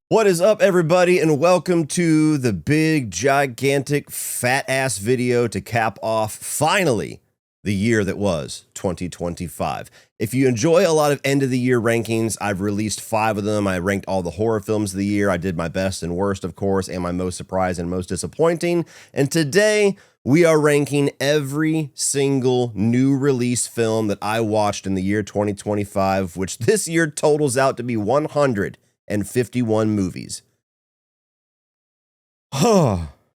What is up, everybody, and welcome to the big, gigantic, fat-ass video to cap off, finally, the year that was 2025. If you enjoy a lot of end-of-the-year rankings, I've released 5 of them. I ranked all the horror films of the year. I did my best and worst, of course, and my most surprised and most disappointing. And today, we are ranking every single new release film that I watched in the year 2025, which this year totals out to be 151 movies.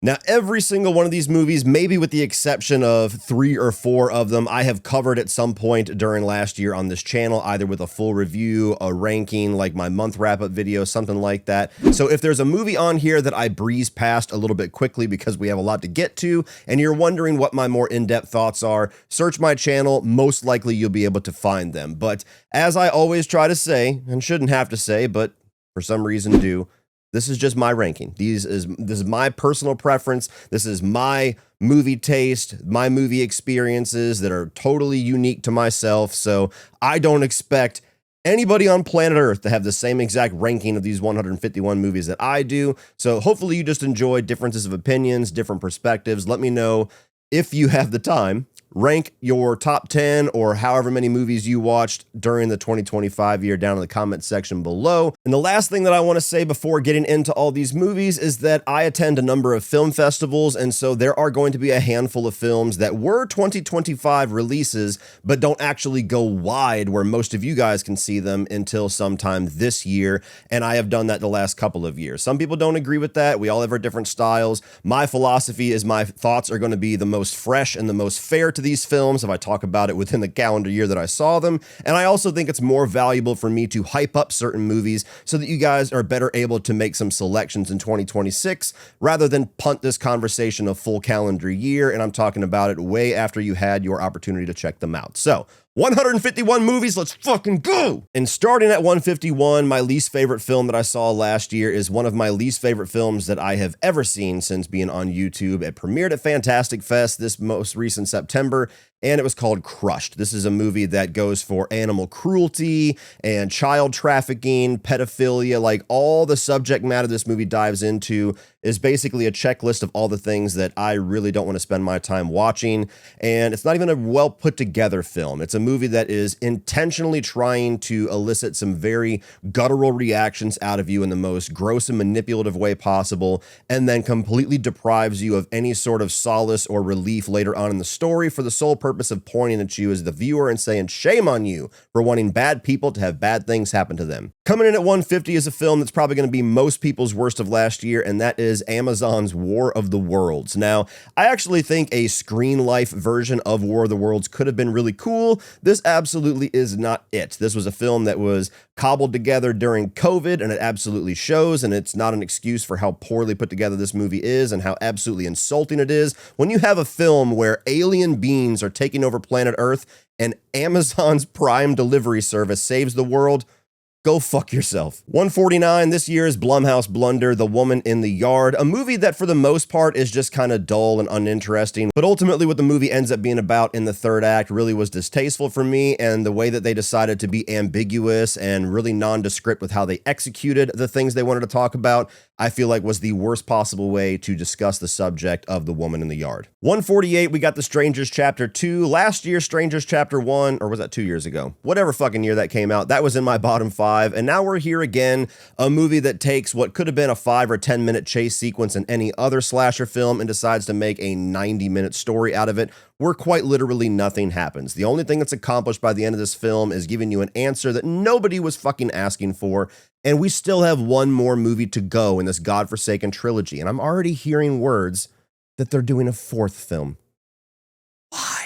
Now, every single one of these movies, maybe with the exception of 3 or 4 of them, I have covered at some point during last year on this channel, either with a full review, a ranking, like my month wrap-up video, something like that. So if there's a movie on here that I breeze past a little bit quickly because we have a lot to get to, and you're wondering what my more in-depth thoughts are, search my channel. Most likely you'll be able to find them. But as I always try to say, and shouldn't have to say, but for some reason do, this is just my ranking. This is my personal preference. This is my movie taste, my movie experiences that are totally unique to myself. So I don't expect anybody on planet Earth to have the same exact ranking of these 151 movies that I do. So hopefully you just enjoy differences of opinions, different perspectives. Let me know if you have the time. Rank your top 10 or however many movies you watched during the 2025 year down in the comment section below. And the last thing that I want to say before getting into all these movies is that I attend a number of film festivals, and so there are going to be a handful of films that were 2025 releases but don't actually go wide where most of you guys can see them until sometime this year, and I have done that the last couple of years. Some people don't agree with that. We all have our different styles. My philosophy is my thoughts are going to be the most fresh and the most fair to these films if I talk about it within the calendar year that I saw them. And I also think it's more valuable for me to hype up certain movies so that you guys are better able to make some selections in 2026 rather than punt this conversation a full calendar year. And I'm talking about it way after you had your opportunity to check them out. So 151 movies, let's fucking go! And starting at 151, my least favorite film that I saw last year is one of my least favorite films that I have ever seen since being on YouTube. It premiered at Fantastic Fest this most recent September, and it was called Crushed. This is a movie that goes for animal cruelty and child trafficking, pedophilia, like all the subject matter this movie dives into is basically a checklist of all the things that I really don't want to spend my time watching. And it's not even a well put together film. It's a movie that is intentionally trying to elicit some very guttural reactions out of you in the most gross and manipulative way possible, and then completely deprives you of any sort of solace or relief later on in the story for the sole purpose of pointing at you as the viewer and saying, shame on you for wanting bad people to have bad things happen to them. Coming in at 150 is a film that's probably going to be most people's worst of last year, and that is Amazon's War of the Worlds. Now, I actually think a screen life version of War of the Worlds could have been really cool. This absolutely is not it. This was a film that was cobbled together during COVID, and it absolutely shows, and it's not an excuse for how poorly put together this movie is and how absolutely insulting it is. When you have a film where alien beings are taking over planet Earth and Amazon's Prime delivery service saves the world, go fuck yourself. 149 this year is Blumhouse Blunder, The Woman in the Yard, a movie that for the most part is just kind of dull and uninteresting, but ultimately what the movie ends up being about in the third act really was distasteful for me, and the way that they decided to be ambiguous and really nondescript with how they executed the things they wanted to talk about, I feel like was the worst possible way to discuss the subject of The Woman in the Yard. 148, we got The Strangers Chapter 2. Last year, Strangers Chapter 1, or was that 2 years ago? Whatever fucking year that came out, that was in my bottom 5. And now we're here again, a movie that takes what could have been a 5 or 10 minute chase sequence in any other slasher film and decides to make a 90-minute story out of it, where quite literally nothing happens. The only thing that's accomplished by the end of this film is giving you an answer that nobody was fucking asking for, and we still have one more movie to go in this godforsaken trilogy, and I'm already hearing words that they're doing a 4th film. Why?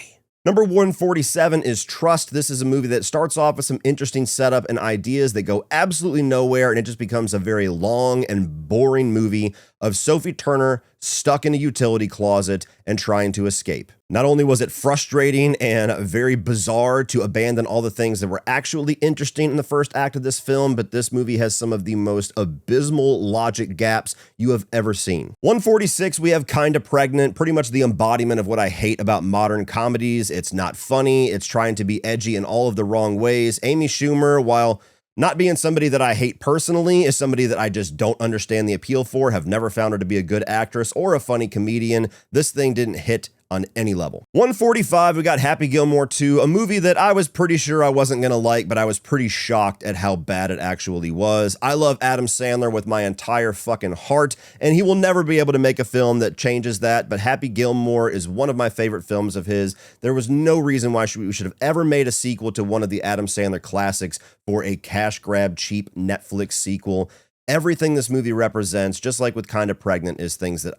Number 147 is Trust. This is a movie that starts off with some interesting setup and ideas that go absolutely nowhere, and it just becomes a very long and boring movie of Sophie Turner stuck in a utility closet and trying to escape. Not only was it frustrating and very bizarre to abandon all the things that were actually interesting in the first act of this film, but this movie has some of the most abysmal logic gaps you have ever seen. 146, we have Kinda Pregnant, pretty much the embodiment of what I hate about modern comedies. It's not funny, it's trying to be edgy in all of the wrong ways. Amy Schumer, while Not being somebody that I hate personally, is somebody that I just don't understand the appeal for, have never found her to be a good actress or a funny comedian. This thing didn't hit on any level. 145, we got Happy Gilmore 2, a movie that I was pretty sure I wasn't gonna like, but I was pretty shocked at how bad it actually was. I love Adam Sandler with my entire fucking heart, and he will never be able to make a film that changes that, but Happy Gilmore is one of my favorite films of his. There was no reason why we should have ever made a sequel to one of the Adam Sandler classics for a cash grab, cheap Netflix sequel. Everything this movie represents, just like with Kinda Pregnant, is things that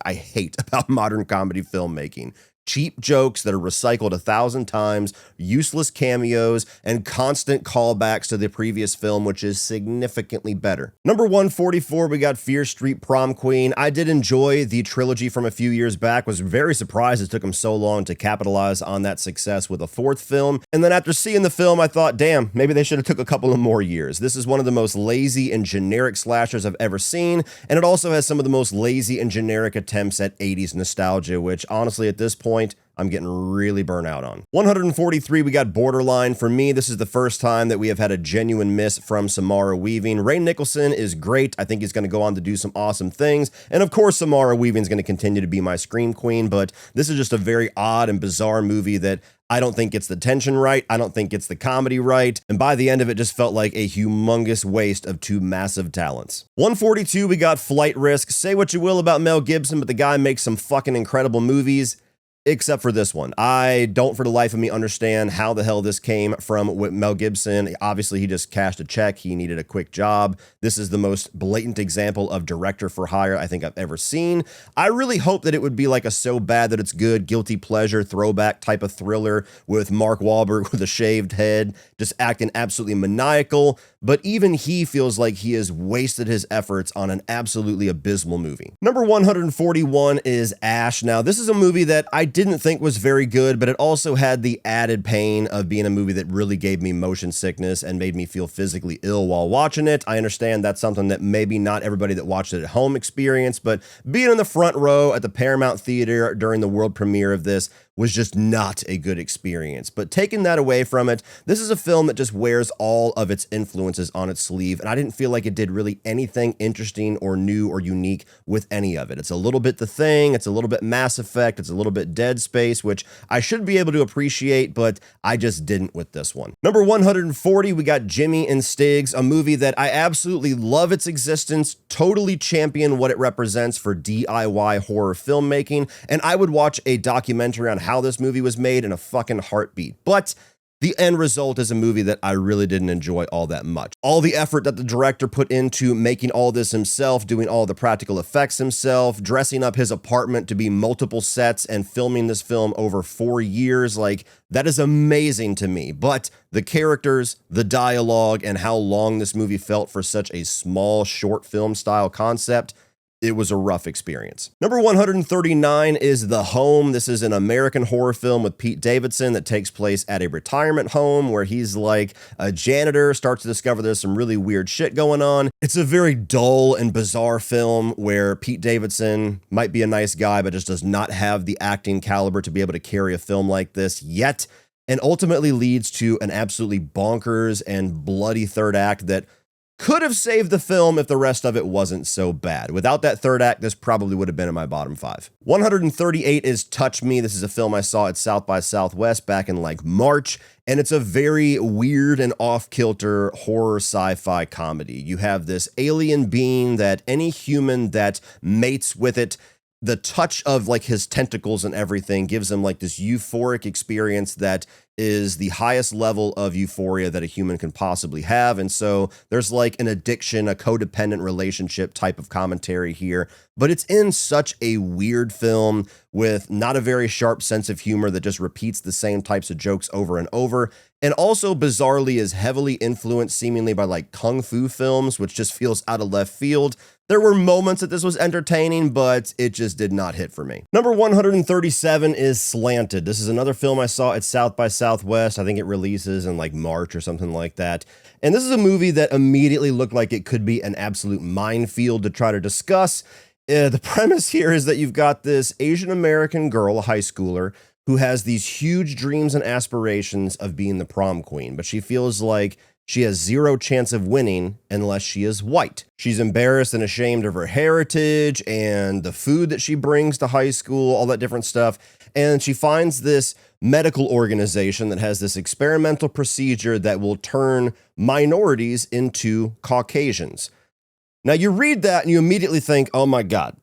I hate about modern comedy filmmaking. Cheap jokes that are recycled 1,000 times, useless cameos, and constant callbacks to the previous film, which is significantly better. Number 144, we got Fear Street Prom Queen. I did enjoy the trilogy from a few years back, was very surprised it took them so long to capitalize on that success with a fourth film. And then after seeing the film, I thought, damn, maybe they should have took a couple of more years. This is one of the most lazy and generic slashers I've ever seen, and it also has some of the most lazy and generic attempts at 80s nostalgia, which honestly at this point, I'm getting really burnt out on. 143, we got Borderline. For me, this is the first time that we have had a genuine miss from Samara Weaving. Ray Nicholson is great. I think he's going to go on to do some awesome things. And of course, Samara Weaving is going to continue to be my scream queen, but this is just a very odd and bizarre movie that I don't think gets the tension right. I don't think gets the comedy right. And by the end of it, just felt like a humongous waste of two massive talents. 142, we got Flight Risk. Say what you will about Mel Gibson, but the guy makes some fucking incredible movies. Except for this one. I don't for the life of me understand how the hell this came from with Mel Gibson. Obviously, he just cashed a check. He needed a quick job. This is the most blatant example of director for hire I think I've ever seen. I really hope that it would be like a so bad that it's good, guilty pleasure, throwback type of thriller with Mark Wahlberg with a shaved head, just acting absolutely maniacal. But even he feels like he has wasted his efforts on an absolutely abysmal movie. Number 141 is Ash. Now, this is a movie that I didn't think was very good, but it also had the added pain of being a movie that really gave me motion sickness and made me feel physically ill while watching it. I understand that's something that maybe not everybody that watched it at home experienced, but being in the front row at the Paramount Theater during the world premiere of this was just not a good experience. But taking that away from it, this is a film that just wears all of its influences on its sleeve, and I didn't feel like it did really anything interesting or new or unique with any of it. It's a little bit The Thing, it's a little bit Mass Effect, it's a little bit Dead Space, which I should be able to appreciate, but I just didn't with this one. Number 140, we got Jimmy and Stiggs, a movie that I absolutely love its existence, totally champion what it represents for DIY horror filmmaking, and I would watch a documentary on how this movie was made in a fucking heartbeat. But the end result is a movie that I really didn't enjoy all that much. All the effort that the director put into making all this himself, doing all the practical effects himself, dressing up his apartment to be multiple sets and filming this film over 4 years, like that is amazing to me. But the characters, the dialogue, and how long this movie felt for such a small short film style concept, it was a rough experience. Number 139 is The Home. This is an American horror film with Pete Davidson that takes place at a retirement home where he's like a janitor, starts to discover there's some really weird shit going on. It's a very dull and bizarre film where Pete Davidson might be a nice guy, but just does not have the acting caliber to be able to carry a film like this yet, and ultimately leads to an absolutely bonkers and bloody third act that could have saved the film if the rest of it wasn't so bad. Without that third act, this probably would have been in my bottom 5. 138 is Touch Me. This is a film I saw at South by Southwest back in like March, and it's a very weird and off-kilter horror sci-fi comedy. You have this alien being that any human that mates with it, the touch of like his tentacles and everything gives him like this euphoric experience that is the highest level of euphoria that a human can possibly have. And so there's like an addiction, a codependent relationship type of commentary here, but it's in such a weird film with not a very sharp sense of humor that just repeats the same types of jokes over and over. And also bizarrely is heavily influenced seemingly by like kung fu films, which just feels out of left field. There were moments that this was entertaining, but it just did not hit for me. Number 137 is Slanted. This is another film I saw at South by Southwest. I think it releases in like March or something like that. And this is a movie that immediately looked like it could be an absolute minefield to try to discuss. The premise here is that you've got this Asian American girl, a high schooler, who has these huge dreams and aspirations of being the prom queen, but she feels like she has zero chance of winning unless she is white. She's embarrassed and ashamed of her heritage and the food that she brings to high school, all that different stuff. And she finds this medical organization that has this experimental procedure that will turn minorities into Caucasians. Now, you read that and you immediately think, oh my God.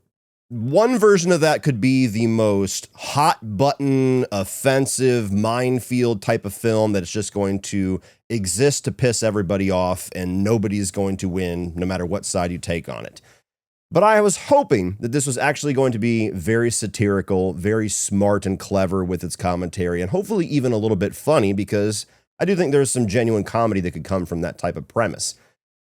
One version of that could be the most hot button, offensive, minefield type of film that's just going to exist to piss everybody off and nobody's going to win no matter what side you take on it. But I was hoping that this was actually going to be very satirical, very smart and clever with its commentary, and hopefully even a little bit funny, because I do think there's some genuine comedy that could come from that type of premise.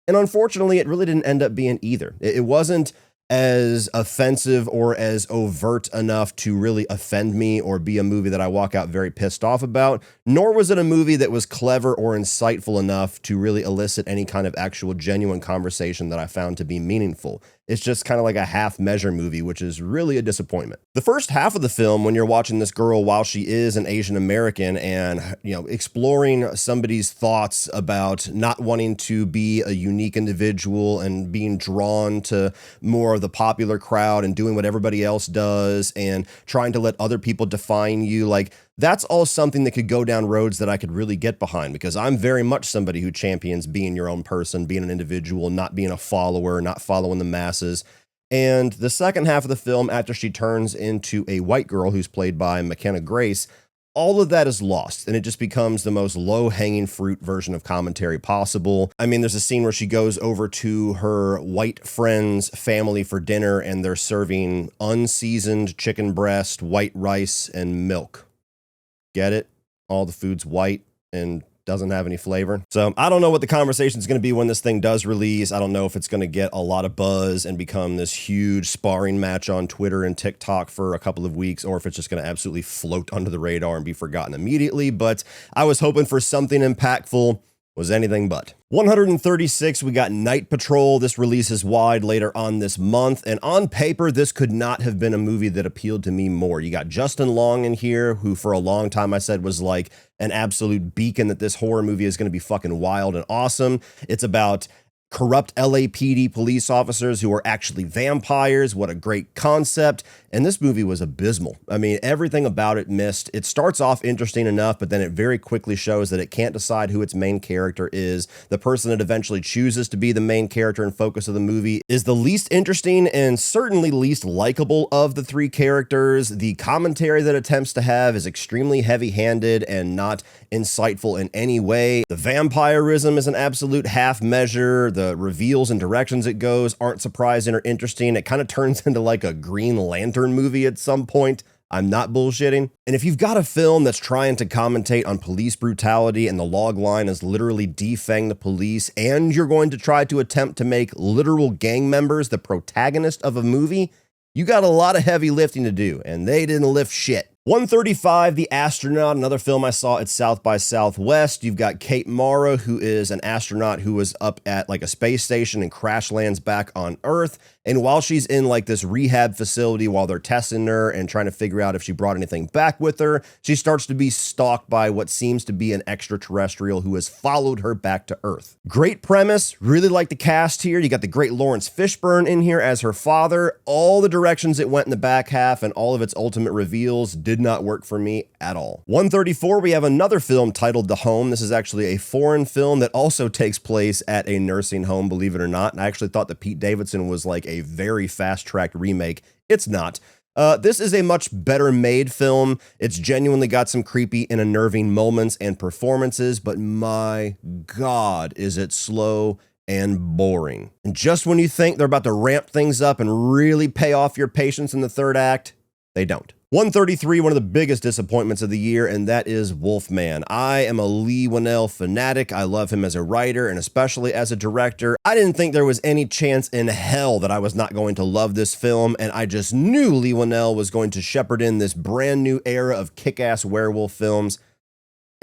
And unfortunately, it really didn't end up being either. It wasn't as offensive or as overt enough to really offend me or be a movie that I walk out very pissed off about, nor was it a movie that was clever or insightful enough to really elicit any kind of actual genuine conversation that I found to be meaningful. It's just kind of like a half-measure movie, which is really a disappointment. The first half of the film, when you're watching this girl while she is an Asian American and, exploring somebody's thoughts about not wanting to be a unique individual and being drawn to more of the popular crowd and doing what everybody else does and trying to let other people define you, like, that's all something that could go down roads that I could really get behind, because I'm very much somebody who champions being your own person, being an individual, not being a follower, not following the masses. And the second half of the film, after she turns into a white girl who's played by McKenna Grace, all of that is lost, and it just becomes the most low-hanging fruit version of commentary possible. I mean, there's a scene where she goes over to her white friend's family for dinner, and they're serving unseasoned chicken breast, white rice, and milk. Get it? All the food's white and doesn't have any flavor. So I don't know what the conversation is going to be when this thing does release. I don't know if it's going to get a lot of buzz and become this huge sparring match on Twitter and TikTok for a couple of weeks, or if it's just going to absolutely float under the radar and be forgotten immediately. But I was hoping for something impactful. Was anything but. 136, we got Night Patrol. This releases wide later on this month, and on paper, this could not have been a movie that appealed to me more. You got Justin Long in here, who for a long time I said was like an absolute beacon that this horror movie is going to be fucking wild and awesome. It's about corrupt LAPD police officers who are actually vampires. What a great concept. And this movie was abysmal. I mean, everything about it missed. It starts off interesting enough, but then it very quickly shows that it can't decide who its main character is. The person that eventually chooses to be the main character and focus of the movie is the least interesting and certainly least likable of the three characters. The commentary that it attempts to have is extremely heavy-handed and not insightful in any way. The vampirism is an absolute half measure. The reveals and directions it goes aren't surprising or interesting. It kind of turns into like a Green Lantern movie at some point. I'm not bullshitting. And if you've got a film that's trying to commentate on police brutality and the log line is literally defang the police, and you're going to try to attempt to make literal gang members the protagonist of a movie, you got a lot of heavy lifting to do, and they didn't lift shit. 135, The Astronaut, another film I saw at South by Southwest. You've got Kate Mara, who is an astronaut who was up at like a space station and crash lands back on Earth. And while she's in like this rehab facility while they're testing her and trying to figure out if she brought anything back with her, she starts to be stalked by what seems to be an extraterrestrial who has followed her back to Earth. Great premise. Really like the cast here. You got the great Lawrence Fishburne in here as her father. All the directions it went in the back half and all of its ultimate reveals did not work for me at all. 134, we have another film titled The Home. This is actually a foreign film that also takes place at a nursing home, believe it or not. And I actually thought that Pete Davidson was like a very fast-tracked remake. It's not. This is a much better made film. It's genuinely got some creepy and unnerving moments and performances, but my God, is it slow and boring. And just when you think they're about to ramp things up and really pay off your patience in the third act, they don't. 133, one of the biggest disappointments of the year, and that is Wolfman. I am a Leigh Whannell fanatic. I love him as a writer and especially as a director. I didn't think there was any chance in hell that I was not going to love this film, and I just knew Leigh Whannell was going to shepherd in this brand new era of kick-ass werewolf films.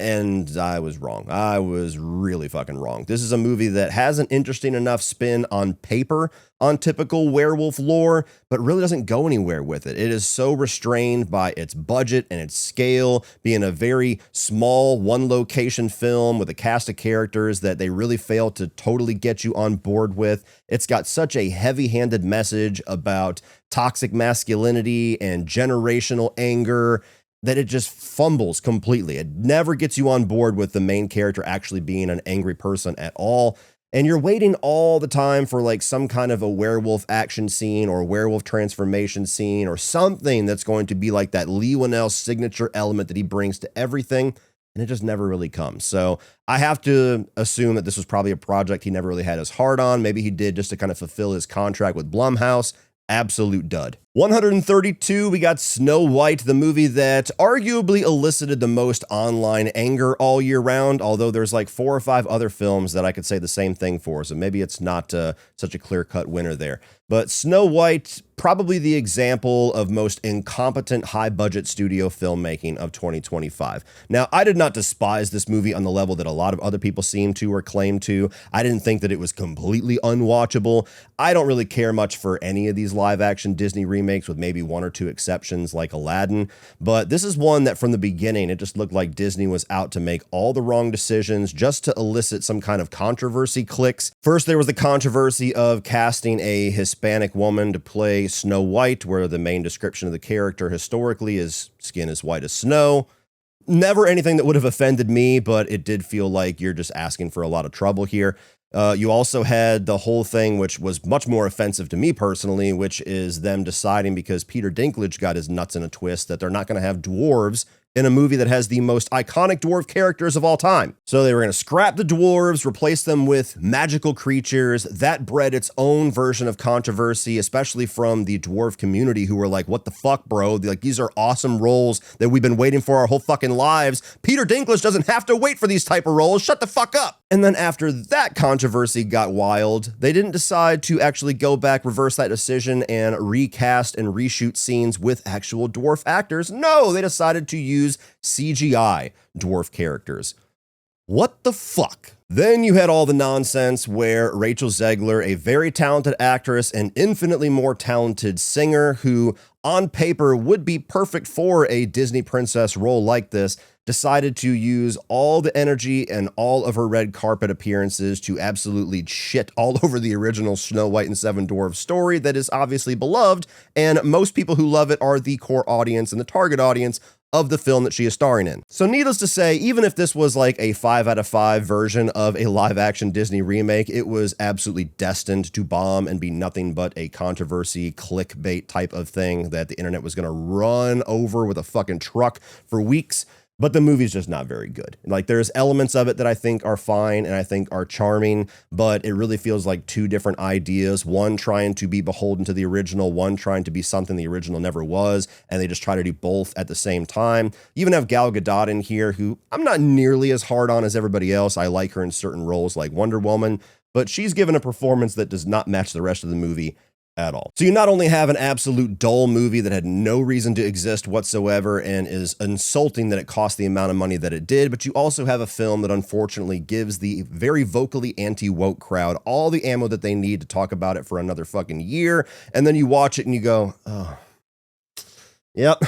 And I was wrong. I was really fucking wrong. This is a movie that has an interesting enough spin on paper on typical werewolf lore, but really doesn't go anywhere with it. It is so restrained by its budget and its scale, being a very small one location film with a cast of characters that they really fail to totally get you on board with. It's got such a heavy-handed message about toxic masculinity and generational anger that it just fumbles completely. It never gets you on board with the main character actually being an angry person at all. And you're waiting all the time for like some kind of a werewolf action scene or werewolf transformation scene or something that's going to be like that Lee Winnell signature element that he brings to everything. And it just never really comes. So I have to assume that this was probably a project he never really had his heart on. Maybe he did just to kind of fulfill his contract with Blumhouse. Absolute dud. 132, we got Snow White, the movie that arguably elicited the most online anger all year round, although there's like 4 or 5 other films that I could say the same thing for, so maybe it's not such a clear-cut winner there. But Snow White, probably the example of most incompetent high-budget studio filmmaking of 2025. Now, I did not despise this movie on the level that a lot of other people seem to or claim to. I didn't think that it was completely unwatchable. I don't really care much for any of these live-action Disney remakes with maybe 1 or 2 exceptions like Aladdin, but this is one that from the beginning, it just looked like Disney was out to make all the wrong decisions just to elicit some kind of controversy clicks. First, there was the controversy of casting a Hispanic woman to play Snow White, where the main description of the character historically is skin as white as snow. Never anything that would have offended me, but it did feel like you're just asking for a lot of trouble here. You also had the whole thing, which was much more offensive to me personally, which is them deciding, because Peter Dinklage got his nuts in a twist, that they're not going to have dwarves in a movie that has the most iconic dwarf characters of all time. So they were going to scrap the dwarves, replace them with magical creatures. That bred its own version of controversy, especially from the dwarf community, who were like, what the fuck, bro? Like, these are awesome roles that we've been waiting for our whole fucking lives. Peter Dinklage doesn't have to wait for these type of roles. Shut the fuck up. And then after that controversy got wild, they didn't decide to actually go back, reverse that decision, and recast and reshoot scenes with actual dwarf actors. No, they decided to use CGI dwarf characters. What the fuck? Then you had all the nonsense where Rachel Zegler, a very talented actress and infinitely more talented singer who on paper would be perfect for a Disney princess role like this, decided to use all the energy and all of her red carpet appearances to absolutely shit all over the original Snow White and Seven Dwarfs story that is obviously beloved, and most people who love it are the core audience and the target audience of the film that she is starring in. So needless to say, even if this was like a 5 out of 5 version of a live-action Disney remake, it was absolutely destined to bomb and be nothing but a controversy, clickbait type of thing that the internet was going to run over with a fucking truck for weeks. But the movie's just not very good. Like, there's elements of it that I think are fine and I think are charming, but it really feels like 2 different ideas. One trying to be beholden to the original, one trying to be something the original never was, and they just try to do both at the same time. You even have Gal Gadot in here, who I'm not nearly as hard on as everybody else. I like her in certain roles like Wonder Woman, but she's given a performance that does not match the rest of the movie at all. So you not only have an absolute dull movie that had no reason to exist whatsoever and is insulting that it cost the amount of money that it did, but you also have a film that unfortunately gives the very vocally anti-woke crowd all the ammo that they need to talk about it for another fucking year, and then you watch it and you go, oh, yep,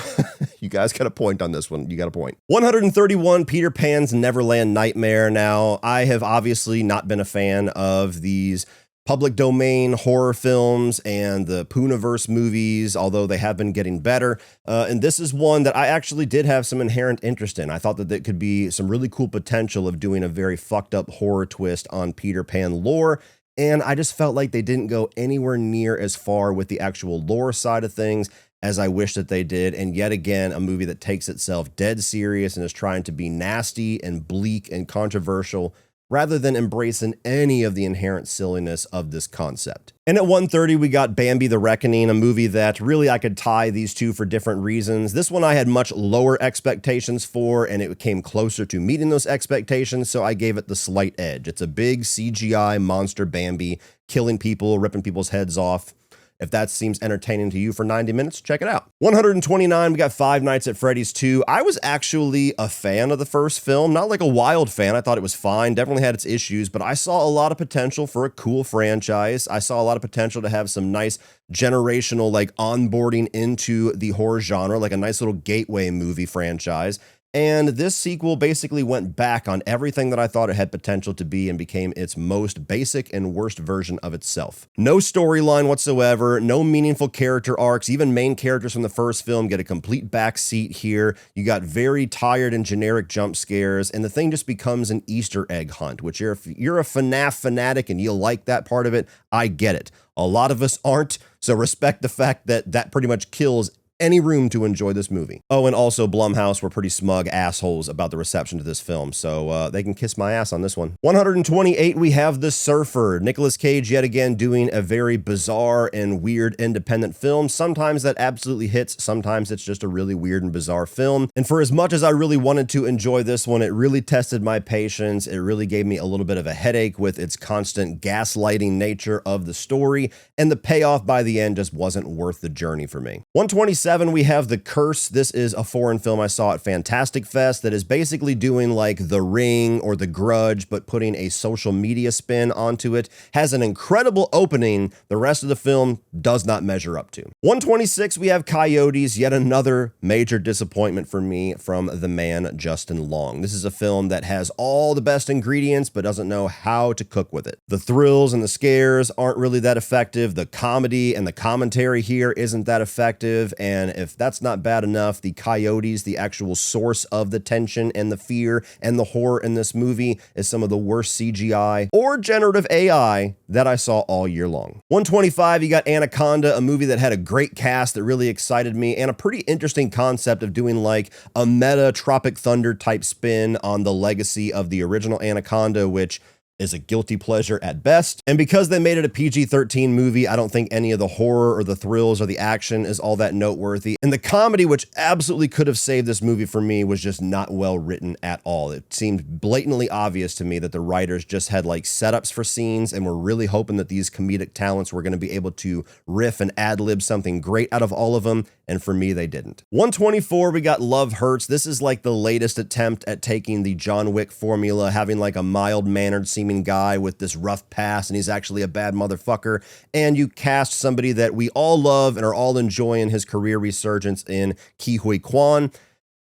you guys got a point on this one. You got a point. 131, Peter Pan's Neverland Nightmare. Now, I have obviously not been a fan of these public domain horror films and the Poonaverse movies, although they have been getting better. And this is one that I actually did have some inherent interest in. I thought that there could be some really cool potential of doing a very fucked up horror twist on Peter Pan lore. And I just felt like they didn't go anywhere near as far with the actual lore side of things as I wish that they did. And yet again, a movie that takes itself dead serious and is trying to be nasty and bleak and controversial, rather than embracing any of the inherent silliness of this concept. And at 130, we got Bambi the Reckoning, a movie that really I could tie these two for different reasons. This one I had much lower expectations for, and it came closer to meeting those expectations, so I gave it the slight edge. It's a big CGI monster Bambi, killing people, ripping people's heads off. if that seems entertaining to you for 90 minutes, check it out. 129, we got Five Nights at Freddy's 2. I was actually a fan of the first film, not like a wild fan. I thought it was fine, definitely had its issues, but I saw a lot of potential for a cool franchise. I saw a lot of potential to have some nice generational like onboarding into the horror genre, like a nice little gateway movie franchise. And this sequel basically went back on everything that I thought it had potential to be and became its most basic and worst version of itself. No storyline whatsoever, no meaningful character arcs. Even main characters from the first film get a complete backseat here. You got very tired and generic jump scares, and the thing just becomes an Easter egg hunt, which if you're a FNAF fanatic and you like that part of it, I get it. A lot of us aren't, so respect the fact that that pretty much kills any room to enjoy this movie. Oh, and also Blumhouse were pretty smug assholes about the reception to this film, so they can kiss my ass on this one. 128, we have The Surfer. Nicolas Cage yet again doing a very bizarre and weird independent film. Sometimes that absolutely hits, sometimes it's just a really weird and bizarre film. And for as much as I really wanted to enjoy this one, it really tested my patience. It really gave me a little bit of a headache with its constant gaslighting nature of the story, and the payoff by the end just wasn't worth the journey for me. 127, we have The Curse. This is a foreign film I saw at Fantastic Fest that is basically doing like The Ring or The Grudge, but putting a social media spin onto it. Has an incredible opening. The rest of the film does not measure up to. 126, we have Coyotes, yet another major disappointment for me from the man Justin Long. This is a film that has all the best ingredients, but doesn't know how to cook with it. The thrills and the scares aren't really that effective. The comedy and the commentary here isn't that effective, and if that's not bad enough, the coyotes, the actual source of the tension and the fear and the horror in this movie, is some of the worst CGI or generative AI that I saw all year long. 125, you got Anaconda, a movie that had a great cast that really excited me and a pretty interesting concept of doing like a meta Tropic Thunder type spin on the legacy of the original Anaconda, which is a guilty pleasure at best. And because they made it a PG-13 movie, I don't think any of the horror or the thrills or the action is all that noteworthy. And the comedy, which absolutely could have saved this movie for me, was just not well written at all. It seemed blatantly obvious to me that the writers just had like setups for scenes and were really hoping that these comedic talents were going to be able to riff and ad-lib something great out of all of them. And for me, they didn't. 124, we got Love Hurts. This is like the latest attempt at taking the John Wick formula, having like a mild-mannered seeming guy with this rough past, and he's actually a bad motherfucker, and you cast somebody that we all love and are all enjoying his career resurgence in Ke Huy Quan.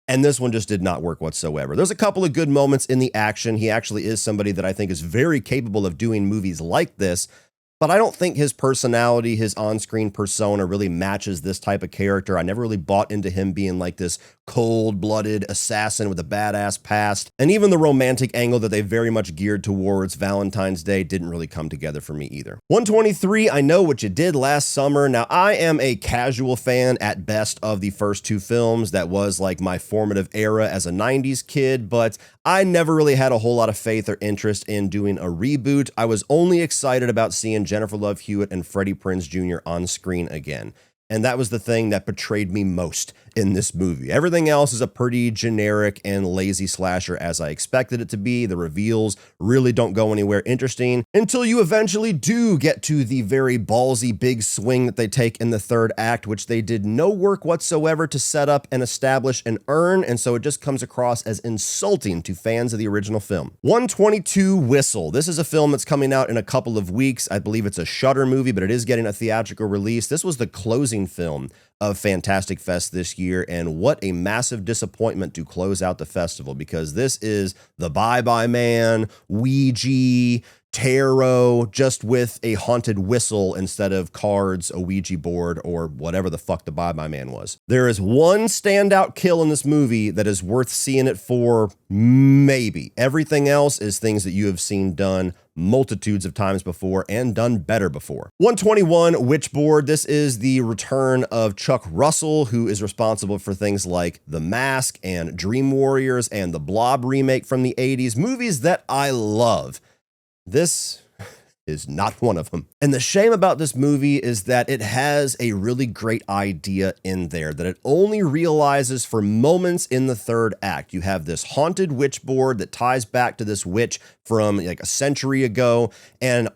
And this one just did not work whatsoever. There's a couple of good moments in the action. He actually is somebody that I think is very capable of doing movies like this, but I don't think his personality, his on-screen persona really matches this type of character. I never really bought into him being like this cold-blooded assassin with a badass past. And even the romantic angle that they very much geared towards Valentine's Day didn't really come together for me either. 123, I Know What You Did Last Summer. Now, I am a casual fan at best of the first two films. That was like my formative era as a 90s kid, but I never really had a whole lot of faith or interest in doing a reboot. I was only excited about seeing Jennifer Love Hewitt and Freddie Prinze Jr. on screen again. And that was the thing that betrayed me most in this movie. Everything else is a pretty generic and lazy slasher as I expected it to be. The reveals really don't go anywhere interesting until you eventually do get to the very ballsy big swing that they take in the third act, which they did no work whatsoever to set up and establish and earn, and so it just comes across as insulting to fans of the original film. 122, Whistle. This is a film that's coming out in a couple of weeks. I believe it's a Shudder movie, but it is getting a theatrical release. This was the closing film of Fantastic Fest this year, and what a massive disappointment to close out the festival, because this is the Bye Bye Man, Ouija, tarot, just with a haunted whistle instead of cards, a Ouija board, or whatever the fuck the Bye Bye Man was. There is one standout kill in this movie that is worth seeing it for, maybe. Everything else is things that you have seen done multitudes of times before and done better before. 121, Witchboard. This is the return of Chuck Russell, who is responsible for things like The Mask and Dream Warriors and the Blob remake from the 80s, movies that I love. This is not one of them. And the shame about this movie is that it has a really great idea in there that it only realizes for moments in the third act. You have this haunted witch board that ties back to this witch from like a century ago, and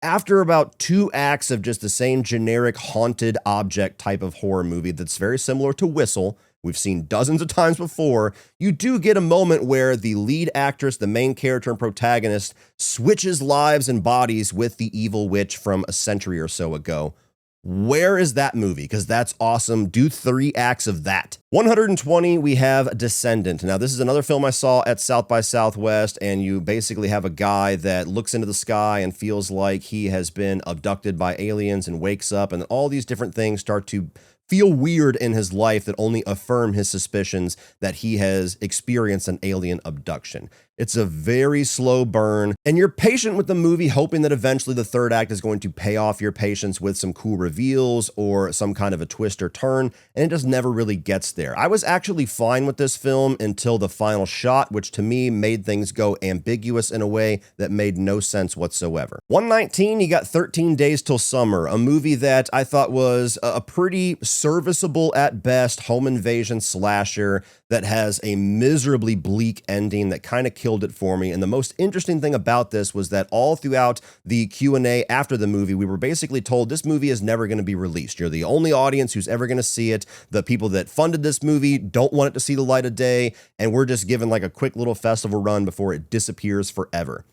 After about 2 acts of just the same generic haunted object type of horror movie that's very similar to Whistle, we've seen dozens of times before, you do get a moment where the lead actress, the main character and protagonist, switches lives and bodies with the evil witch from a century or so ago. Where is that movie? Because that's awesome. Do 3 acts of that. 120, we have Descendant. Now, this is another film I saw at South by Southwest, and you basically have a guy that looks into the sky and feels like he has been abducted by aliens and wakes up, and all these different things start to feel weird in his life that only affirm his suspicions that he has experienced an alien abduction. It's a very slow burn, and you're patient with the movie, hoping that eventually the 3rd act is going to pay off your patience with some cool reveals or some kind of a twist or turn, and it just never really gets there. I was actually fine with this film until the final shot, which to me made things go ambiguous in a way that made no sense whatsoever. 119, you got 13 Days Till Summer, a movie that I thought was a pretty serviceable at best home invasion slasher that has a miserably bleak ending that kind of killed it for me. And the most interesting thing about this was that all throughout the Q&A after the movie, we were basically told this movie is never going to be released. You're the only audience who's ever going to see it. The people that funded this movie don't want it to see the light of day, and we're just given like a quick little festival run before it disappears forever.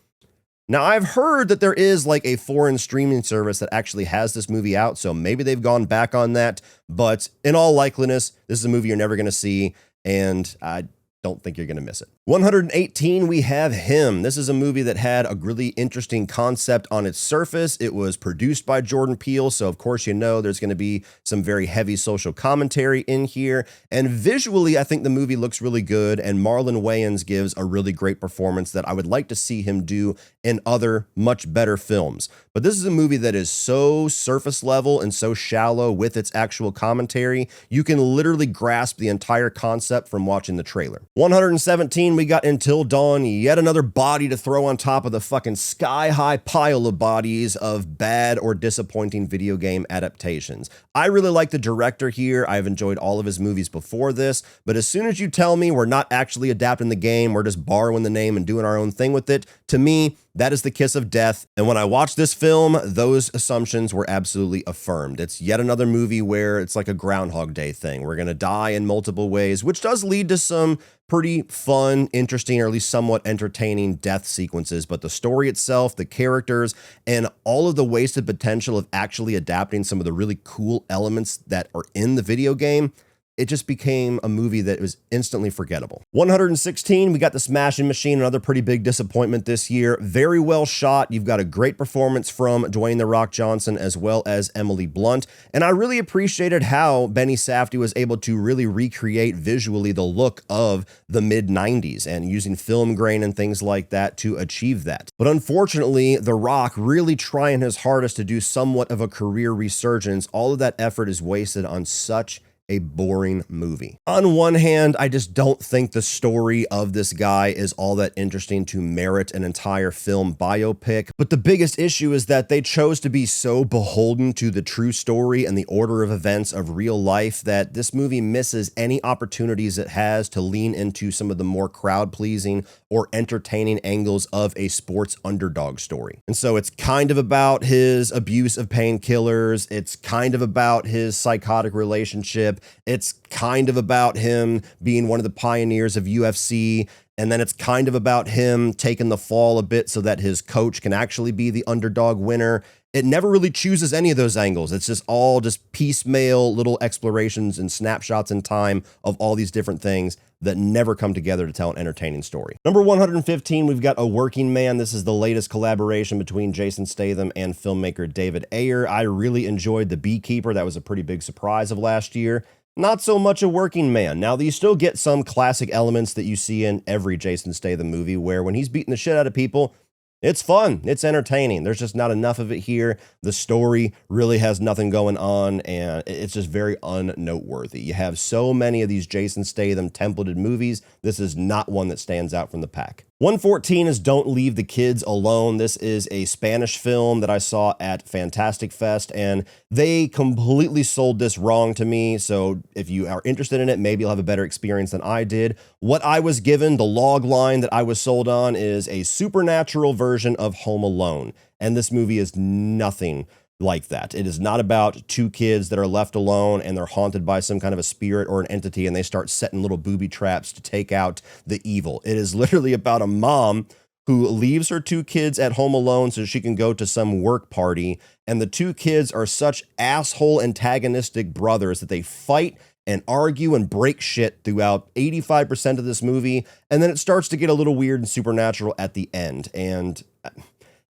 Now, I've heard that there is like a foreign streaming service that actually has this movie out, so maybe they've gone back on that, but in all likeliness, this is a movie you're never going to see, and I don't think you're going to miss it. 118, we have Him. This is a movie that had a really interesting concept on its surface. It was produced by Jordan Peele, so of course you know there's going to be some very heavy social commentary in here. And visually, I think the movie looks really good, and Marlon Wayans gives a really great performance that I would like to see him do in other, much better films. But this is a movie that is so surface level and so shallow with its actual commentary, you can literally grasp the entire concept from watching the trailer. 117, we got Until Dawn, yet another body to throw on top of the fucking sky-high pile of bodies of bad or disappointing video game adaptations. I really like the director here. I've enjoyed all of his movies before this, but as soon as you tell me we're not actually adapting the game, we're just borrowing the name and doing our own thing with it, to me, that is the kiss of death. And when I watched this film, those assumptions were absolutely affirmed. It's yet another movie where it's like a Groundhog Day thing. We're going to die in multiple ways, which does lead to some pretty fun, interesting, or at least somewhat entertaining death sequences. But the story itself, the characters, and all of the wasted potential of actually adapting some of the really cool elements that are in the video game, it just became a movie that was instantly forgettable. 116, we got The Smashing Machine, another pretty big disappointment this year. Very well shot. You've got a great performance from Dwayne "The Rock" Johnson as well as Emily Blunt. And I really appreciated how Benny Safdie was able to really recreate visually the look of the mid-90s and using film grain and things like that to achieve that. But unfortunately, The Rock really trying his hardest to do somewhat of a career resurgence, all of that effort is wasted on such a boring movie. On one hand, I just don't think the story of this guy is all that interesting to merit an entire film biopic, but the biggest issue is that they chose to be so beholden to the true story and the order of events of real life that this movie misses any opportunities it has to lean into some of the more crowd-pleasing or entertaining angles of a sports underdog story. And so it's kind of about his abuse of painkillers, it's kind of about his psychotic relationship, it's kind of about him being one of the pioneers of UFC, and then it's kind of about him taking the fall a bit so that his coach can actually be the underdog winner. It never really chooses any of those angles. It's just all just piecemeal little explorations and snapshots in time of all these different things that never come together to tell an entertaining story. Number 115, we've got A Working Man. This is the latest collaboration between Jason Statham and filmmaker David Ayer. I really enjoyed The Beekeeper. That was a pretty big surprise of last year. Not so much A Working Man. Now, you still get some classic elements that you see in every Jason Statham movie where when he's beating the shit out of people, it's fun, it's entertaining. There's just not enough of it here. The story really has nothing going on, and it's just very unnoteworthy. You have so many of these Jason Statham templated movies. This is not one that stands out from the pack. 114 is Don't Leave the Kids Alone. This is a Spanish film that I saw at Fantastic Fest, and they completely sold this wrong to me. So if you are interested in it, maybe you'll have a better experience than I did. What I was given, the log line that I was sold on, is a supernatural version of Home Alone. And this movie is nothing like that. It is not about two kids that are left alone and they're haunted by some kind of a spirit or an entity and they start setting little booby traps to take out the evil. It is literally about a mom who leaves her two kids at home alone so she can go to some work party. And the two kids are such asshole antagonistic brothers that they fight and argue and break shit throughout 85% of this movie. And then it starts to get a little weird and supernatural at the end. And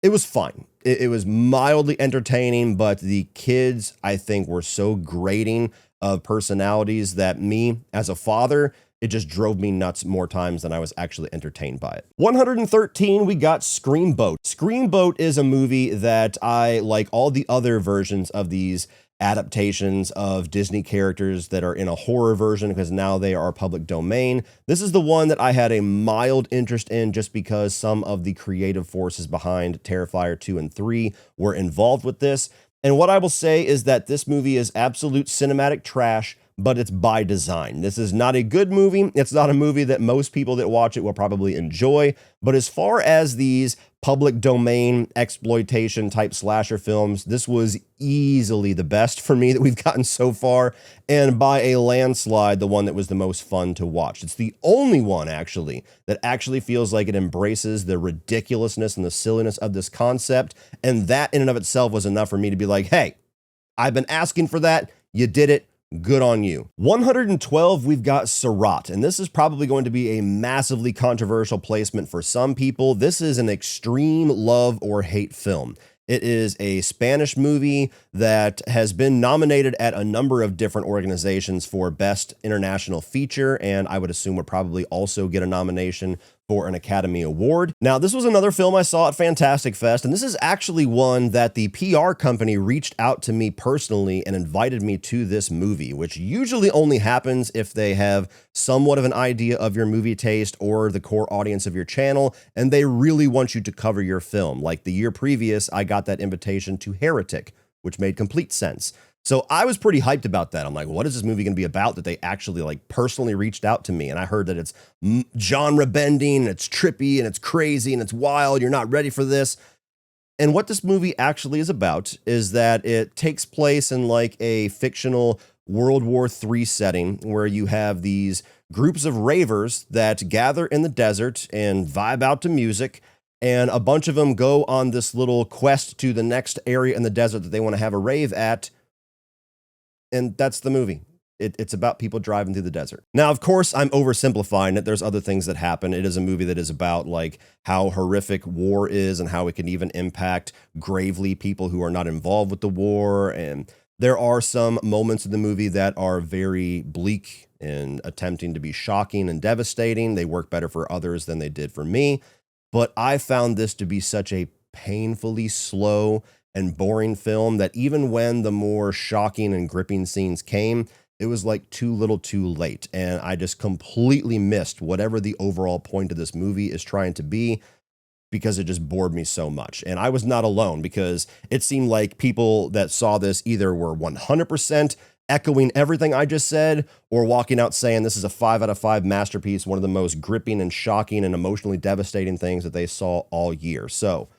it was fine. It was mildly entertaining, but the kids, I think, were so grating of personalities that me, as a father, it just drove me nuts more times than I was actually entertained by it. 113, we got Screamboat. Screamboat is a movie that I, like all the other versions of these adaptations of Disney characters that are in a horror version because now they are public domain. This is the one that I had a mild interest in just because some of the creative forces behind Terrifier 2 and 3 were involved with this. And what I will say is that this movie is absolute cinematic trash, but it's by design. This is not a good movie. It's not a movie that most people that watch it will probably enjoy. But as far as these public domain exploitation type slasher films, this was easily the best for me that we've gotten so far, and by a landslide, the one that was the most fun to watch. It's the only one, actually, that actually feels like it embraces the ridiculousness and the silliness of this concept, and that in and of itself was enough for me to be like, hey, I've been asking for that, you did it, good on you. 112, we've got Surat, and this is probably going to be a massively controversial placement for some people. This is an extreme love or hate film. It is a Spanish movie that has been nominated at a number of different organizations for Best International Feature, and I would assume would probably also get a nomination for an Academy Award. Now, this was another film I saw at Fantastic Fest, and this is actually one that the PR company reached out to me personally and invited me to this movie, which usually only happens if they have somewhat of an idea of your movie taste or the core audience of your channel, and they really want you to cover your film. Like the year previous, I got that invitation to Heretic, which made complete sense. So I was pretty hyped about that. I'm like, what is this movie going to be about that they actually like personally reached out to me? And I heard that it's genre bending, and it's trippy, and it's crazy, and it's wild. You're not ready for this. And what this movie actually is about is that it takes place in like a fictional World War III setting where you have these groups of ravers that gather in the desert and vibe out to music. And a bunch of them go on this little quest to the next area in the desert that they want to have a rave at. And that's the movie. It's about people driving through the desert. Now, of course, I'm oversimplifying it. There's other things that happen. It is a movie that is about like how horrific war is and how it can even impact gravely people who are not involved with the war. And there are some moments in the movie that are very bleak and attempting to be shocking and devastating. They work better for others than they did for me. But I found this to be such a painfully slow and boring film that even when the more shocking and gripping scenes came, it was like too little too late. And I just completely missed whatever the overall point of this movie is trying to be because it just bored me so much. And I was not alone because it seemed like people that saw this either were 100% echoing everything I just said or walking out saying this is a 5 out of 5 masterpiece, one of the most gripping and shocking and emotionally devastating things that they saw all year. So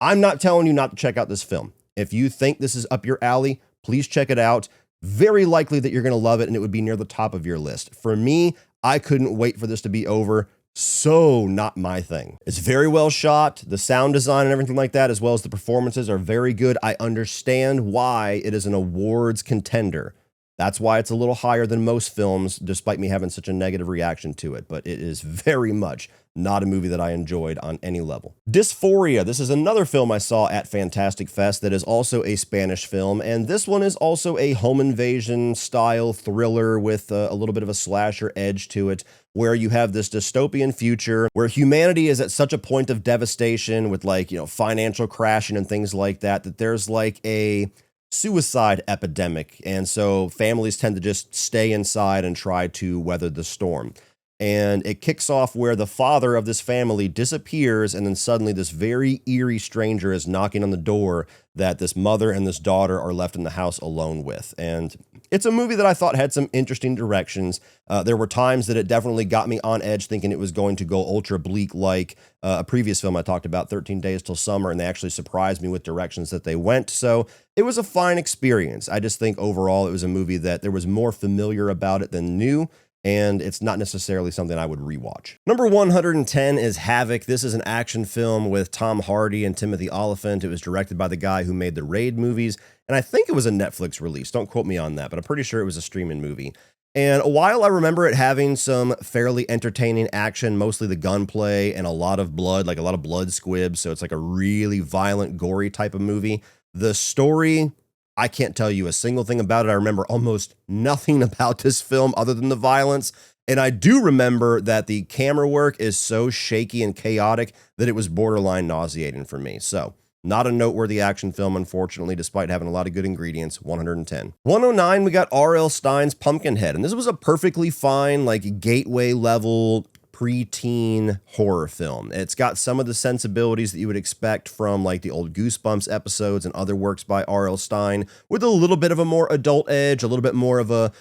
I'm not telling you not to check out this film. If you think this is up your alley, please check it out. Very likely that you're going to love it and it would be near the top of your list. For me, I couldn't wait for this to be over. So not my thing. It's very well shot. The sound design and everything like that, as well as the performances, are very good. I understand why it is an awards contender. That's why it's a little higher than most films, despite me having such a negative reaction to it. But it is very much not a movie that I enjoyed on any level. Dysphoria. This is another film I saw at Fantastic Fest that is also a Spanish film. And this one is also a home invasion style thriller with a little bit of a slasher edge to it, where you have this dystopian future where humanity is at such a point of devastation with like, financial crashing and things like that, that there's like a suicide epidemic. And so families tend to just stay inside and try to weather the storm. And it kicks off where the father of this family disappears, and then suddenly this very eerie stranger is knocking on the door that this mother and this daughter are left in the house alone with. And it's a movie that I thought had some interesting directions. There were times that it definitely got me on edge, thinking it was going to go ultra bleak like a previous film I talked about, 13 Days Till Summer, and they actually surprised me with directions that they went. So it was a fine experience. I just think overall it was a movie that there was more familiar about it than new, and it's not necessarily something I would rewatch. Number 110 is Havoc. This is an action film with Tom Hardy and Timothy Olyphant. It was directed by the guy who made the Raid movies, and I think it was a Netflix release. Don't quote me on that, but I'm pretty sure it was a streaming movie. And while I remember it having some fairly entertaining action, mostly the gunplay and a lot of blood, like a lot of blood squibs, so it's like a really violent, gory type of movie, the story, I can't tell you a single thing about it. I remember almost nothing about this film other than the violence. And I do remember that the camera work is so shaky and chaotic that it was borderline nauseating for me. So not a noteworthy action film, unfortunately, despite having a lot of good ingredients. 110. 109, we got R.L. Stine's Pumpkinhead. And this was a perfectly fine, like, gateway level preteen horror film. It's got some of the sensibilities that you would expect from like the old Goosebumps episodes and other works by R.L. Stine, with a little bit of a more adult edge, a little bit more of a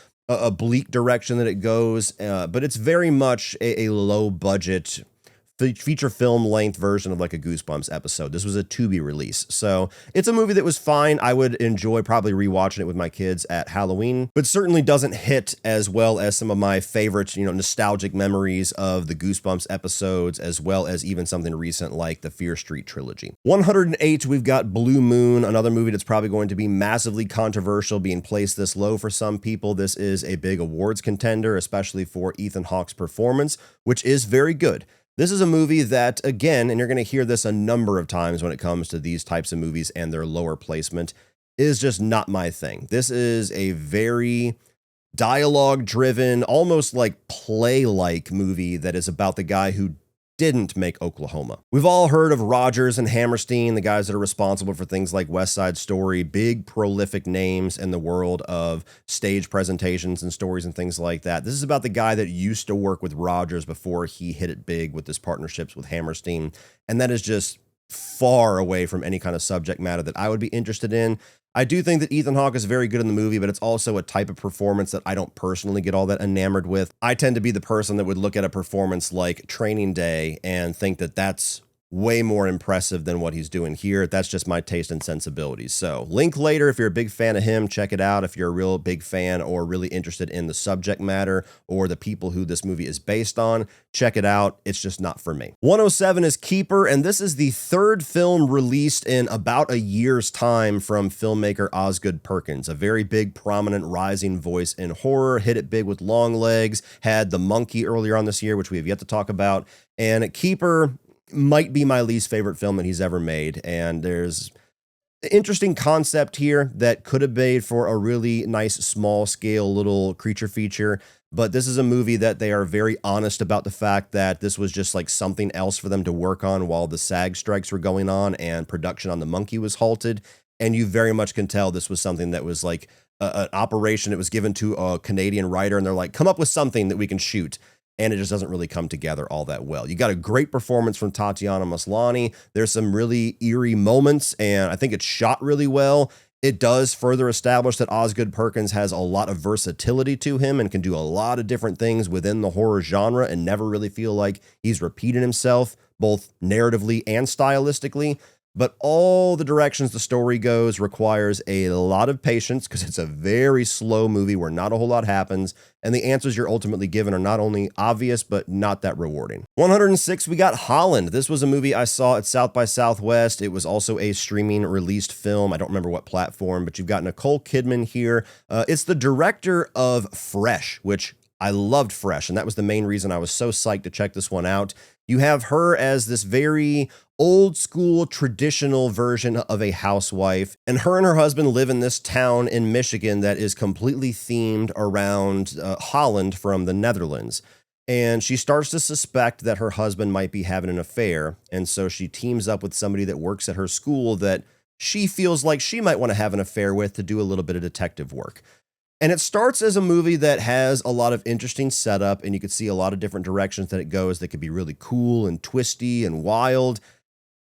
bleak direction that it goes, but it's very much a low budget feature film length version of like a Goosebumps episode. This was a Tubi release. So it's a movie that was fine. I would enjoy probably rewatching it with my kids at Halloween, but certainly doesn't hit as well as some of my favorite, nostalgic memories of the Goosebumps episodes, as well as even something recent like the Fear Street trilogy. 108, we've got Blue Moon, another movie that's probably going to be massively controversial, being placed this low for some people. This is a big awards contender, especially for Ethan Hawke's performance, which is very good. This is a movie that, again, and you're going to hear this a number of times when it comes to these types of movies and their lower placement, is just not my thing. This is a very dialogue-driven, almost like play-like movie that is about the guy who didn't make Oklahoma. We've all heard of Rodgers and Hammerstein, the guys that are responsible for things like West Side Story, big prolific names in the world of stage presentations and stories and things like that. This is about the guy that used to work with Rodgers before he hit it big with his partnerships with Hammerstein, and that is just far away from any kind of subject matter that I would be interested in. I do think that Ethan Hawke is very good in the movie, but it's also a type of performance that I don't personally get all that enamored with. I tend to be the person that would look at a performance like Training Day and think that that's way more impressive than what he's doing here. That's just my taste and sensibilities. So Linklater, if you're a big fan of him, check it out. If you're a real big fan or really interested in the subject matter or the people who this movie is based on, check it out. It's just not for me. 107 is Keeper, and this is the third film released in about a year's time from filmmaker Osgood Perkins, a very big, prominent, rising voice in horror, hit it big with Long Legs, had The Monkey earlier on this year, which we have yet to talk about, and Keeper might be my least favorite film that he's ever made, and there's an interesting concept here that could have made for a really nice small scale little creature feature, but this is a movie that they are very honest about the fact that this was just like something else for them to work on while the SAG strikes were going on and production on The Monkey was halted, and you very much can tell this was something that was like an operation that was given to a Canadian writer, and they're like, come up with something that we can shoot. And it just doesn't really come together all that well. You got a great performance from Tatiana Maslany. There's some really eerie moments, and I think it's shot really well. It does further establish that Osgood Perkins has a lot of versatility to him and can do a lot of different things within the horror genre and never really feel like he's repeating himself, both narratively and stylistically. But all the directions the story goes requires a lot of patience because it's a very slow movie where not a whole lot happens, and the answers you're ultimately given are not only obvious, but not that rewarding. 106, we got Holland. This was a movie I saw at South by Southwest. It was also a streaming released film. I don't remember what platform, but you've got Nicole Kidman here. It's the director of Fresh, which I loved Fresh, and that was the main reason I was so psyched to check this one out. You have her as this very old school traditional version of a housewife, and her husband live in this town in Michigan that is completely themed around Holland from the Netherlands. And she starts to suspect that her husband might be having an affair, and so she teams up with somebody that works at her school that she feels like she might want to have an affair with to do a little bit of detective work. And it starts as a movie that has a lot of interesting setup, and you could see a lot of different directions that it goes that could be really cool and twisty and wild.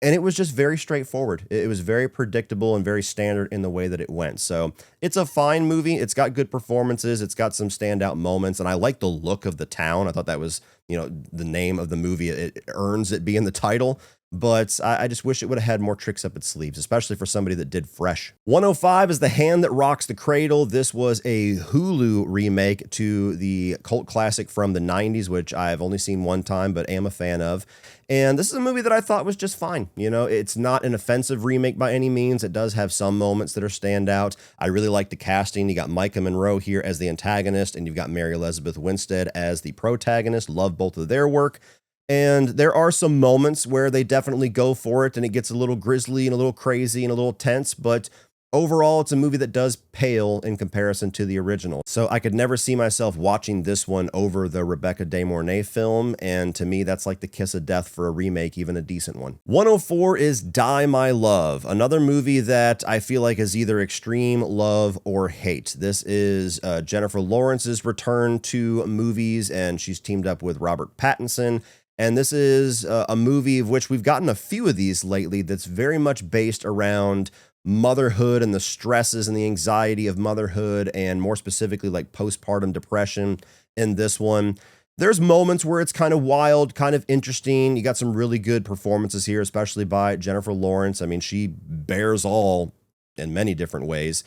And it was just very straightforward. It was very predictable and very standard in the way that it went. So it's a fine movie. It's got good performances. It's got some standout moments. And I like the look of the town. I thought that was, the name of the movie. It earns it being the title. But I just wish it would have had more tricks up its sleeves, especially for somebody that did Fresh. 105 is The Hand That Rocks the Cradle. This was a Hulu remake to the cult classic from the 90s, which I've only seen one time, but am a fan of. And this is a movie that I thought was just fine. It's not an offensive remake by any means. It does have some moments that are standout. I really like the casting. You got Micah Monroe here as the antagonist, and you've got Mary Elizabeth Winstead as the protagonist. Love both of their work. And there are some moments where they definitely go for it, and it gets a little grisly and a little crazy and a little tense, but overall, it's a movie that does pale in comparison to the original. So I could never see myself watching this one over the Rebecca De Mornay film, and to me, that's like the kiss of death for a remake, even a decent one. 104 is Die My Love, another movie that I feel like is either extreme love or hate. This is Jennifer Lawrence's return to movies, and she's teamed up with Robert Pattinson. And this is a movie of which we've gotten a few of these lately that's very much based around motherhood and the stresses and the anxiety of motherhood, and more specifically like postpartum depression in this one. There's moments where it's kind of wild, kind of interesting. You got some really good performances here, especially by Jennifer Lawrence. I mean, she bears all in many different ways.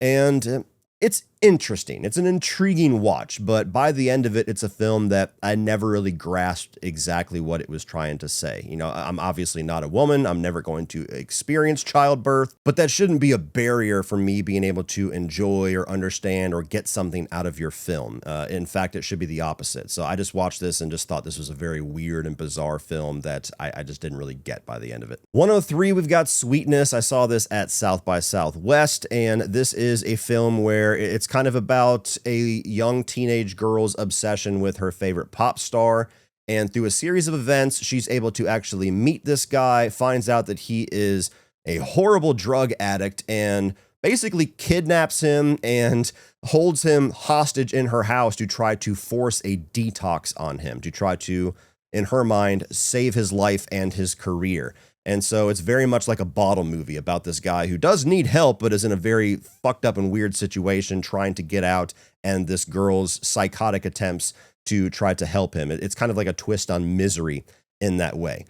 And it's interesting. It's an intriguing watch, but by the end of it, it's a film that I never really grasped exactly what it was trying to say. I'm obviously not a woman. I'm never going to experience childbirth, but that shouldn't be a barrier for me being able to enjoy or understand or get something out of your film. In fact, it should be the opposite. So I just watched this and just thought this was a very weird and bizarre film that I just didn't really get by the end of it. 103, we've got Sweetness. I saw this at South by Southwest, and this is a film where it's kind of about a young teenage girl's obsession with her favorite pop star. And through a series of events, she's able to actually meet this guy, finds out that he is a horrible drug addict, and basically kidnaps him and holds him hostage in her house to try to force a detox on him, to try to, in her mind, save his life and his career. And so it's very much like a bottle movie about this guy who does need help, but is in a very fucked up and weird situation trying to get out, and this girl's psychotic attempts to try to help him. It's kind of like a twist on Misery in that way.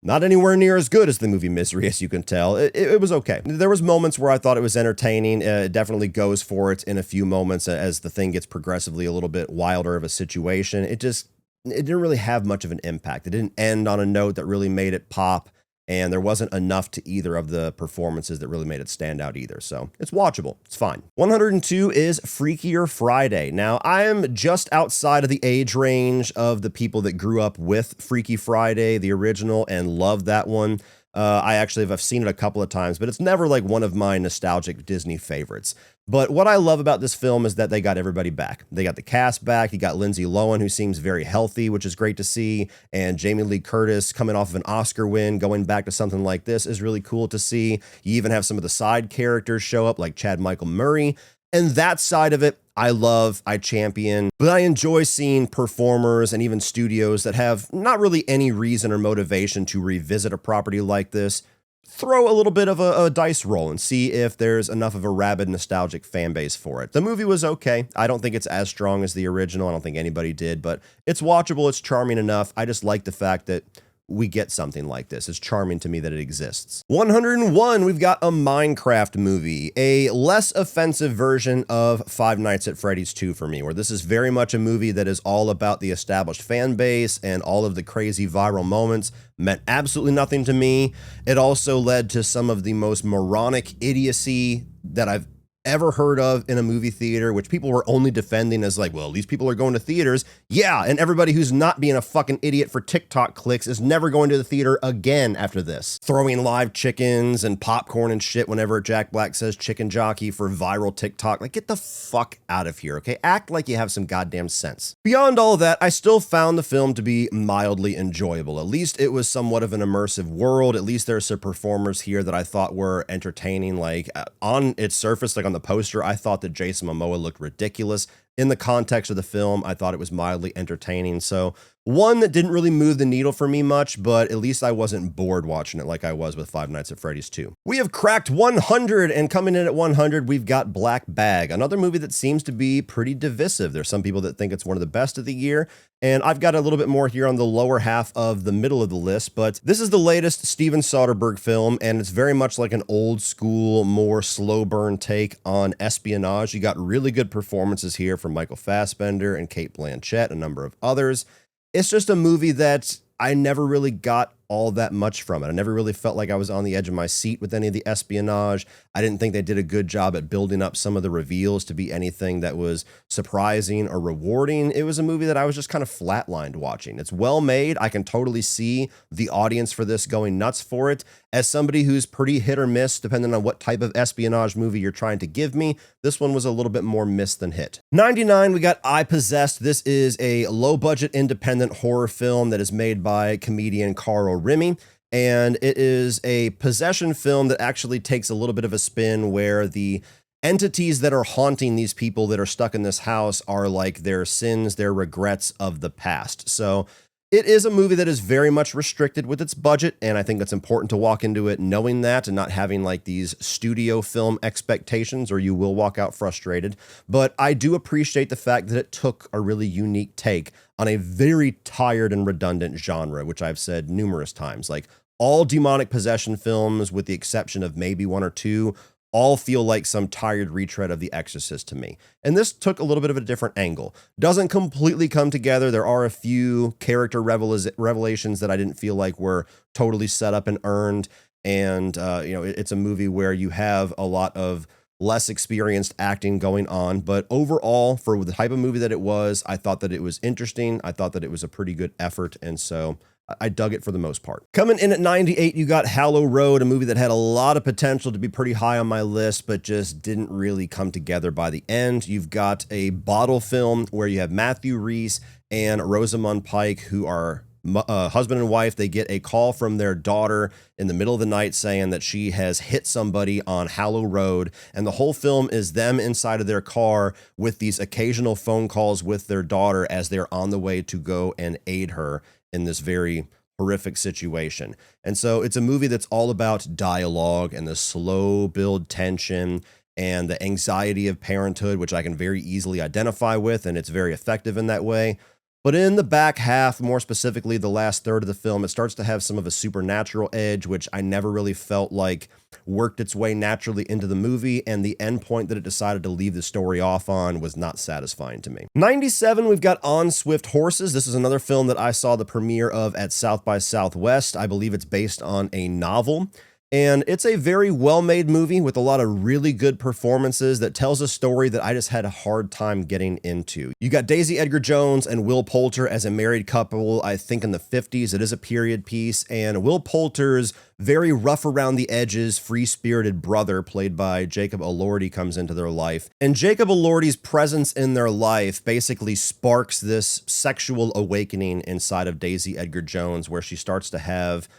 Not anywhere near as good as the movie Misery, as you can tell. It was okay. There was moments where I thought it was entertaining. It definitely goes for it in a few moments as the thing gets progressively a little bit wilder of a situation. It didn't really have much of an impact. It didn't end on a note that really made it pop. And there wasn't enough to either of the performances that really made it stand out either. So it's watchable. It's fine. 102 is Freakier Friday. Now, I am just outside of the age range of the people that grew up with Freaky Friday, the original, and loved that one. I've seen it a couple of times, but it's never like one of my nostalgic Disney favorites. But what I love about this film is that they got everybody back. They got the cast back. You got Lindsay Lohan, who seems very healthy, which is great to see. And Jamie Lee Curtis coming off of an Oscar win, going back to something like this is really cool to see. You even have some of the side characters show up, like Chad Michael Murray. And that side of it, I love, I champion, but I enjoy seeing performers and even studios that have not really any reason or motivation to revisit a property like this throw a little bit of a dice roll and see if there's enough of a rabid nostalgic fan base for it. The movie was okay. I don't think it's as strong as the original. I don't think anybody did, but it's watchable. It's charming enough. I just like the fact that we get something like this. It's charming to me that it exists. 101, we've got a Minecraft movie, a less offensive version of Five Nights at Freddy's 2 for me, where this is very much a movie that is all about the established fan base, and all of the crazy viral moments meant absolutely nothing to me. It also led to some of the most moronic idiocy that I've ever heard of in a movie theater, which people were only defending as like, well, these people are going to theaters. Yeah, and everybody who's not being a fucking idiot for TikTok clicks is never going to the theater again after this. Throwing live chickens and popcorn and shit whenever Jack Black says chicken jockey for viral TikTok. Like, get the fuck out of here, okay? Act like you have some goddamn sense. Beyond all that, I still found the film to be mildly enjoyable. At least it was somewhat of an immersive world. At least there's some performers here that I thought were entertaining, like on its surface, like on the the poster, I thought that Jason Momoa looked ridiculous. In the context of the film, I thought it was mildly entertaining. So one that didn't really move the needle for me much, but at least I wasn't bored watching it like I was with Five Nights at Freddy's 2. We have cracked 100, and coming in at 100, we've got Black Bag, another movie that seems to be pretty divisive. There's some people that think it's one of the best of the year, and I've got a little bit more here on the lower half of the middle of the list, but this is the latest Steven Soderbergh film, and it's very much like an old school, more slow burn take on espionage. You got really good performances here from Michael Fassbender and Cate Blanchett, a number of others. It's just a movie that I never really got all that much from it. I never really felt like I was on the edge of my seat with any of the espionage. I didn't think they did a good job at building up some of the reveals to be anything that was surprising or rewarding. It was a movie that I was just kind of flatlined watching. It's well made. I can totally see the audience for this going nuts for it. As somebody who's pretty hit or miss, depending on what type of espionage movie you're trying to give me, this one was a little bit more miss than hit. 99, we got I Possessed. This is a low-budget independent horror film that is made by comedian Carl Remy, and it is a possession film that actually takes a little bit of a spin where the entities that are haunting these people that are stuck in this house are like their sins, their regrets of the past. So it is a movie that is very much restricted with its budget, and I think it's important to walk into it knowing that and not having like these studio film expectations, or you will walk out frustrated. But I do appreciate the fact that it took a really unique take on a very tired and redundant genre, which I've said numerous times. Like all demonic possession films, with the exception of maybe one or two, all feel like some tired retread of The Exorcist to me. And this took a little bit of a different angle. Doesn't completely come together. There are a few character revelations that I didn't feel like were totally set up and earned. And, it's a movie where you have a lot of less experienced acting going on. But overall, for the type of movie that it was, I thought that it was interesting. I thought that it was a pretty good effort. And so I dug it for the most part. Coming in at 98, you got Hallow Road, a movie that had a lot of potential to be pretty high on my list, but just didn't really come together by the end. You've got a bottle film where you have Matthew Rhys and Rosamund Pike, who are husband and wife. They get a call from their daughter in the middle of the night saying that she has hit somebody on Hallow Road, and the whole film is them inside of their car with these occasional phone calls with their daughter as they're on the way to go and aid her in this very horrific situation. And so it's a movie that's all about dialogue and the slow build tension and the anxiety of parenthood, which I can very easily identify with, and it's very effective in that way. But in the back half, more specifically the last third of the film, it starts to have some of a supernatural edge, which I never really felt like worked its way naturally into the movie, and the end point that it decided to leave the story off on was not satisfying to me. 97, we've got On Swift Horses. This is another film that I saw the premiere of at South by Southwest. I believe it's based on a novel. And it's a very well-made movie with a lot of really good performances that tells a story that I just had a hard time getting into. You got Daisy Edgar-Jones and Will Poulter as a married couple, I think in the 50s. It is a period piece, and Will Poulter's very rough around the edges, free-spirited brother, played by Jacob Elordi, comes into their life. And Jacob Elordi's presence in their life basically sparks this sexual awakening inside of Daisy Edgar-Jones, where she starts to have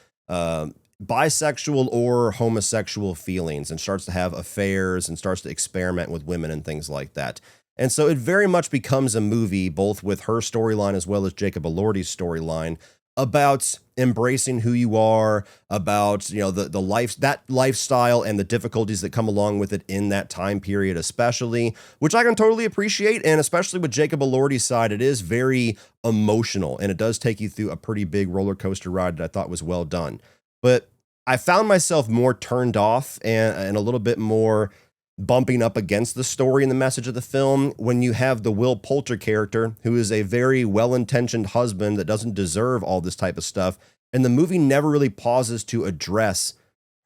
bisexual or homosexual feelings and starts to have affairs and starts to experiment with women and things like that. And so it very much becomes a movie, both with her storyline as well as Jacob Elordi's storyline, about embracing who you are, about, the life, that lifestyle and the difficulties that come along with it in that time period, especially, which I can totally appreciate. And especially with Jacob Elordi's side, it is very emotional, and it does take you through a pretty big roller coaster ride that I thought was well done. But I found myself more turned off and a little bit more bumping up against the story and the message of the film when you have the Will Poulter character, who is a very well-intentioned husband that doesn't deserve all this type of stuff. And the movie never really pauses to address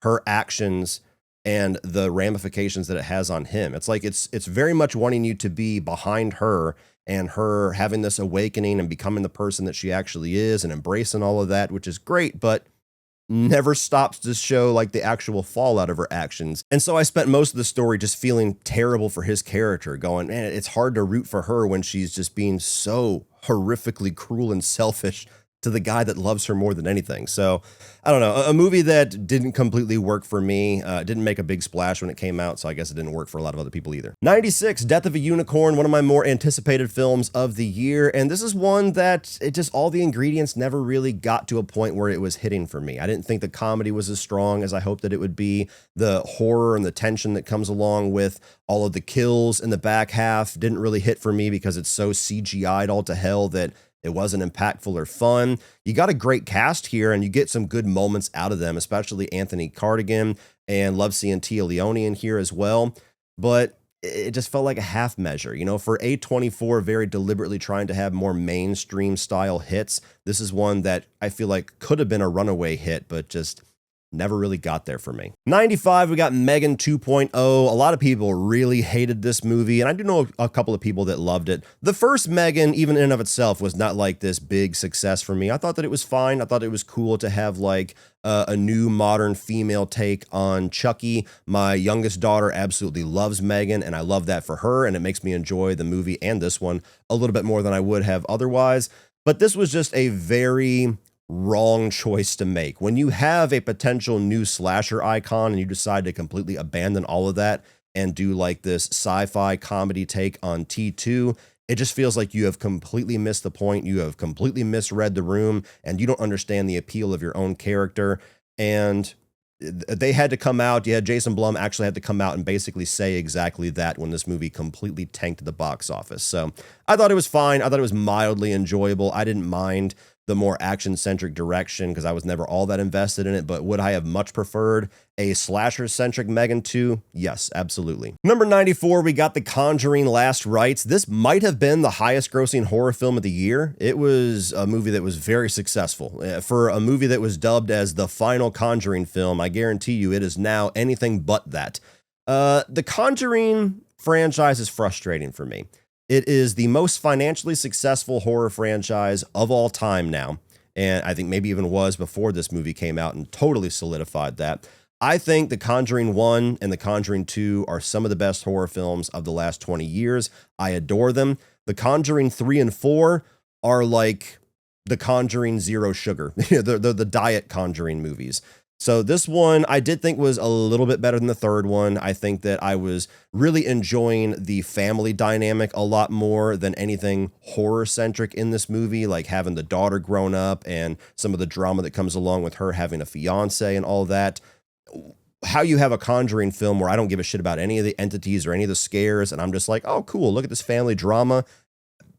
her actions and the ramifications that it has on him. It's like it's very much wanting you to be behind her and her having this awakening and becoming the person that she actually is and embracing all of that, which is great, but never stops to show like the actual fallout of her actions. And so I spent most of the story just feeling terrible for his character, going, man, it's hard to root for her when she's just being so horrifically cruel and selfish to the guy that loves her more than anything. So I don't know, a movie that didn't completely work for me. Didn't make a big splash when it came out, so I guess it didn't work for a lot of other people either. 96, Death of a Unicorn, one of my more anticipated films of the year, and this is one that it just, all the ingredients never really got to a point where it was hitting for me. I didn't think the comedy was as strong as I hoped that it would be. The horror and the tension that comes along with all of the kills in the back half didn't really hit for me because it's so CGI'd all to hell that it wasn't impactful or fun. You got a great cast here, and you get some good moments out of them, especially Anthony Cardigan, and love seeing Tia Leone in here as well. But it just felt like a half measure. You know, for A24 very deliberately trying to have more mainstream style hits, this is one that I feel like could have been a runaway hit, but just never really got there for me. 95, we got Megan 2.0. A lot of people really hated this movie, and I do know a couple of people that loved it. The first Megan, even in and of itself, was not like this big success for me. I thought that it was fine. I thought it was cool to have like a new modern female take on Chucky. My youngest daughter absolutely loves Megan, and I love that for her, and it makes me enjoy the movie and this one a little bit more than I would have otherwise. But this was just a very wrong choice to make. When you have a potential new slasher icon and you decide to completely abandon all of that and do like this sci-fi comedy take on T2, it just feels like you have completely missed the point. You have completely misread the room, and you don't understand the appeal of your own character. And they had to come out. Yeah, Jason Blum actually had to come out and basically say exactly that when this movie completely tanked the box office. So I thought it was fine. I thought it was mildly enjoyable. I didn't mind the more action-centric direction because I was never all that invested in it, but would I have much preferred a slasher-centric Megan 2? Yes, absolutely. Number 94, we got The Conjuring: Last Rites. This might have been the highest-grossing horror film of the year. It was a movie that was very successful. For a movie that was dubbed as the final Conjuring film, I guarantee you it is now anything but that. The Conjuring franchise is frustrating for me. It is the most financially successful horror franchise of all time now, and I think maybe even was before this movie came out and totally solidified that. I think The Conjuring 1 and The Conjuring 2 are some of the best horror films of the last 20 years. I adore them. The Conjuring 3 and 4 are like The Conjuring Zero Sugar, the diet Conjuring movies. So this one I did think was a little bit better than the third one. I think that I was really enjoying the family dynamic a lot more than anything horror-centric in this movie, like having the daughter grown up and some of the drama that comes along with her having a fiance and all that. How you have a Conjuring film where I don't give a shit about any of the entities or any of the scares, and I'm just like, oh, cool, look at this family drama.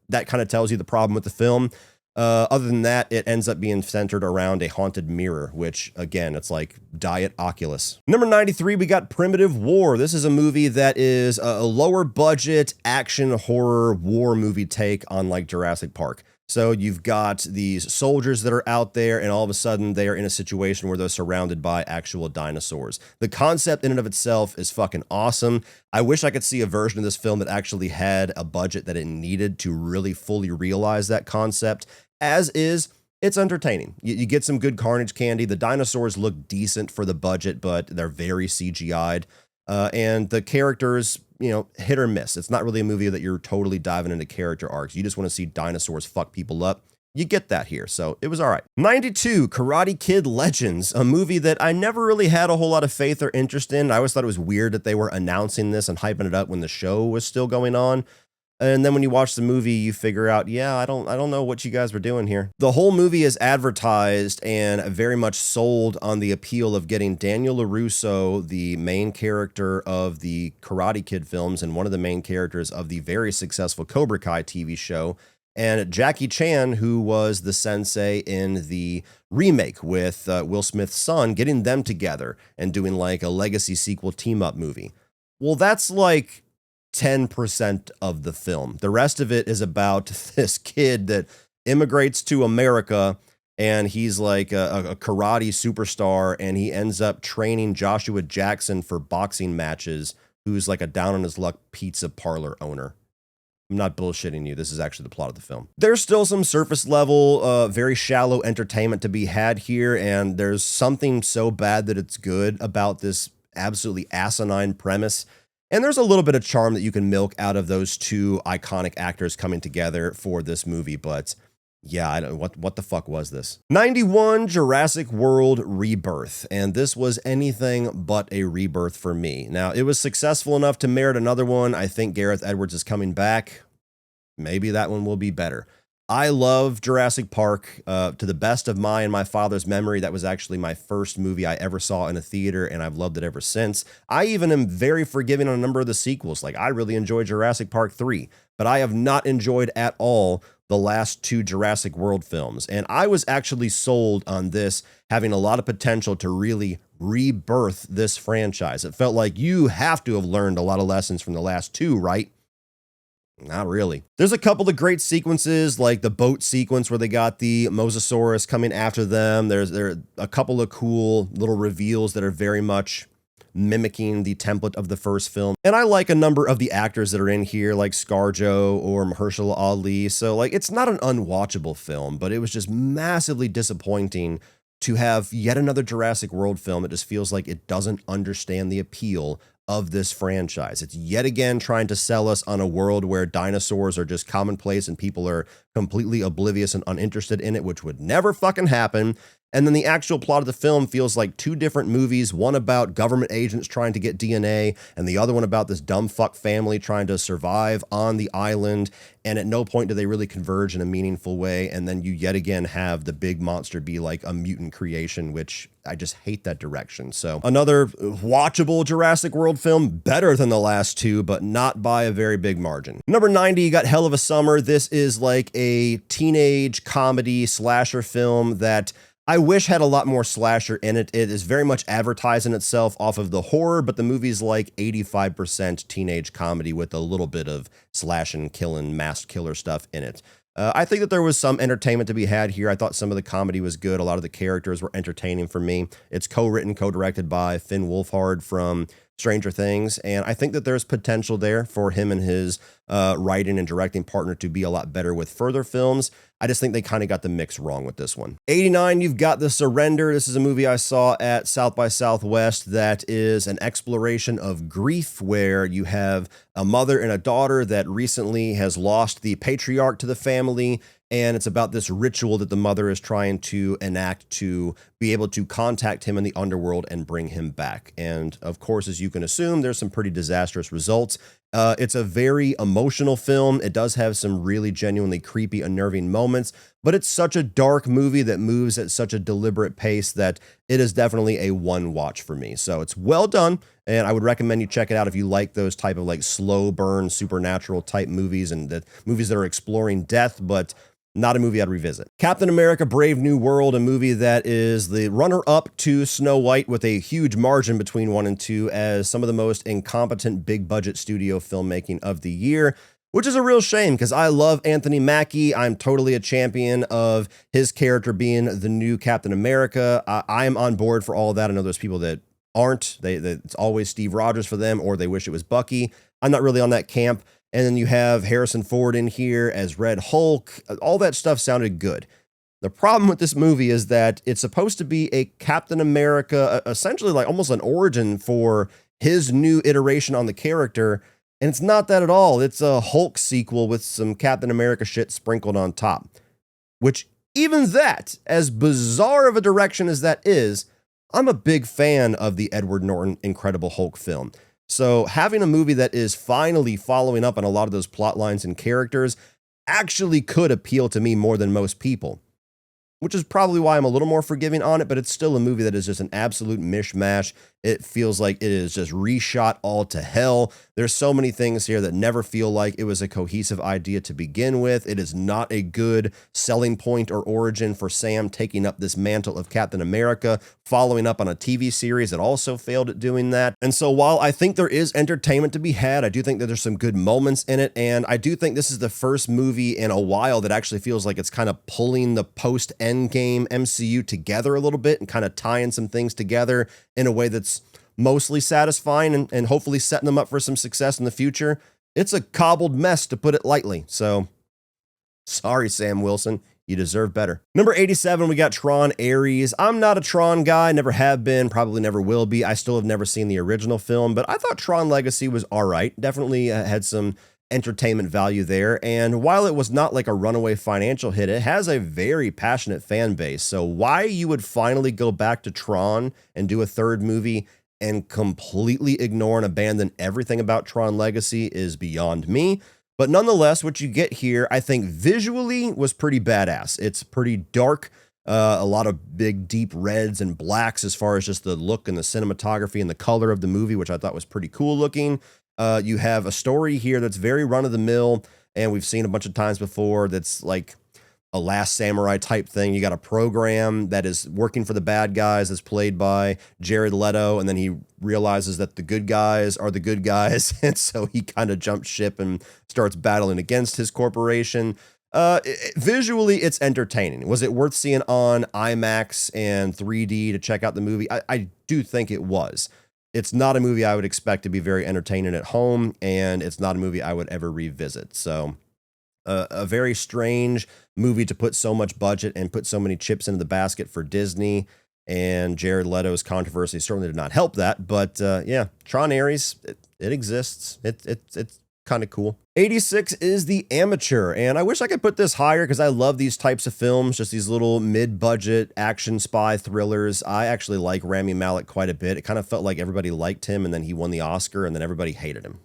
That kind of tells you the problem with the film. Other than that, it ends up being centered around a haunted mirror, which, again, it's like Diet Oculus. Number 93, we got Primitive War. This is a movie that is a lower budget action horror war movie take on like Jurassic Park. So you've got these soldiers that are out there, and all of a sudden they are in a situation where they're surrounded by actual dinosaurs. The concept in and of itself is fucking awesome. I wish I could see a version of this film that actually had a budget that it needed to really fully realize that concept. As is, it's entertaining. You get some good carnage candy. The dinosaurs look decent for the budget, but they're very CGI'd. And the characters, hit or miss. It's not really a movie that you're totally diving into character arcs. You just want to see dinosaurs fuck people up. You get that here, so it was all right. 92, Karate Kid Legends, a movie that I never really had a whole lot of faith or interest in. I always thought it was weird that they were announcing this and hyping it up when the show was still going on. And then when you watch the movie, you figure out, yeah, I don't know what you guys were doing here. The whole movie is advertised and very much sold on the appeal of getting Daniel LaRusso, the main character of the Karate Kid films and one of the main characters of the very successful Cobra Kai TV show, and Jackie Chan, who was the sensei in the remake with Will Smith's son, getting them together and doing like a legacy sequel team-up movie. Well, that's like 10% of the film. The rest of it is about this kid that immigrates to America, and he's like a karate superstar, and he ends up training Joshua Jackson for boxing matches, who's like a down on his luck pizza parlor owner. I'm not bullshitting you. This is actually the plot of the film. There's still some surface level, very shallow entertainment to be had here, and there's something so bad that it's good about this absolutely asinine premise. And there's a little bit of charm that you can milk out of those two iconic actors coming together for this movie, but Yeah, I don't what the fuck was this? 91 Jurassic World Rebirth, and this was anything but a rebirth for me. Now, it was successful enough to merit another one. I think Gareth Edwards is coming back. Maybe that one will be better. I love Jurassic Park. To the best of my and my father's memory, that was actually my first movie I ever saw in a theater, and I've loved it ever since. I even am very forgiving on a number of the sequels. Like, I really enjoyed Jurassic Park 3, but I have not enjoyed at all the last two Jurassic World films. And I was actually sold on this having a lot of potential to really rebirth this franchise. It felt like you have to have learned a lot of lessons from the last two, right? Not really. There's a couple of great sequences, like the boat sequence where they got the Mosasaurus coming after them. There are a couple of cool little reveals that are very much mimicking the template of the first film. And I like a number of the actors that are in here, like ScarJo or Mahershala Ali. So, like, it's not an unwatchable film, but it was just massively disappointing to have yet another Jurassic World film. It just feels like it doesn't understand the appeal of this franchise. It's yet again trying to sell us on a world where dinosaurs are just commonplace and people are completely oblivious and uninterested in it, which would never fucking happen. And then the actual plot of the film feels like two different movies, one about government agents trying to get DNA, and the other one about this dumb fuck family trying to survive on the island. And at no point do they really converge in a meaningful way. And then you yet again have the big monster be like a mutant creation, which I just hate that direction. So another watchable Jurassic World film, better than the last two, but not by a very big margin. Number 90, you got Hell of a Summer. This is like a teenage comedy slasher film that I wish had a lot more slasher in it. It is very much advertising itself off of the horror, but the movie's like 85% teenage comedy with a little bit of slashing, killing, masked killer stuff in it. I think that there was some entertainment to be had here. I thought some of the comedy was good. A lot of the characters were entertaining for me. It's co-written, co-directed by Finn Wolfhard from Stranger Things, and I think that there's potential there for him and his writing and directing partner to be a lot better with further films. I just think they kind of got the mix wrong with this one. 89, you've got The Surrender. This is a movie I saw at South by Southwest that is an exploration of grief, where you have a mother and a daughter that recently has lost the patriarch to the family, and it's about this ritual that the mother is trying to enact to be able to contact him in the underworld and bring him back. And of course, as you can assume, there's some pretty disastrous results. It's a very emotional film. It does have some really genuinely creepy, unnerving moments, but it's such a dark movie that moves at such a deliberate pace that it is definitely a one watch for me. So it's well done, and I would recommend you check it out if you like those type of like slow burn, supernatural type movies, and the movies that are exploring death, but not a movie I'd revisit. Captain America Brave New World, a movie that is the runner-up to Snow White with a huge margin between 1 and 2 as some of the most incompetent big-budget studio filmmaking of the year, which is a real shame because I love Anthony Mackie. I'm totally a champion of his character being the new Captain America. I am on board for all of that. I know there's people that aren't. It's always Steve Rogers for them, or they wish it was Bucky. I'm not really on that camp. And then you have Harrison Ford in here as Red Hulk. All that stuff sounded good. The problem with this movie is that it's supposed to be a Captain America, essentially like almost an origin for his new iteration on the character. And it's not that at all. It's a Hulk sequel with some Captain America shit sprinkled on top. Which, even that, as bizarre of a direction as that is, I'm a big fan of the Edward Norton Incredible Hulk film. So having a movie that is finally following up on a lot of those plot lines and characters actually could appeal to me more than most people, which is probably why I'm a little more forgiving on it, but it's still a movie that is just an absolute mishmash. It feels like it is just reshot all to hell. There's so many things here that never feel like it was a cohesive idea to begin with. It is not a good selling point or origin for Sam taking up this mantle of Captain America, following up on a TV series that also failed at doing that. And so while I think there is entertainment to be had, I do think that there's some good moments in it. And I do think this is the first movie in a while that actually feels like it's kind of pulling the post-Endgame MCU together a little bit and kind of tying some things together in a way that's mostly satisfying and hopefully setting them up for some success in the future. It's a cobbled mess, to put it lightly. So, sorry, Sam Wilson. You deserve better. Number 87, we got Tron Ares. I'm not a Tron guy, never have been, probably never will be. I still have never seen the original film, but I thought Tron Legacy was all right. Definitely had some entertainment value there. And while it was not like a runaway financial hit, it has a very passionate fan base. So why you would finally go back to Tron and do a third movie and completely ignore and abandon everything about Tron Legacy is beyond me. But nonetheless, what you get here, I think visually was pretty badass. It's pretty dark, a lot of big, deep reds and blacks as far as just the look and the cinematography and the color of the movie, which I thought was pretty cool looking. You have a story here that's very run of the mill, and we've seen a bunch of times before that's like a Last Samurai type thing. You got a program that is working for the bad guys that's played by Jared Leto, and then he realizes that the good guys are the good guys, and so he kind of jumps ship and starts battling against his corporation. Visually, it's entertaining. Was it worth seeing on IMAX and 3D to check out the movie? I do think it was. It's not a movie I would expect to be very entertaining at home, and it's not a movie I would ever revisit. So a very strange movie to put so much budget and put so many chips into the basket for Disney, and Jared Leto's controversy certainly did not help that. But yeah, Tron Ares, it exists. It's kind of cool. 86 is The Amateur, and I wish I could put this higher because I love these types of films, just these little mid-budget action spy thrillers. I actually like Rami Malek quite a bit. It kind of felt like everybody liked him, and then he won the Oscar, and then everybody hated him.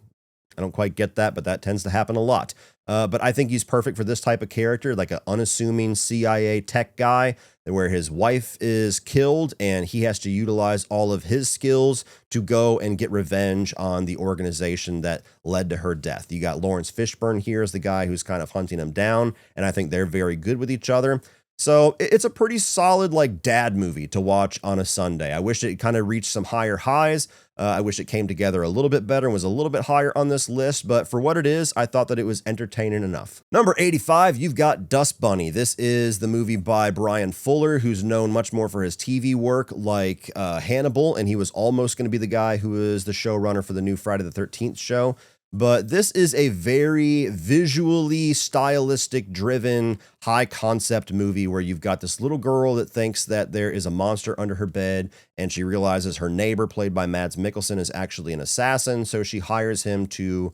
I don't quite get that, but that tends to happen a lot. But I think he's perfect for this type of character, like an unassuming CIA tech guy, where his wife is killed and he has to utilize all of his skills to go and get revenge on the organization that led to her death. You got Lawrence Fishburne here as the guy who's kind of hunting him down, and I think they're very good with each other. So it's a pretty solid like dad movie to watch on a Sunday. I wish it kind of reached some higher highs. I wish it came together a little bit better and was a little bit higher on this list, but for what it is, I thought that it was entertaining enough. Number 85, you've got Dust Bunny. This is the movie by Brian Fuller, who's known much more for his TV work like Hannibal, and he was almost going to be the guy who is the showrunner for the new Friday the 13th show. But this is a very visually stylistic driven high concept movie where you've got this little girl that thinks that there is a monster under her bed, and she realizes her neighbor, played by Mads Mikkelsen, is actually an assassin. So she hires him to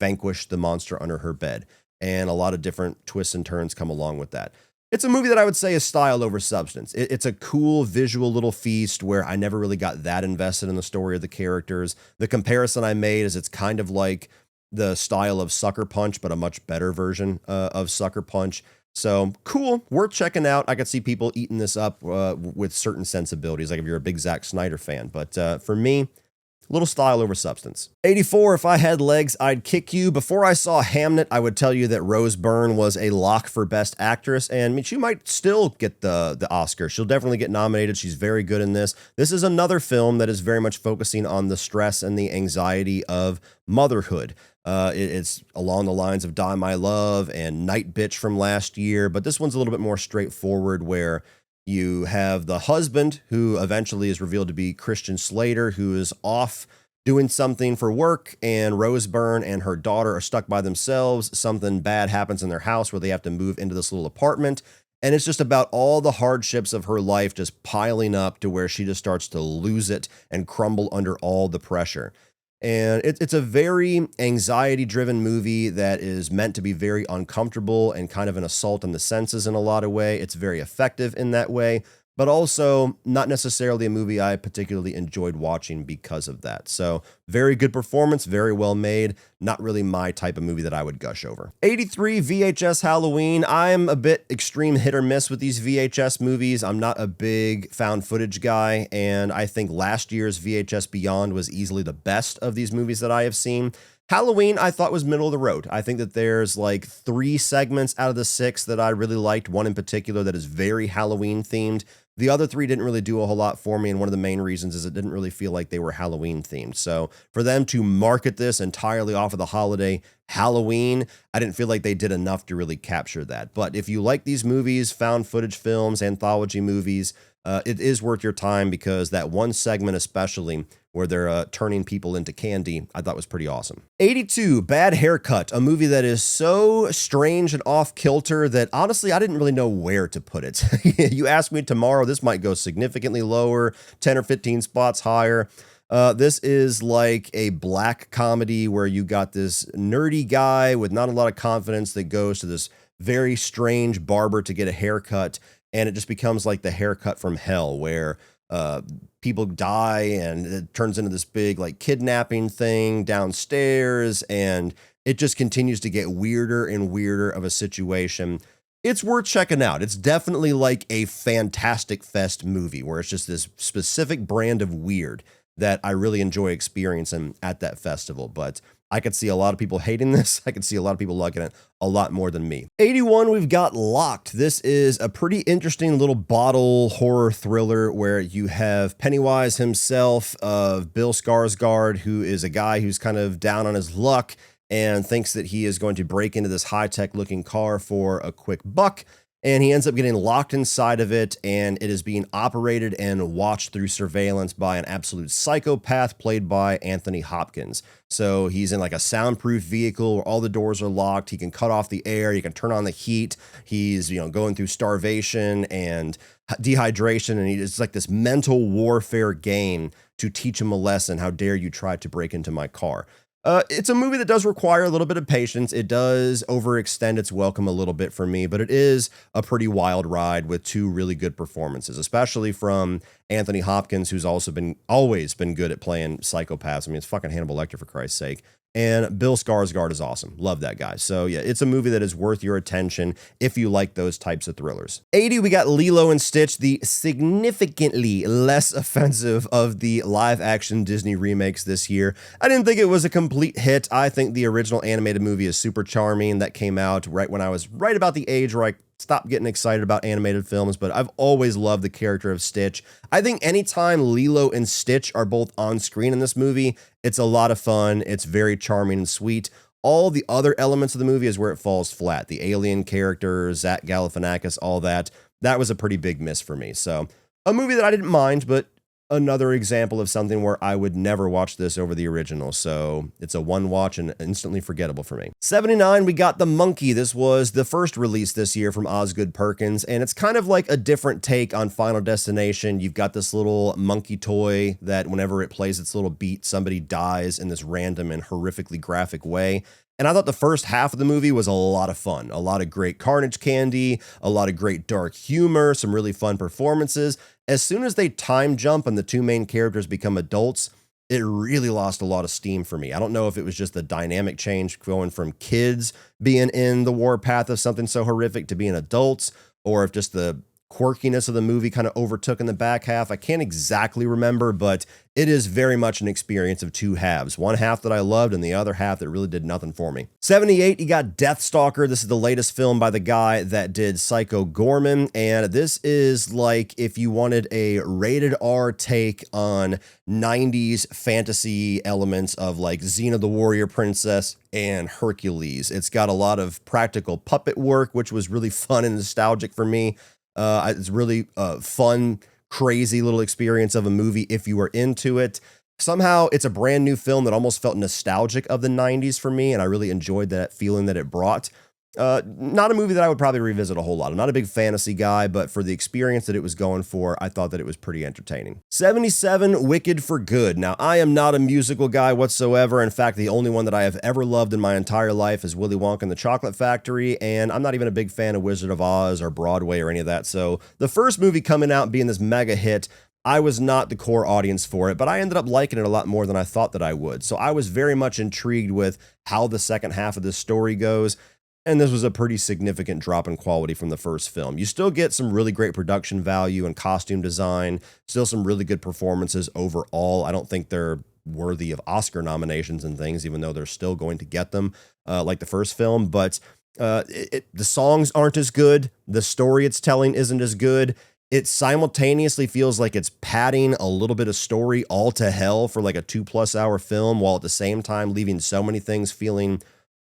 vanquish the monster under her bed. And a lot of different twists and turns come along with that. It's a movie that I would say is style over substance. It's a cool visual little feast where I never really got that invested in the story of the characters. The comparison I made is it's kind of like the style of Sucker Punch, but a much better version of Sucker Punch. So cool, worth checking out. I could see people eating this up with certain sensibilities, like if you're a big Zack Snyder fan. But for me, little style over substance. 84, If I Had Legs, I'd Kick You. Before I saw Hamnet, I would tell you that Rose Byrne was a lock for Best Actress, and I mean, she might still get the Oscar. She'll definitely get nominated. She's very good in this. This is another film that is very much focusing on the stress and the anxiety of motherhood. It's along the lines of Die My Love and Night Bitch from last year, but this one's a little bit more straightforward, where you have the husband, who eventually is revealed to be Christian Slater, who is off doing something for work, and Rose Byrne and her daughter are stuck by themselves. Something bad happens in their house where they have to move into this little apartment. And it's just about all the hardships of her life just piling up to where she just starts to lose it and crumble under all the pressure. And it's a very anxiety-driven movie that is meant to be very uncomfortable and kind of an assault on the senses in a lot of way. It's very effective in that way, but also not necessarily a movie I particularly enjoyed watching because of that. So very good performance, very well made, not really my type of movie that I would gush over. 83, VHS Halloween. I'm a bit extreme hit or miss with these VHS movies. I'm not a big found footage guy, and I think last year's VHS Beyond was easily the best of these movies that I have seen. Halloween, I thought, was middle of the road. I think that there's like 3 segments out of the 6 that I really liked, one in particular that is very Halloween themed. The other 3 didn't really do a whole lot for me, and one of the main reasons is it didn't really feel like they were Halloween themed. So for them to market this entirely off of the holiday Halloween, I didn't feel like they did enough to really capture that. But if you like these movies, found footage films, anthology movies, it is worth your time, because that one segment especially where they're turning people into candy, I thought was pretty awesome. 82, Bad Haircut, a movie that is so strange and off kilter that honestly, I didn't really know where to put it. You ask me tomorrow, this might go significantly lower, 10 or 15 spots higher. This is like a black comedy where you got this nerdy guy with not a lot of confidence that goes to this very strange barber to get a haircut, and it just becomes like the haircut from hell, where uh, people die, and it turns into this big like kidnapping thing downstairs, and it just continues to get weirder and weirder of a situation. It's worth checking out. It's definitely like a Fantastic Fest movie where it's just this specific brand of weird that I really enjoy experiencing at that festival. But I could see a lot of people hating this. I could see a lot of people liking it a lot more than me. 81, we've got Locked. This is a pretty interesting little bottle horror thriller where you have Pennywise himself of Bill Skarsgård, who is a guy who's kind of down on his luck and thinks that he is going to break into this high-tech looking car for a quick buck. And he ends up getting locked inside of it, and it is being operated and watched through surveillance by an absolute psychopath played by Anthony Hopkins. So he's in like a soundproof vehicle where all the doors are locked. He can cut off the air. He can turn on the heat. He's, going through starvation and dehydration, and it's like this mental warfare game to teach him a lesson. How dare you try to break into my car? It's a movie that does require a little bit of patience. It does overextend its welcome a little bit for me, but it is a pretty wild ride with two really good performances, especially from Anthony Hopkins, who's also always been good at playing psychopaths. I mean, it's fucking Hannibal Lecter, for Christ's sake. And Bill Skarsgård is awesome. Love that guy. So yeah, it's a movie that is worth your attention if you like those types of thrillers. 80, we got Lilo and Stitch, the significantly less offensive of the live action Disney remakes this year. I didn't think it was a complete hit. I think the original animated movie is super charming. That came out right when I was right about the age where I stopped getting excited about animated films, but I've always loved the character of Stitch. I think anytime Lilo and Stitch are both on screen in this movie, it's a lot of fun. It's very charming and sweet. All the other elements of the movie is where it falls flat. The alien characters, Zach Galifianakis, all that. That was a pretty big miss for me. So a movie that I didn't mind, but another example of something where I would never watch this over the original. So it's a one watch and instantly forgettable for me. 79, we got The Monkey. This was the first release this year from Osgood Perkins, and it's kind of like a different take on Final Destination. You've got this little monkey toy that whenever it plays its little beat, somebody dies in this random and horrifically graphic way. And I thought the first half of the movie was a lot of fun. A lot of great carnage candy, a lot of great dark humor, some really fun performances. As soon as they time jump and the two main characters become adults, it really lost a lot of steam for me. I don't know if it was just the dynamic change going from kids being in the warpath of something so horrific to being adults, or if just the quirkiness of the movie kind of overtook in the back half. I can't exactly remember, but it is very much an experience of two halves. One half that I loved and the other half that really did nothing for me. 78, you got Deathstalker. This is the latest film by the guy that did Psycho Gorman, and this is like if you wanted a rated R take on 90s fantasy elements of like Xena the Warrior Princess and Hercules. It's got a lot of practical puppet work, which was really fun and nostalgic for me. It's really fun, crazy little experience of a movie if you were into it. Somehow it's a brand new film that almost felt nostalgic of the 90s for me, and I really enjoyed that feeling that it brought. Not a movie that I would probably revisit a whole lot. I'm not a big fantasy guy, but for the experience that it was going for, I thought that it was pretty entertaining. 77, Wicked for Good. Now, I am not a musical guy whatsoever. In fact, the only one that I have ever loved in my entire life is Willy Wonka and the Chocolate Factory, and I'm not even a big fan of Wizard of Oz or Broadway or any of that. So the first movie coming out being this mega hit, I was not the core audience for it, but I ended up liking it a lot more than I thought that I would. So I was very much intrigued with how the second half of this story goes. And this was a pretty significant drop in quality from the first film. You still get some really great production value and costume design, still some really good performances overall. I don't think they're worthy of Oscar nominations and things, even though they're still going to get them like the first film. But the songs aren't as good. The story it's telling isn't as good. It simultaneously feels like it's padding a little bit of story all to hell for like a 2+ hour film, while at the same time leaving so many things feeling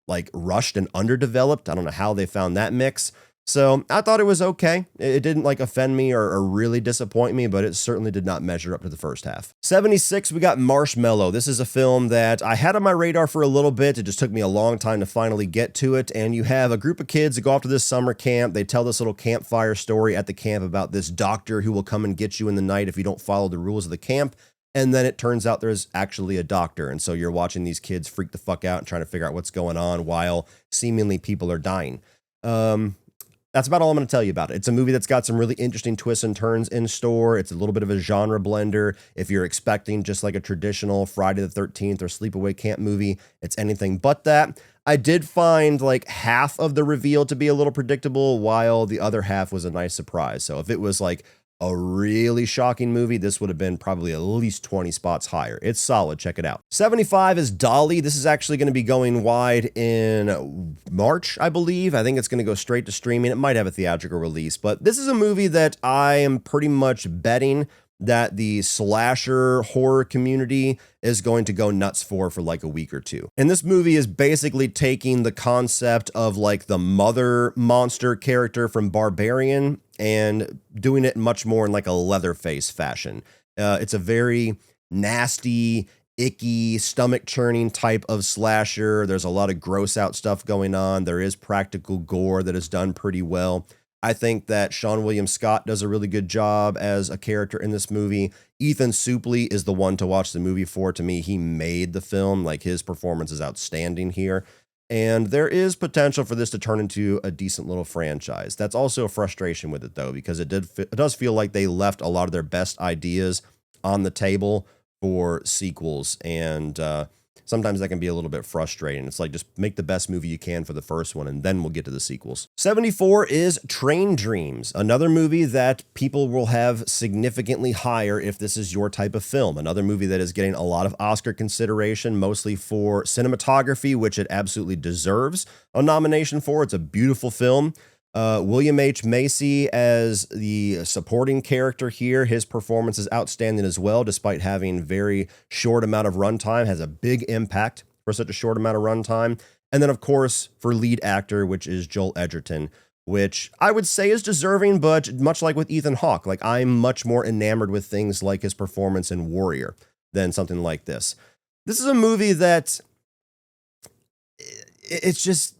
like rushed and underdeveloped. I don't know how they found that mix. So I thought it was okay. It didn't like offend me or really disappoint me, but it certainly did not measure up to the first half. 76, we got Marshmallow. This is a film that I had on my radar for a little bit. It just took me a long time to finally get to it. And you have a group of kids that go off to this summer camp. They tell this little campfire story at the camp about this doctor who will come and get you in the night if you don't follow the rules of the camp. And then it turns out there's actually a doctor. And so you're watching these kids freak the fuck out and trying to figure out what's going on while seemingly people are dying. That's about all I'm going to tell you about it. It's a movie that's got some really interesting twists and turns in store. It's a little bit of a genre blender. If you're expecting just like a traditional Friday the 13th or sleepaway camp movie, it's anything but that. I did find like half of the reveal to be a little predictable, while the other half was a nice surprise. So if it was like a really shocking movie, this would have been probably at least 20 spots higher. It's solid. Check it out. 75 is Dolly. This is actually going to be going wide in March, I believe. I think it's going to go straight to streaming. It might have a theatrical release, but this is a movie that I am pretty much betting that the slasher horror community is going to go nuts for like a week or two. And this movie is basically taking the concept of like the mother monster character from Barbarian and doing it much more in like a Leatherface fashion. It's a very nasty, icky, stomach churning type of slasher. There's a lot of gross out stuff going on. There is practical gore that is done pretty well. I think that Sean William Scott does a really good job as a character in this movie. Ethan Suplee is the one to watch the movie for. To me, he made the film. Like, his performance is outstanding here. And there is potential for this to turn into a decent little franchise. That's also a frustration with it, though, because it does feel like they left a lot of their best ideas on the table for sequels. And sometimes that can be a little bit frustrating. It's like, just make the best movie you can for the first one, and then we'll get to the sequels. 74 is Train Dreams, another movie that people will have significantly higher if this is your type of film. Another movie that is getting a lot of Oscar consideration, mostly for cinematography, which it absolutely deserves a nomination for. It's a beautiful film. William H. Macy as the supporting character here. His performance is outstanding as well, despite having very short amount of runtime, has a big impact for such a short amount of runtime. And then, of course, for lead actor, which is Joel Edgerton, which I would say is deserving, but much like with Ethan Hawke, like, I'm much more enamored with things like his performance in Warrior than something like this. This is a movie that it's just,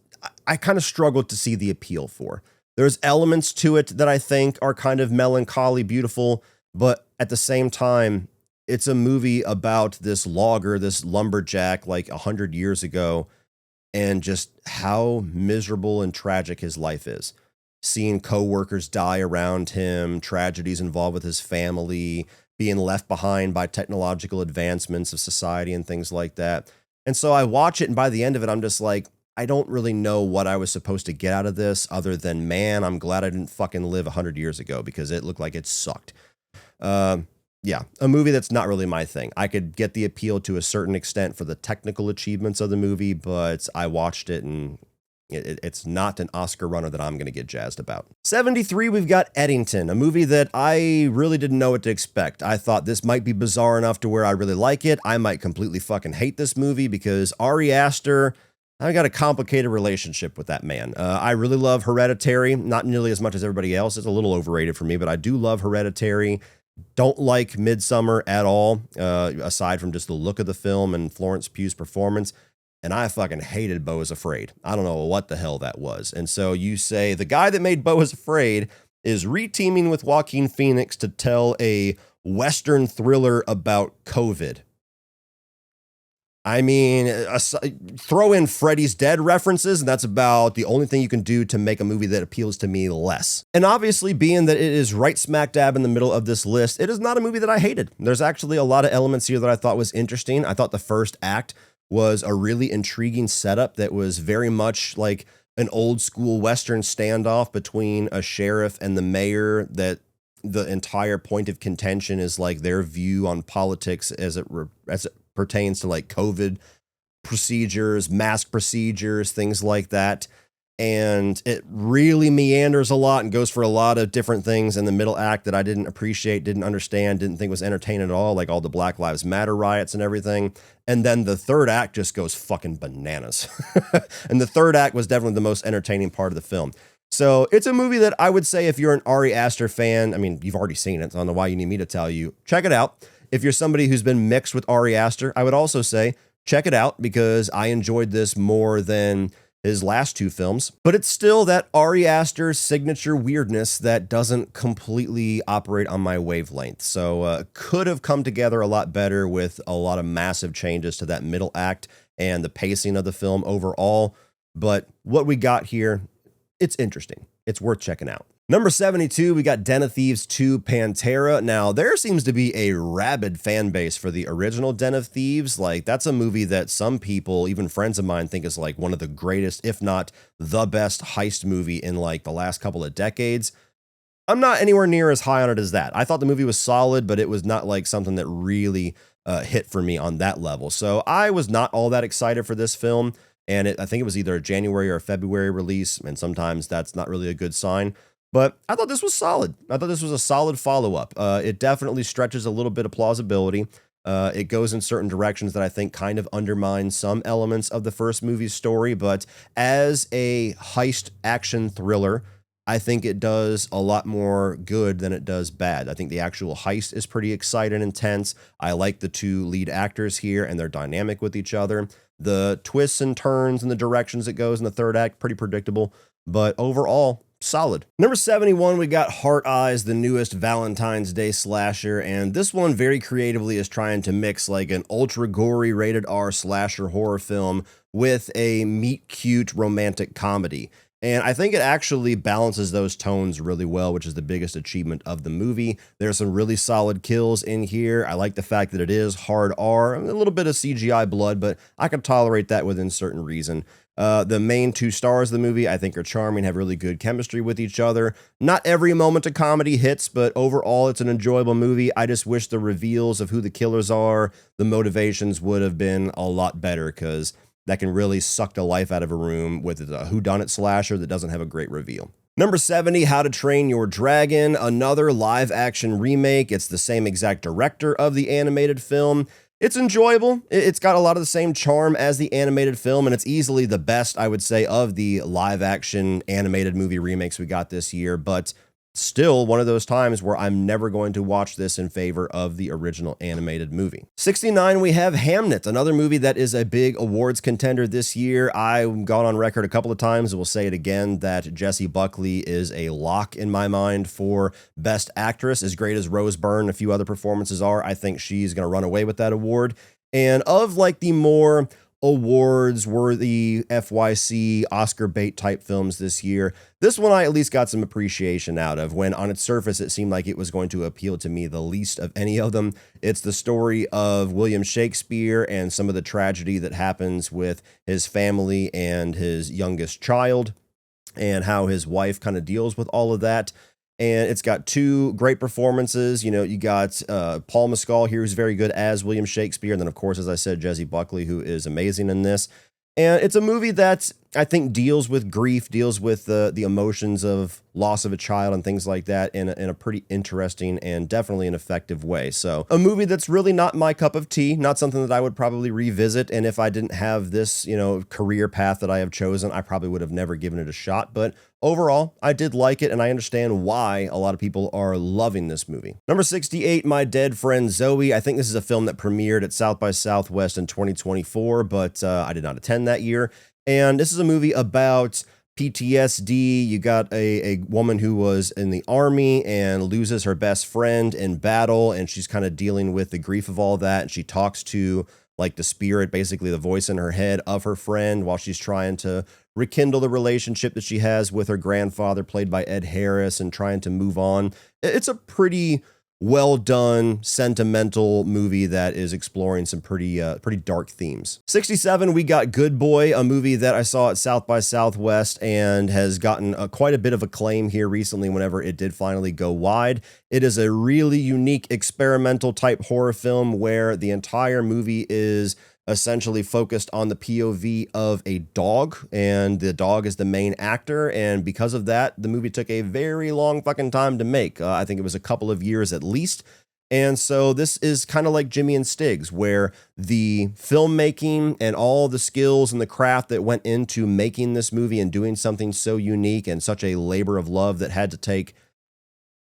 I kind of struggled to see the appeal for. There's elements to it that I think are kind of melancholy, beautiful, but at the same time, it's a movie about this logger, this lumberjack, like 100 years ago, and just how miserable and tragic his life is. Seeing coworkers die around him, tragedies involved with his family, being left behind by technological advancements of society and things like that. And so I watch it, and by the end of it, I'm just like, I don't really know what I was supposed to get out of this other than, man, I'm glad I didn't fucking live 100 years ago, because it looked like it sucked. Yeah, a movie that's not really my thing. I could get the appeal to a certain extent for the technical achievements of the movie, but I watched it and it's not an Oscar runner that I'm going to get jazzed about. 73, we've got Eddington, a movie that I really didn't know what to expect. I thought this might be bizarre enough to where I really like it. I might completely fucking hate this movie because Ari Aster, I got a complicated relationship with that man. I really love Hereditary, not nearly as much as everybody else. It's a little overrated for me, but I do love Hereditary. Don't like Midsommar at all, aside from just the look of the film and Florence Pugh's performance. And I fucking hated Beau is Afraid. I don't know what the hell that was. And so you say the guy that made Beau is Afraid is reteaming with Joaquin Phoenix to tell a Western thriller about COVID. I mean, throw in Freddy's Dead references, and that's about the only thing you can do to make a movie that appeals to me less. And obviously, being that it is right smack dab in the middle of this list, it is not a movie that I hated. There's actually a lot of elements here that I thought was interesting. I thought the first act was a really intriguing setup that was very much like an old school Western standoff between a sheriff and the mayor, that the entire point of contention is like their view on politics as it pertains to like COVID procedures, mask procedures, things like that. And it really meanders a lot and goes for a lot of different things in the middle act that I didn't appreciate, didn't understand, didn't think was entertaining at all, like all the Black Lives Matter riots and everything. And then the third act just goes fucking bananas. And the third act was definitely the most entertaining part of the film. So it's a movie that I would say, if you're an Ari Aster fan, I mean, you've already seen it, so I don't know why you need me to tell you, check it out. If you're somebody who's been mixed with Ari Aster, I would also say check it out, because I enjoyed this more than his last two films, but it's still that Ari Aster signature weirdness that doesn't completely operate on my wavelength. So could have come together a lot better with a lot of massive changes to that middle act and the pacing of the film overall. But what we got here, it's interesting. It's worth checking out. Number 72, we got Den of Thieves 2 Pantera. Now, there seems to be a rabid fan base for the original Den of Thieves. Like, that's a movie that some people, even friends of mine, think is like one of the greatest, if not the best heist movie in like the last couple of decades. I'm not anywhere near as high on it as that. I thought the movie was solid, but it was not like something that really hit for me on that level. So I was not all that excited for this film. And I think it was either a January or a February release. And sometimes that's not really a good sign. But I thought this was solid. I thought this was a solid follow-up. It definitely stretches a little bit of plausibility. It goes in certain directions that I think kind of undermine some elements of the first movie's story. But as a heist action thriller, I think it does a lot more good than it does bad. I think the actual heist is pretty exciting and intense. I like the two lead actors here and their dynamic with each other. The twists and turns and the directions it goes in the third act, pretty predictable. But overall, solid. Number 71, we got Heart Eyes, the newest Valentine's Day slasher, and this one very creatively is trying to mix like an ultra gory rated R slasher horror film with a meet cute romantic comedy. And I think it actually balances those tones really well, which is the biggest achievement of the movie. There's some really solid kills in here. I like the fact that it is hard R, a little bit of CGI blood, but I can tolerate that within certain reason. The main two stars of the movie, I think, are charming, have really good chemistry with each other. Not every moment of comedy hits, but overall, it's an enjoyable movie. I just wish the reveals of who the killers are, the motivations would have been a lot better, because that can really suck the life out of a room with a whodunit slasher that doesn't have a great reveal. Number 70, How to Train Your Dragon, another live-action remake. It's the same exact director of the animated film. It's enjoyable. It's got a lot of the same charm as the animated film, and it's easily the best, I would say, of the live-action animated movie remakes we got this year, but still one of those times where I'm never going to watch this in favor of the original animated movie. 69, we have Hamnet, another movie that is a big awards contender this year. I've gone on record a couple of times, and will say it again, that Jessie Buckley is a lock in my mind for Best Actress. As great as Rose Byrne and a few other performances are, I think she's going to run away with that award. And of like the more awards worthy FYC Oscar bait type films this year, this one I at least got some appreciation out of, when on its surface it seemed like it was going to appeal to me the least of any of them. It's the story of William Shakespeare and some of the tragedy that happens with his family and his youngest child, and how his wife kind of deals with all of that. And it's got two great performances. You know, you got Paul Mescal here, who's very good as William Shakespeare. And then, of course, as I said, Jessie Buckley, who is amazing in this. And it's a movie that I think deals with grief, deals with the emotions of loss of a child and things like that in a pretty interesting and definitely an effective way. So a movie that's really not my cup of tea, not something that I would probably revisit. And if I didn't have this, career path that I have chosen, I probably would have never given it a shot. But overall, I did like it, and I understand why a lot of people are loving this movie. Number 68, My Dead Friend Zoe. I think this is a film that premiered at South by Southwest in 2024, but I did not attend that year. And this is a movie about PTSD. You got a woman who was in the army and loses her best friend in battle, and she's kind of dealing with the grief of all that. And she talks to like the spirit, basically the voice in her head of her friend, while she's trying to rekindle the relationship that she has with her grandfather, played by Ed Harris, and trying to move on. It's a pretty well done, sentimental movie that is exploring some pretty dark themes. 67, we got Good Boy, a movie that I saw at South by Southwest and has gotten quite a bit of acclaim here recently whenever it did finally go wide. It is a really unique experimental type horror film where the entire movie is essentially focused on the POV of a dog, and the dog is the main actor. And because of that, the movie took a very long fucking time to make. I think it was a couple of years at least. And so this is kind of like Jimmy and Stiggs, where the filmmaking and all the skills and the craft that went into making this movie and doing something so unique and such a labor of love that had to take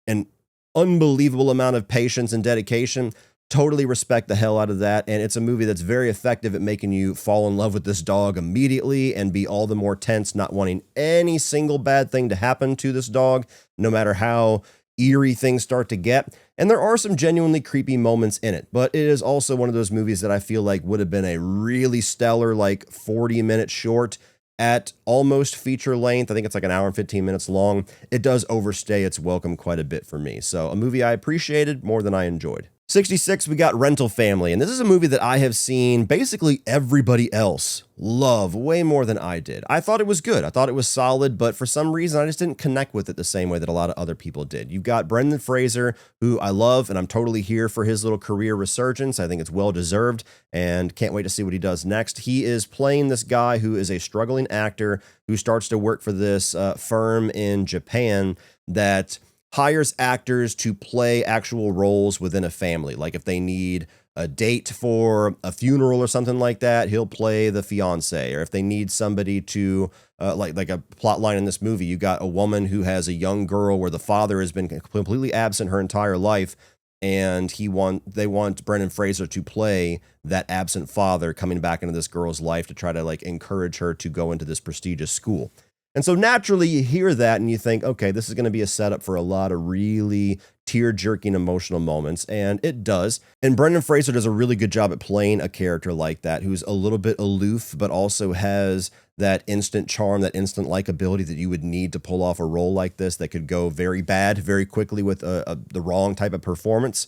an unbelievable amount of patience and dedication Totally respect the hell out of that. And it's a movie that's very effective at making you fall in love with this dog immediately and be all the more tense, not wanting any single bad thing to happen to this dog, no matter how eerie things start to get. And there are some genuinely creepy moments in it, but it is also one of those movies that I feel like would have been a really stellar, like 40-minute short at almost feature length. I think it's like an hour and 15 minutes long. It does overstay its welcome quite a bit for me. So a movie I appreciated more than I enjoyed. 66, we got Rental Family, and this is a movie that I have seen basically everybody else love way more than I did. I thought it was good. I thought it was solid, but for some reason, I just didn't connect with it the same way that a lot of other people did. You've got Brendan Fraser, who I love, and I'm totally here for his little career resurgence. I think it's well-deserved, and can't wait to see what he does next. He is playing this guy who is a struggling actor who starts to work for this firm in Japan that hires actors to play actual roles within a family. Like if they need a date for a funeral or something like that, he'll play the fiance. Or if they need somebody to, like a plot line in this movie, you got a woman who has a young girl where the father has been completely absent her entire life, and they want Brendan Fraser to play that absent father coming back into this girl's life to try to like encourage her to go into this prestigious school. And so naturally you hear that and you think, okay, this is going to be a setup for a lot of really tear-jerking emotional moments, and it does. And Brendan Fraser does a really good job at playing a character like that who's a little bit aloof, but also has that instant charm, that instant likability that you would need to pull off a role like this that could go very bad very quickly with the wrong type of performance.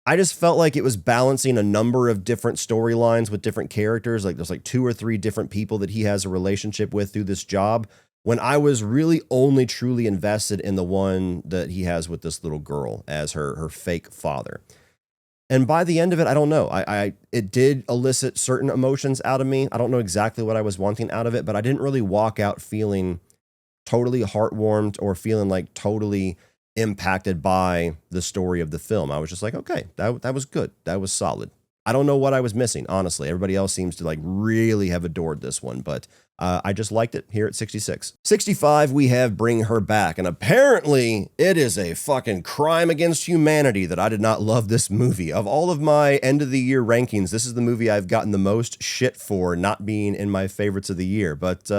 I just felt like it was balancing a number of different storylines with different characters. Like there's like 2 or 3 different people that he has a relationship with through this job, when I was really only truly invested in the one that he has with this little girl as her fake father. And by the end of it, I don't know. It did elicit certain emotions out of me. I don't know exactly what I was wanting out of it, but I didn't really walk out feeling totally heartwarmed or feeling like totally impacted by the story of the film. I was just like, okay, that was good. That was solid. I don't know what I was missing, honestly. Everybody else seems to like really have adored this one, but I just liked it here at 66. 65, we have Bring Her Back, and apparently it is a fucking crime against humanity that I did not love this movie. Of all of my end of the year rankings, this is the movie I've gotten the most shit for not being in my favorites of the year, but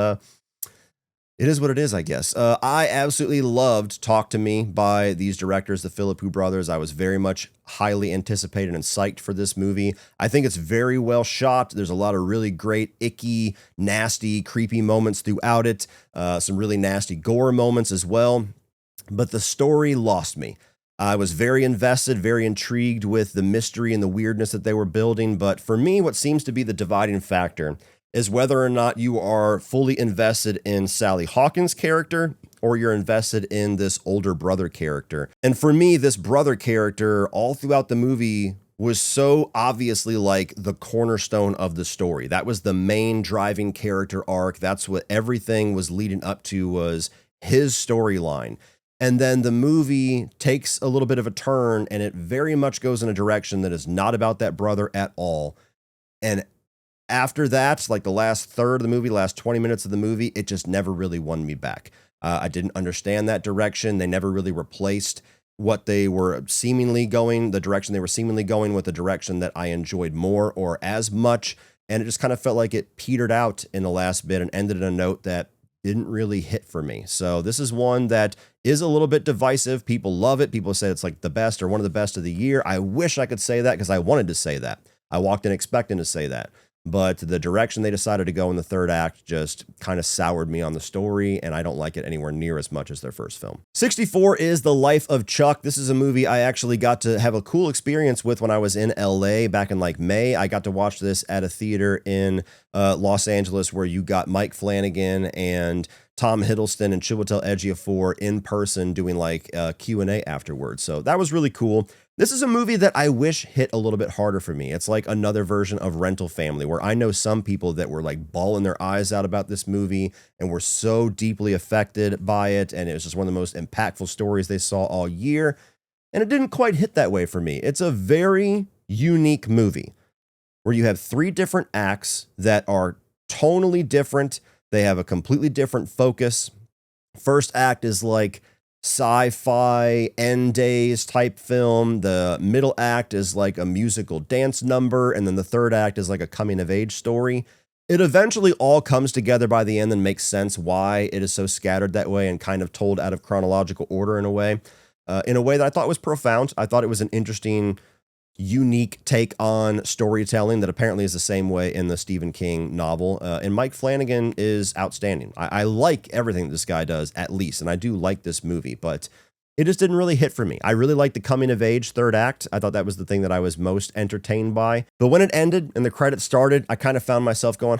it is what it is, I guess. I absolutely loved Talk to Me by these directors, the Philippou brothers. I was very much highly anticipated and psyched for this movie. I think it's very well shot. There's a lot of really great, icky, nasty, creepy moments throughout it. Some really nasty gore moments as well. But the story lost me. I was very invested, very intrigued with the mystery and the weirdness that they were building. But for me, what seems to be the dividing factor is whether or not you are fully invested in Sally Hawkins' character or you're invested in this older brother character. And for me, this brother character all throughout the movie was so obviously like the cornerstone of the story. That was the main driving character arc. That's what everything was leading up to, was his storyline. And then the movie takes a little bit of a turn, and it very much goes in a direction that is not about that brother at all. And after that, like the last third of the movie, last 20 minutes of the movie, it just never really won me back. I didn't understand that direction. They never really replaced what they were seemingly going, the direction they were seemingly going, with the direction that I enjoyed more or as much. And it just kind of felt like it petered out in the last bit and ended in a note that didn't really hit for me. So this is one that is a little bit divisive. People love it. People say it's like the best or one of the best of the year. I wish I could say that because I wanted to say that. I walked in expecting to say that. But the direction they decided to go in the third act just kind of soured me on the story, and I don't like it anywhere near as much as their first film. 64 is The Life of Chuck. This is a movie I actually got to have a cool experience with when I was in LA back in like May. I got to watch this at a theater in Los Angeles where you got Mike Flanagan and Tom Hiddleston and Chiwetel Ejiofor in person doing like Q&A afterwards. So that was really cool. This is a movie that I wish hit a little bit harder for me. It's like another version of Rental Family, where I know some people that were like bawling their eyes out about this movie and were so deeply affected by it. And it was just one of the most impactful stories they saw all year. And it didn't quite hit that way for me. It's a very unique movie where you have 3 different acts that are tonally different. They have a completely different focus. First act is like sci-fi end days type film. The middle act is like a musical dance number, and then the third act is like a coming of age story. It eventually all comes together by the end and makes sense why it is so scattered that way and kind of told out of chronological order in a way that I thought was profound. I thought it was an interesting, unique take on storytelling that apparently is the same way in the Stephen King novel. And Mike Flanagan is outstanding. I like everything this guy does, at least, and I do like this movie, but it just didn't really hit for me. I really liked the coming of age third act. I thought that was the thing that I was most entertained by. But when it ended and the credits started, I kind of found myself going,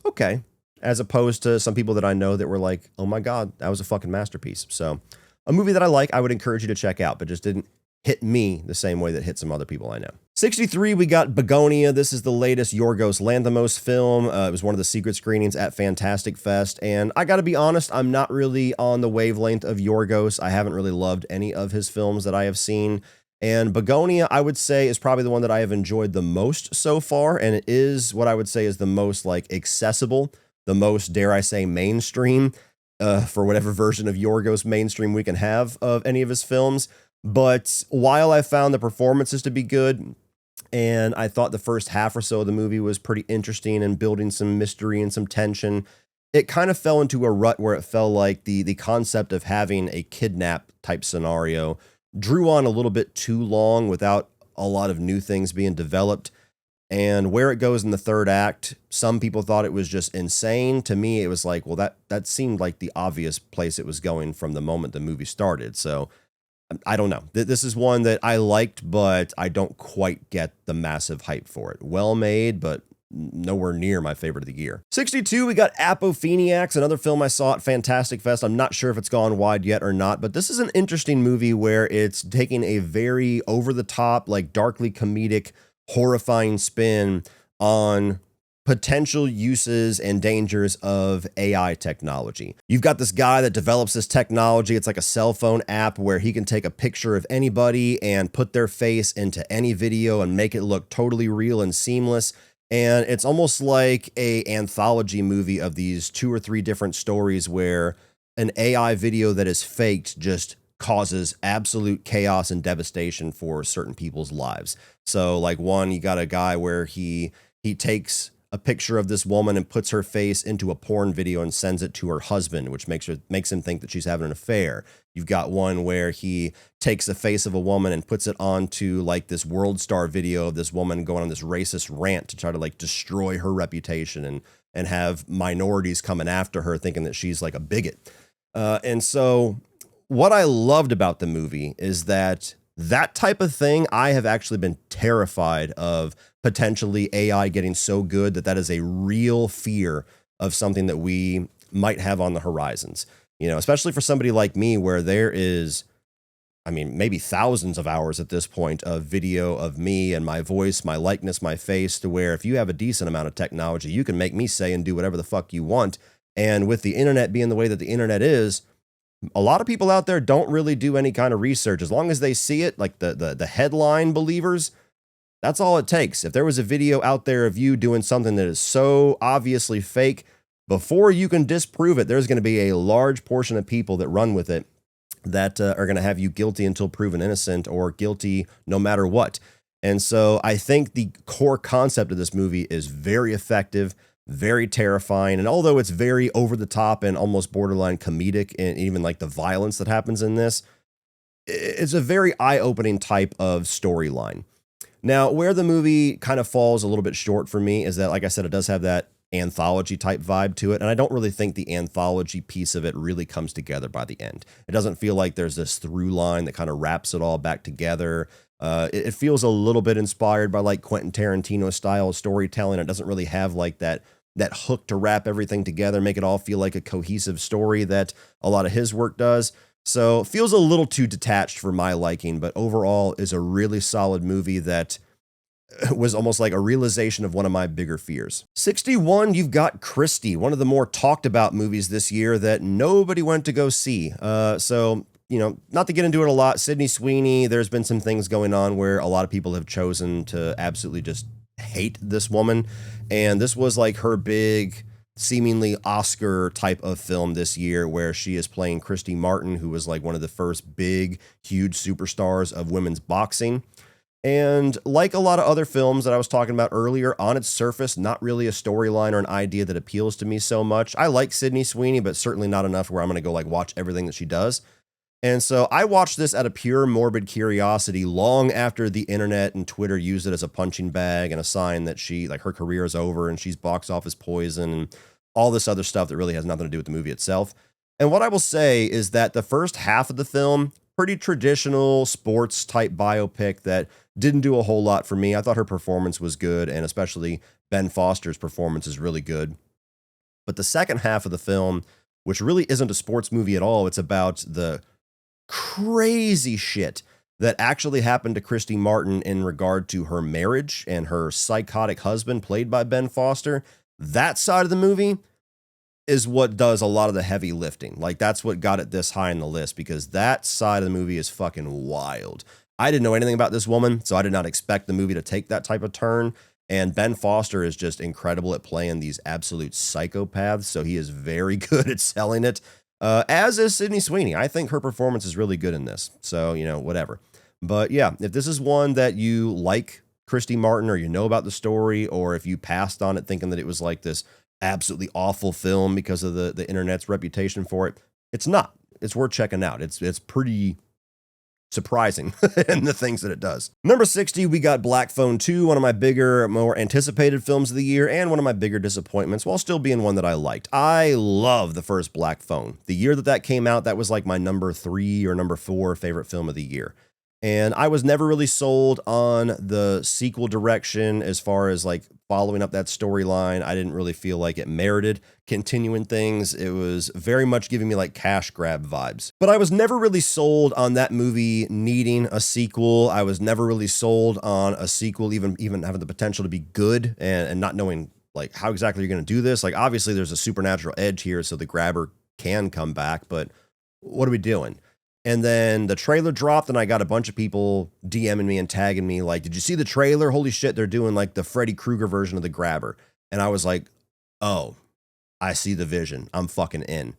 okay. As opposed to some people that I know that were like, oh my God, that was a fucking masterpiece. So a movie that I like, I would encourage you to check out, but just didn't hit me the same way that hit some other people I know. 63, we got Begonia. This is the latest Yorgos Lanthimos film. It was one of the secret screenings at Fantastic Fest, and I gotta be honest, I'm not really on the wavelength of Yorgos. I haven't really loved any of his films that I have seen, and Begonia, I would say, is probably the one that I have enjoyed the most so far, and it is what I would say is the most like accessible, the most, dare I say, mainstream, for whatever version of Yorgos mainstream we can have of any of his films. But while I found the performances to be good, and I thought the first half or so of the movie was pretty interesting and building some mystery and some tension, it kind of fell into a rut where it felt like the concept of having a kidnap type scenario drew on a little bit too long without a lot of new things being developed. And where it goes in the third act, some people thought it was just insane. To me, it was like, well, that seemed like the obvious place it was going from the moment the movie started. So I don't know. This is one that I liked, but I don't quite get the massive hype for it. Well made, but nowhere near my favorite of the year. 62, we got Apopheniacs, another film I saw at Fantastic Fest. I'm not sure if it's gone wide yet or not, but this is an interesting movie where it's taking a very over-the-top, like darkly comedic, horrifying spin on potential uses and dangers of AI technology. You've got this guy that develops this technology. It's like a cell phone app where he can take a picture of anybody and put their face into any video and make it look totally real and seamless. And it's almost like a anthology movie of these 2 or 3 different stories where an AI video that is faked just causes absolute chaos and devastation for certain people's lives. So like one, you got a guy where he takes a picture of this woman and puts her face into a porn video and sends it to her husband, which makes him think that she's having an affair. You've got one where he takes the face of a woman and puts it onto like this World Star video of this woman going on this racist rant to try to like destroy her reputation and have minorities coming after her thinking that she's like a bigot. And so what I loved about the movie is that type of thing, I have actually been terrified of potentially AI getting so good that is a real fear of something that we might have on the horizons. You know, especially for somebody like me where there is, I mean, maybe thousands of hours at this point of video of me and my voice, my likeness, my face, to where if you have a decent amount of technology, you can make me say and do whatever the fuck you want. And with the internet being the way that the internet is, a lot of people out there don't really do any kind of research. As long as they see it, like the headline believers, that's all it takes. If there was a video out there of you doing something that is so obviously fake, before you can disprove it, there's going to be a large portion of people that run with it that are going to have you guilty until proven innocent or guilty no matter what. And so I think the core concept of this movie is very effective, very terrifying. And although it's very over the top and almost borderline comedic, and even like the violence that happens in this, it's a very eye-opening type of storyline. Now, where the movie kind of falls a little bit short for me is that, like I said, it does have that anthology type vibe to it. And I don't really think the anthology piece of it really comes together by the end. It doesn't feel like there's this through line that kind of wraps it all back together. It feels a little bit inspired by like Quentin Tarantino style storytelling. It doesn't really have like that hook to wrap everything together, make it all feel like a cohesive story that a lot of his work does. So it feels a little too detached for my liking, but overall is a really solid movie that was almost like a realization of one of my bigger fears. 61, you've got Christie, one of the more talked about movies this year that nobody went to go see. So, you know, not to get into it a lot, Sydney Sweeney, there's been some things going on where a lot of people have chosen to absolutely just hate this woman. And this was like her big seemingly Oscar type of film this year, where she is playing Christy Martin, who was like one of the first big, huge superstars of women's boxing. And like a lot of other films that I was talking about earlier, on its surface, not really a storyline or an idea that appeals to me so much. I like Sydney Sweeney, but certainly not enough where I'm going to go like watch everything that she does. And so I watched this out of pure morbid curiosity long after the internet and Twitter used it as a punching bag and a sign that she, like, her career is over and she's box office poison and all this other stuff that really has nothing to do with the movie itself. And what I will say is that the first half of the film, pretty traditional sports type biopic that didn't do a whole lot for me. I thought her performance was good, and especially Ben Foster's performance is really good. But the second half of the film, which really isn't a sports movie at all, it's about the crazy shit that actually happened to Christy Martin in regard to her marriage and her psychotic husband, played by Ben Foster. That side of the movie is what does a lot of the heavy lifting. Like, that's what got it this high in the list, because that side of the movie is fucking wild. I didn't know anything about this woman, so I did not expect the movie to take that type of turn. And Ben Foster is just incredible at playing these absolute psychopaths, so he is very good at selling it. As is Sydney Sweeney. I think her performance is really good in this. So, you know, whatever. But yeah, if this is one that you like Christy Martin, or you know about the story, or if you passed on it thinking that it was like this absolutely awful film because of the internet's reputation for it, it's not. It's worth checking out. It's pretty surprising in the things that it does. Number 60, we got Black Phone 2, one of my bigger, more anticipated films of the year, and one of my bigger disappointments, while still being one that I liked. I love the first Black Phone. The year that came out, that was like my number 3 or number 4 favorite film of the year. And I was never really sold on the sequel direction as far as like following up that storyline. I didn't really feel like it merited continuing things. It was very much giving me like cash grab vibes. But I was never really sold on that movie needing a sequel. I was never really sold on a sequel even having the potential to be good, and not knowing like how exactly you're going to do this. Like, obviously there's a supernatural edge here, so the grabber can come back, but what are we doing? And then the trailer dropped, and I got a bunch of people DMing me and tagging me like, did you see the trailer? Holy shit, they're doing like the Freddy Krueger version of the grabber. And I was like, oh, I see the vision. I'm fucking in.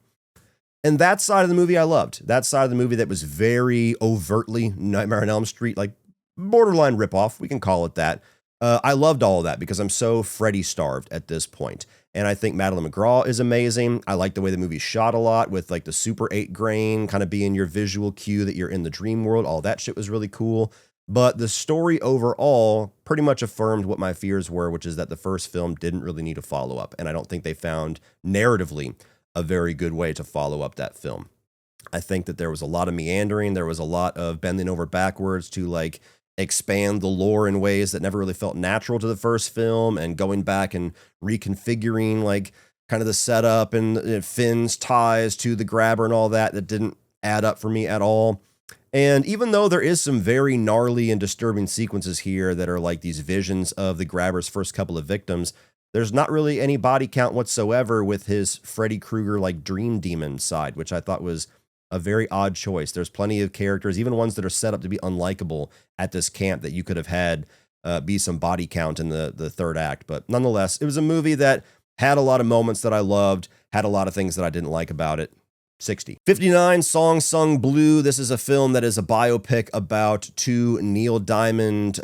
And that side of the movie I loved. That side of the movie that was very overtly Nightmare on Elm Street, like borderline ripoff, we can call it that. I loved all of that because I'm so Freddy starved at this point. And I think Madeline McGraw is amazing. I like the way the movie's shot a lot, with like the Super 8 grain kind of being your visual cue that you're in the dream world. All that shit was really cool. But the story overall pretty much affirmed what my fears were, which is that the first film didn't really need a follow-up. And I don't think they found narratively a very good way to follow up that film. I think that there was a lot of meandering. There was a lot of bending over backwards to like expand the lore in ways that never really felt natural to the first film, and going back and reconfiguring like kind of the setup and Finn's ties to the grabber and all that didn't add up for me at all. And even though there is some very gnarly and disturbing sequences here that are like these visions of the grabber's first couple of victims, there's not really any body count whatsoever with his Freddy Krueger like dream demon side, which I thought was a very odd choice. There's plenty of characters, even ones that are set up to be unlikable at this camp, that you could have had be some body count in the third act. But nonetheless, it was a movie that had a lot of moments that I loved, had a lot of things that I didn't like about it. 60. 59, Song Sung Blue. This is a film that is a biopic about two Neil Diamond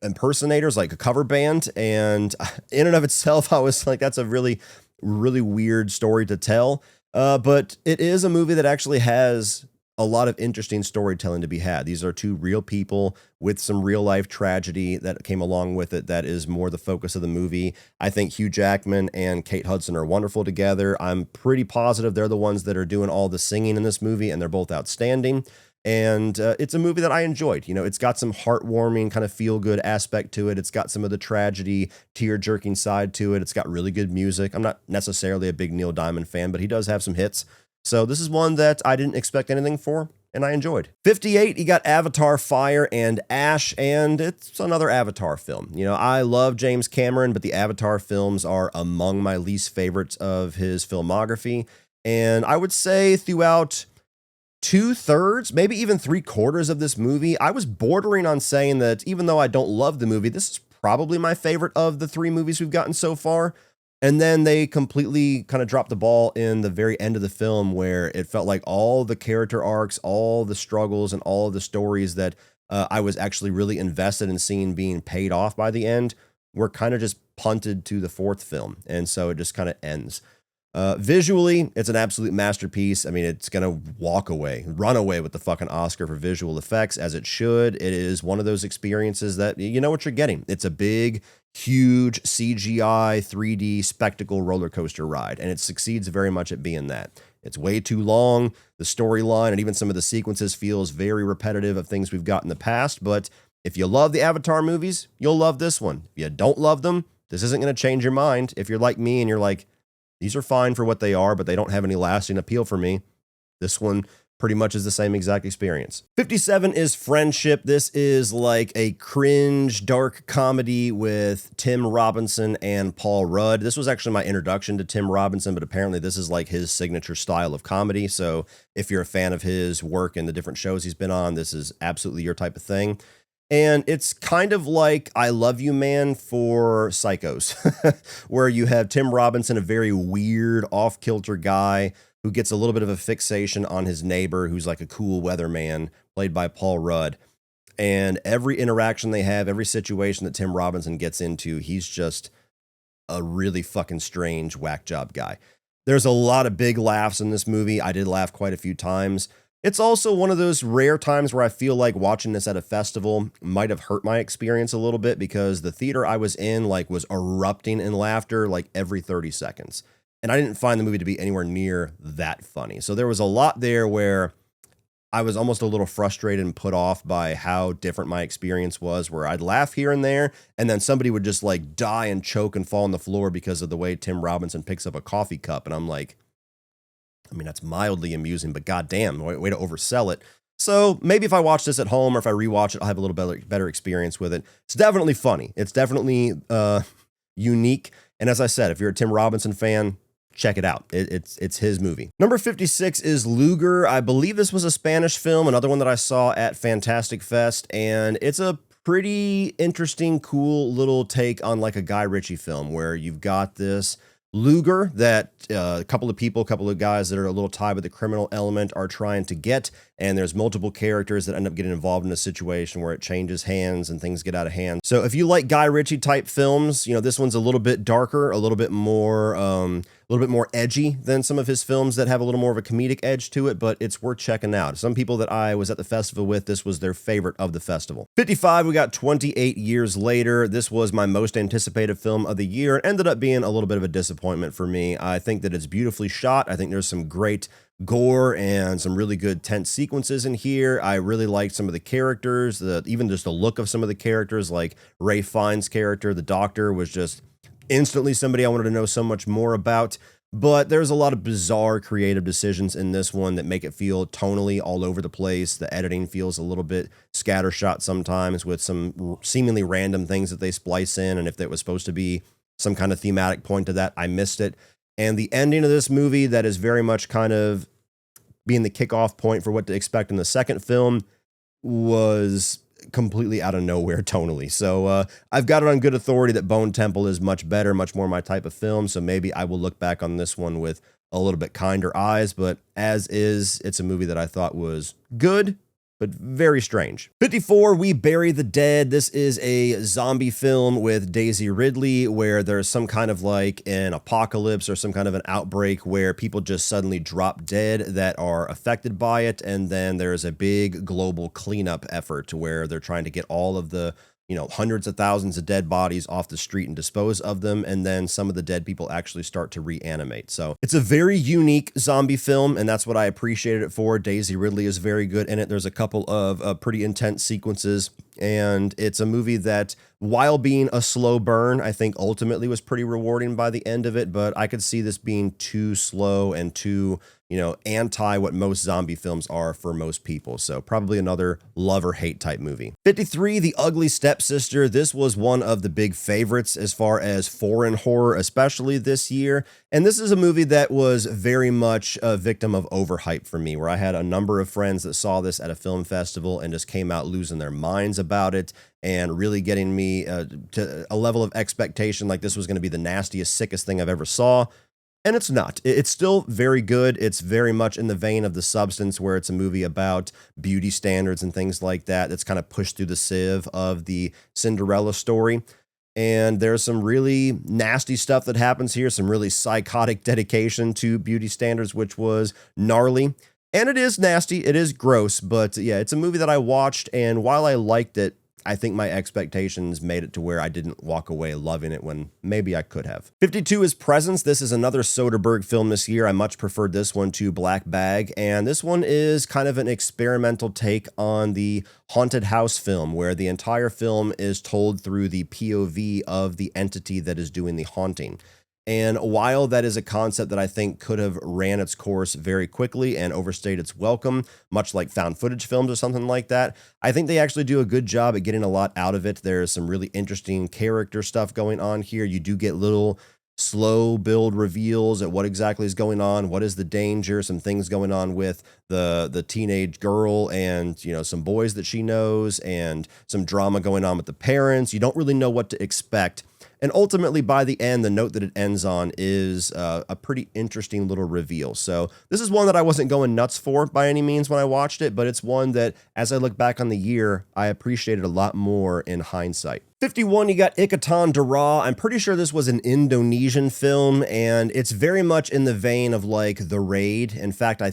impersonators, like a cover band. And in and of itself, I was like, that's a really, really weird story to tell. But it is a movie that actually has a lot of interesting storytelling to be had. These are two real people with some real life tragedy that came along with it. That is more the focus of the movie. I think Hugh Jackman and Kate Hudson are wonderful together. I'm pretty positive they're the ones that are doing all the singing in this movie, and they're both outstanding. And it's a movie that I enjoyed. You know, it's got some heartwarming kind of feel good aspect to it. It's got some of the tragedy, tear jerking side to it. It's got really good music. I'm not necessarily a big Neil Diamond fan, but he does have some hits. So this is one that I didn't expect anything for, and I enjoyed. 58, you got Avatar Fire and Ash, and it's another Avatar film. You know, I love James Cameron, but the Avatar films are among my least favorites of his filmography. And I would say throughout 2/3, maybe even 3/4 of this movie, I was bordering on saying that even though I don't love the movie, this is probably my favorite of the 3 movies we've gotten so far. And then they completely kind of dropped the ball in the very end of the film where it felt like all the character arcs, all the struggles, and all of the stories that I was actually really invested in seeing being paid off by the end were kind of just punted to the fourth film. And so it just kind of ends. Visually, it's an absolute masterpiece. I mean, it's going to run away with the fucking Oscar for visual effects, as it should. It is one of those experiences that you know what you're getting. It's a big, huge CGI 3D spectacle roller coaster ride, and it succeeds very much at being that. It's way too long. The storyline and even some of the sequences feels very repetitive of things we've got in the past, but if you love the Avatar movies, you'll love this one. If you don't love them, this isn't going to change your mind. If you're like me and you're like, these are fine for what they are, but they don't have any lasting appeal for me, this one pretty much is the same exact experience. 57 is Friendship. This is like a cringe, dark comedy with Tim Robinson and Paul Rudd. This was actually my introduction to Tim Robinson, but apparently this is like his signature style of comedy. So if you're a fan of his work and the different shows he's been on, this is absolutely your type of thing. And it's kind of like I Love You Man for psychos, where you have Tim Robinson, a very weird, off-kilter guy who gets a little bit of a fixation on his neighbor, who's like a cool weatherman, played by Paul Rudd. And every interaction they have, every situation that Tim Robinson gets into, he's just a really fucking strange whack job guy. There's a lot of big laughs in this movie. I did laugh quite a few times. It's also one of those rare times where I feel like watching this at a festival might have hurt my experience a little bit, because the theater I was in like was erupting in laughter like every 30 seconds. And I didn't find the movie to be anywhere near that funny. So there was a lot there where I was almost a little frustrated and put off by how different my experience was, where I'd laugh here and there, and then somebody would just like die and choke and fall on the floor because of the way Tim Robinson picks up a coffee cup. And I'm like, I mean, that's mildly amusing, but goddamn, way to oversell it. So maybe if I watch this at home or if I rewatch it, I'll have a little better experience with it. It's definitely funny. It's definitely unique. And as I said, if you're a Tim Robinson fan, check it out. It's his movie. Number 56 is Luger. I believe this was a Spanish film, another one that I saw at Fantastic Fest, and it's a pretty interesting, cool little take on like a Guy Ritchie film where you've got this Luger that a couple of guys that are a little tied with the criminal element are trying to get, and there's multiple characters that end up getting involved in a situation where it changes hands and things get out of hand. So if you like Guy Ritchie type films, you know, this one's a little bit darker, a little bit more edgy than some of his films that have a little more of a comedic edge to it, but it's worth checking out. Some people that I was at the festival with, this was their favorite of the festival. 55, we got 28 Years Later. This was my most anticipated film of the year. It ended up being a little bit of a disappointment for me. I think that it's beautifully shot. I think there's some great gore and some really good tense sequences in here. I really liked some of the characters, even just the look of some of the characters, like Ray Fiennes' character, the doctor, was just instantly somebody I wanted to know so much more about. But there's a lot of bizarre creative decisions in this one that make it feel tonally all over the place. The editing feels a little bit scattershot sometimes with some seemingly random things that they splice in. And if there was supposed to be some kind of thematic point to that, I missed it. And the ending of this movie that is very much kind of being the kickoff point for what to expect in the second film was completely out of nowhere tonally. So I've got it on good authority that Bone Temple is much better, much more my type of film. So maybe I will look back on this one with a little bit kinder eyes, but as is, it's a movie that I thought was good, but very strange. 54, We Bury the Dead. This is a zombie film with Daisy Ridley where there's some kind of like an apocalypse or some kind of an outbreak where people just suddenly drop dead that are affected by it. And then there's a big global cleanup effort where they're trying to get all of the, hundreds of thousands of dead bodies off the street and dispose of them. And then some of the dead people actually start to reanimate. So it's a very unique zombie film, and that's what I appreciated it for. Daisy Ridley is very good in it. There's a couple of pretty intense sequences, and it's a movie that, while being a slow burn, I think ultimately was pretty rewarding by the end of it. But I could see this being too slow and too anti what most zombie films are for most people. So probably another love or hate type movie. 53, The Ugly Stepsister. This was one of the big favorites as far as foreign horror, especially this year. And this is a movie that was very much a victim of overhype for me, where I had a number of friends that saw this at a film festival and just came out losing their minds about it and really getting me to a level of expectation like this was going to be the nastiest, sickest thing I've ever saw. And it's not. It's still very good. It's very much in the vein of The Substance, where it's a movie about beauty standards and things like that. That's kind of pushed through the sieve of the Cinderella story. And there's some really nasty stuff that happens here, some really psychotic dedication to beauty standards, which was gnarly. And it is nasty. It is gross. But yeah, it's a movie that I watched. And while I liked it, I think my expectations made it to where I didn't walk away loving it when maybe I could have. 52 is Presence. This is another Soderbergh film this year. I much preferred this one to Black Bag. And this one is kind of an experimental take on the haunted house film, where the entire film is told through the POV of the entity that is doing the haunting. And while that is a concept that I think could have ran its course very quickly and overstayed its welcome, much like found footage films or something like that, I think they actually do a good job at getting a lot out of it. There's some really interesting character stuff going on here. You do get little slow build reveals at what exactly is going on, what is the danger, some things going on with the teenage girl and, some boys that she knows, and some drama going on with the parents. You don't really know what to expect. And ultimately, by the end, the note that it ends on is a pretty interesting little reveal. So this is one that I wasn't going nuts for by any means when I watched it, but it's one that, as I look back on the year, I appreciated a lot more in hindsight. 51, you got Ikatan Dara. I'm pretty sure this was an Indonesian film, and it's very much in the vein of like The Raid. In fact, I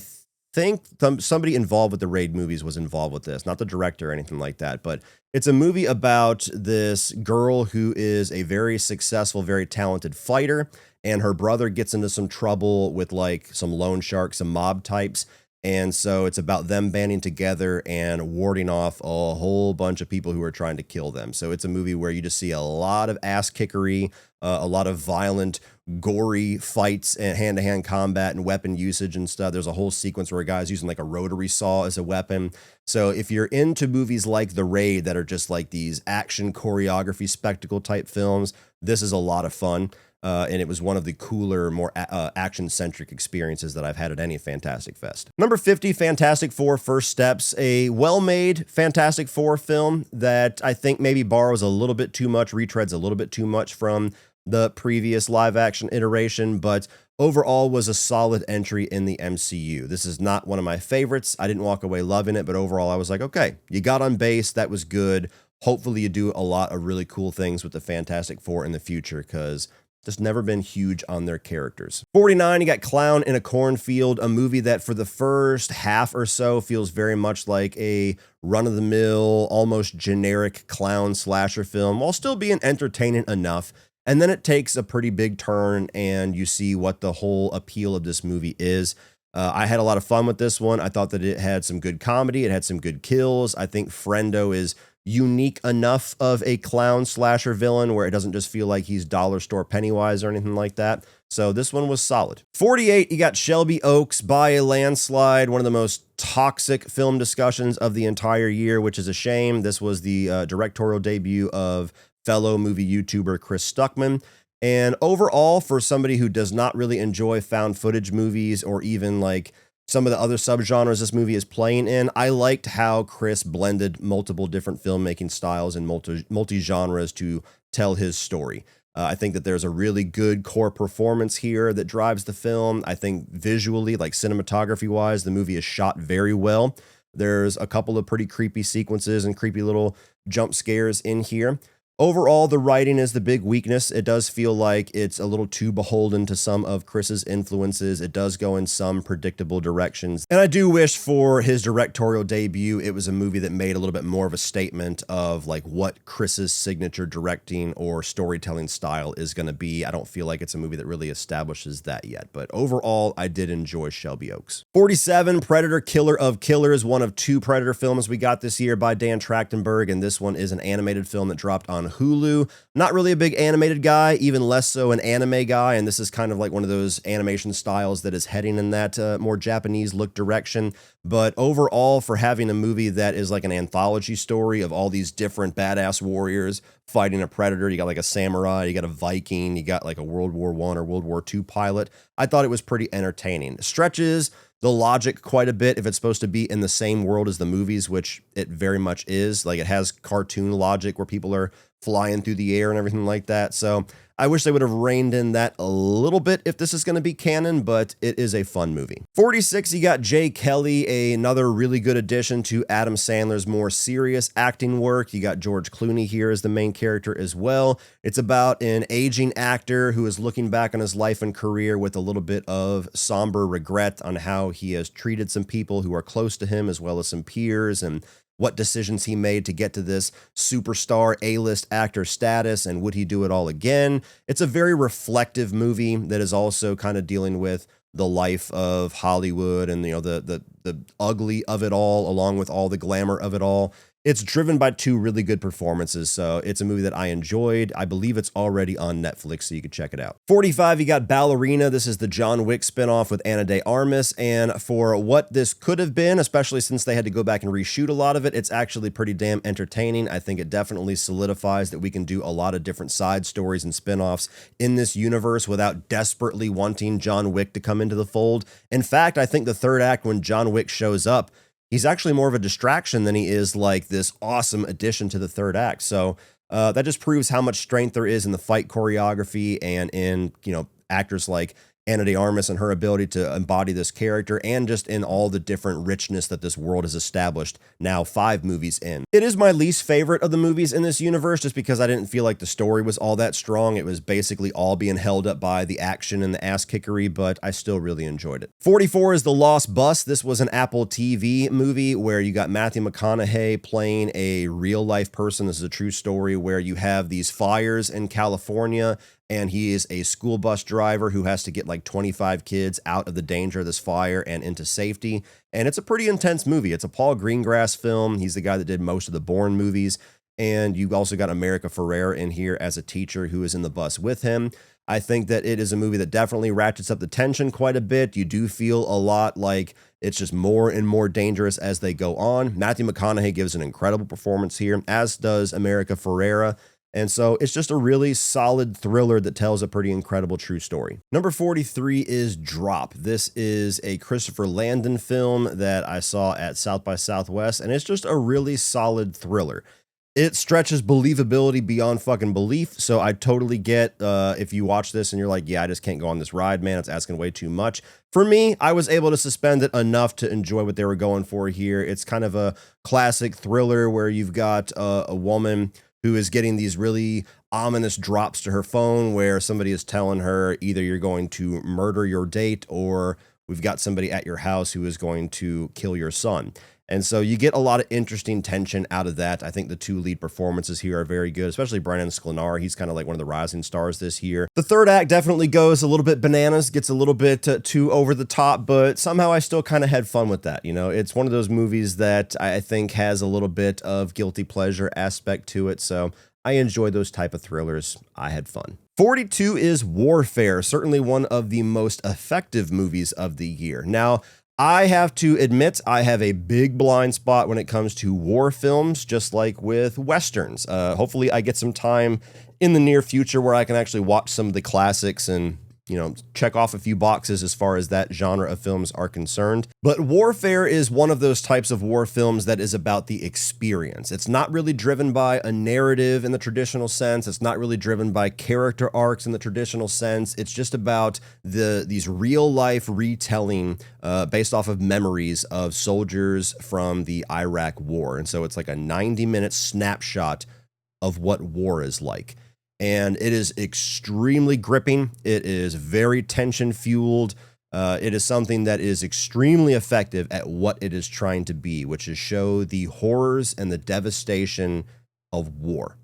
think somebody involved with the Raid movies was involved with this, not the director or anything like that, but it's a movie about this girl who is a very successful, very talented fighter, and her brother gets into some trouble with like some loan sharks, some mob types. And so it's about them banding together and warding off a whole bunch of people who are trying to kill them. So it's a movie where you just see a lot of ass kickery, a lot of violent, gory fights and hand-to-hand combat and weapon usage and stuff. There's a whole sequence where a guy's using like a rotary saw as a weapon. So if you're into movies like The Raid that are just like these action choreography spectacle type films, this is a lot of fun. And it was one of the cooler, more action-centric experiences that I've had at any Fantastic Fest. Number 50, Fantastic Four: First Steps, a well-made Fantastic Four film that I think maybe borrows a little bit too much, retreads a little bit too much from the previous live-action iteration, but overall was a solid entry in the MCU. This is not one of my favorites. I didn't walk away loving it, but overall I was like, okay, you got on base, that was good. Hopefully you do a lot of really cool things with the Fantastic Four in the future, because just never been huge on their characters. 49, you got Clown in a Cornfield, a movie that for the first half or so feels very much like a run-of-the-mill, almost generic clown slasher film, while still being entertaining enough. And then it takes a pretty big turn and you see what the whole appeal of this movie is. I had a lot of fun with this one. I thought that it had some good comedy. It had some good kills. I think Friendo is unique enough of a clown slasher villain where it doesn't just feel like he's dollar store Pennywise or anything like that. So this one was solid. 48, you got Shelby Oaks by a landslide, one of the most toxic film discussions of the entire year, which is a shame. This was the directorial debut of fellow movie YouTuber Chris Stuckman. And overall, for somebody who does not really enjoy found footage movies or even like some of the other subgenres this movie is playing in, I liked how Chris blended multiple different filmmaking styles and multi-genres to tell his story. I think that there's a really good core performance here that drives the film. I think visually, like cinematography-wise, the movie is shot very well. There's a couple of pretty creepy sequences and creepy little jump scares in here. Overall, the writing is the big weakness. It does feel like it's a little too beholden to some of Chris's influences. It does go in some predictable directions. And I do wish for his directorial debut, it was a movie that made a little bit more of a statement of like what Chris's signature directing or storytelling style is going to be. I don't feel like it's a movie that really establishes that yet. But overall, I did enjoy Shelby Oaks. 47, Predator Killer of Killers, one of two Predator films we got this year by Dan Trachtenberg. And this one is an animated film that dropped on on Hulu. Not really a big animated guy, even less so an anime guy, and this is kind of like one of those animation styles that is heading in that more Japanese look direction. But overall, for having a movie that is like an anthology story of all these different badass warriors fighting a predator, you got like a samurai, you got a Viking, you got like a World War I or World War II pilot, I thought it was pretty entertaining. Stretches the logic quite a bit if it's supposed to be in the same world as the movies, which it very much is. Like, it has cartoon logic where people are flying through the air and everything like that. So I wish they would have reined in that a little bit if this is going to be canon, but it is a fun movie. 46, you got Jay Kelly, another really good addition to Adam Sandler's more serious acting work. You got George Clooney here as the main character as well. It's about an aging actor who is looking back on his life and career with a little bit of somber regret on how he has treated some people who are close to him, as well as some peers, and what decisions he made to get to this superstar A-list actor status, and would he do it all again? It's a very reflective movie that is also kind of dealing with the life of Hollywood and, you know, the ugly of it all, along with all the glamour of it all. It's driven by two really good performances, so it's a movie that I enjoyed. I believe it's already on Netflix, so you can check it out. 45, you got Ballerina. This is the John Wick spinoff with Ana de Armas, and for what this could have been, especially since they had to go back and reshoot a lot of it, it's actually pretty damn entertaining. I think it definitely solidifies that we can do a lot of different side stories and spinoffs in this universe without desperately wanting John Wick to come into the fold. In fact, I think the third act, when John Wick shows up, he's actually more of a distraction than he is like this awesome addition to the third act. So that just proves how much strength there is in the fight choreography and in, you know, actors like Ana de Armas and her ability to embody this character, and just in all the different richness that this world has established now 5 movies in. It is my least favorite of the movies in this universe, just because I didn't feel like the story was all that strong. It was basically all being held up by the action and the ass kickery, but I still really enjoyed it. 44 is The Lost Bus. This was an Apple TV movie where you got Matthew McConaughey playing a real life person. This is a true story where you have these fires in California, and he is a school bus driver who has to get like 25 kids out of the danger of this fire and into safety. And it's a pretty intense movie. It's a Paul Greengrass film. He's the guy that did most of the Bourne movies. And you've also got America Ferrera in here as a teacher who is in the bus with him. I think that it is a movie that definitely ratchets up the tension quite a bit. You do feel a lot like it's just more and more dangerous as they go on. Matthew McConaughey gives an incredible performance here, as does America Ferrera. And so it's just a really solid thriller that tells a pretty incredible true story. Number 43 is Drop. This is a Christopher Landon film that I saw at South by Southwest, and it's just a really solid thriller. It stretches believability beyond fucking belief, so I totally get if you watch this and you're like, yeah, I just can't go on this ride, man, it's asking way too much. For me, I was able to suspend it enough to enjoy what they were going for here. It's kind of a classic thriller where you've got a woman who is getting these really ominous drops to her phone where somebody is telling her either you're going to murder your date or we've got somebody at your house who is going to kill your son. And so you get a lot of interesting tension out of that. I think the 2 lead performances here are very good, especially Brandon Sklenar. He's kind of like one of the rising stars this year. The third act definitely goes a little bit bananas, gets a little bit too over the top, but somehow I still kind of had fun with that. You know, it's one of those movies that I think has a little bit of guilty pleasure aspect to it. So I enjoy those type of thrillers. I had fun. 42 is Warfare, certainly one of the most effective movies of the year. Now, I have to admit, I have a big blind spot when it comes to war films, just like with Westerns. Hopefully I get some time in the near future where I can actually watch some of the classics and, you know, check off a few boxes as far as that genre of films are concerned. But Warfare is one of those types of war films that is about the experience. It's not really driven by a narrative in the traditional sense. It's not really driven by character arcs in the traditional sense. It's just about these real life retelling based off of memories of soldiers from the Iraq War. And so it's like a 90-minute snapshot of what war is like. And it is extremely gripping. It is very tension fueled. It is something that is extremely effective at what it is trying to be, which is show the horrors and the devastation of war.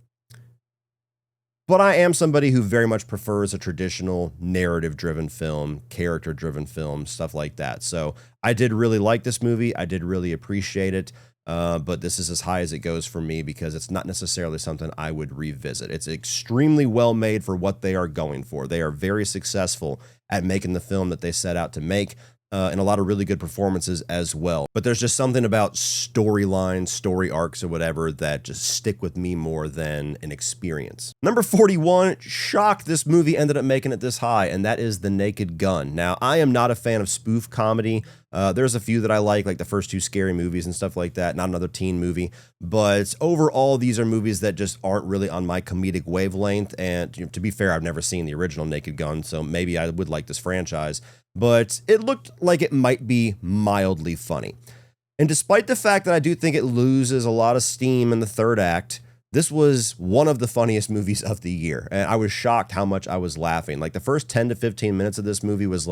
But I am somebody who very much prefers a traditional narrative-driven film, character-driven film, stuff like that. So I did really like this movie. I did really appreciate it. but this is as high as it goes for me because it's not necessarily something I would revisit. It's extremely well made for what they are going for. They are very successful at making the film that they set out to make. And a lot of really good performances as well. But there's just something about storylines, story arcs, or whatever that just stick with me more than an experience. Number 41, shocked this movie ended up making it this high, and that is The Naked Gun. Now, I am not a fan of spoof comedy. There's a few that I like the first two Scary Movies and stuff like that, not another teen movie. But overall, these are movies that just aren't really on my comedic wavelength. And to be fair, I've never seen the original Naked Gun, so maybe I would like this franchise. But it looked like it might be mildly funny. And despite the fact that I do think it loses a lot of steam in the third act, this was one of the funniest movies of the year. And I was shocked how much I was laughing. The first 10 to 15 minutes of this movie was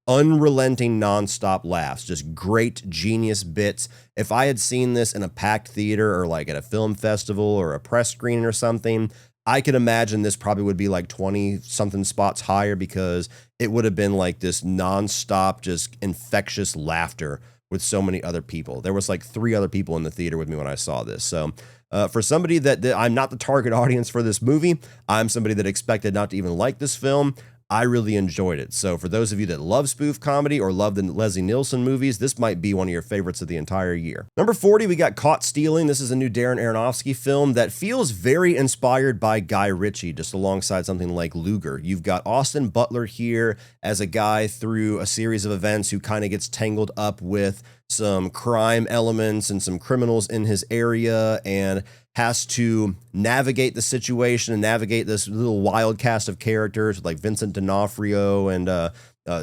unrelenting nonstop laughs, just great genius bits. If I had seen this in a packed theater or at a film festival or a press screening or something, I could imagine this probably would be 20 something spots higher because it would have been this nonstop, just infectious laughter with so many other people. There was 3 other people in the theater with me when I saw this. So for somebody that I'm not the target audience for this movie, I'm somebody that expected not to even like this film. I really enjoyed it. So for those of you that love spoof comedy or love the Leslie Nielsen movies, this might be one of your favorites of the entire year. Number 40, we got Caught Stealing. This is a new Darren Aronofsky film that feels very inspired by Guy Ritchie, just alongside something like Luger. You've got Austin Butler here as a guy through a series of events who kind of gets tangled up with some crime elements and some criminals in his area and has to navigate the situation and navigate this little wild cast of characters like Vincent D'Onofrio and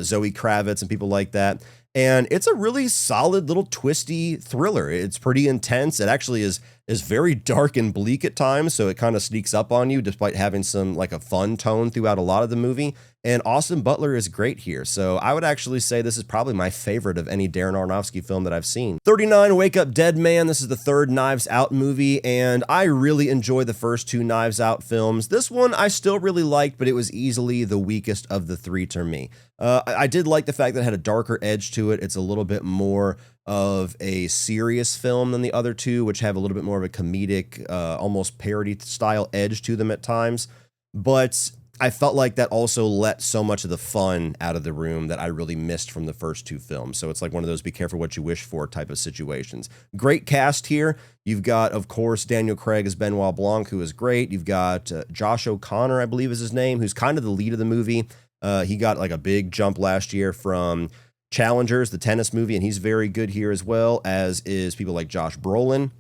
Zoe Kravitz and people like that. And it's a really solid little twisty thriller. It's pretty intense. It actually is very dark and bleak at times, so it kind of sneaks up on you despite having some a fun tone throughout a lot of the movie. And Austin Butler is great here. So I would actually say this is probably my favorite of any Darren Aronofsky film that I've seen. 39, Wake Up Dead Man. This is the third Knives Out movie, and I really enjoyed the first 2 Knives Out films. This one I still really liked, but it was easily the weakest of the 3 to me. I did like the fact that it had a darker edge to it. It's a little bit more of a serious film than the other 2, which have a little bit more of a comedic, almost parody style edge to them at times. But I felt like that also let so much of the fun out of the room that I really missed from the first 2 films. So it's one of those be careful what you wish for type of situations. Great cast here. You've got, of course, Daniel Craig as Benoit Blanc, who is great. You've got Josh O'Connor, I believe is his name, who's kind of the lead of the movie. He got a big jump last year from Challengers, the tennis movie, and he's very good here as well, as is people like Josh Brolin.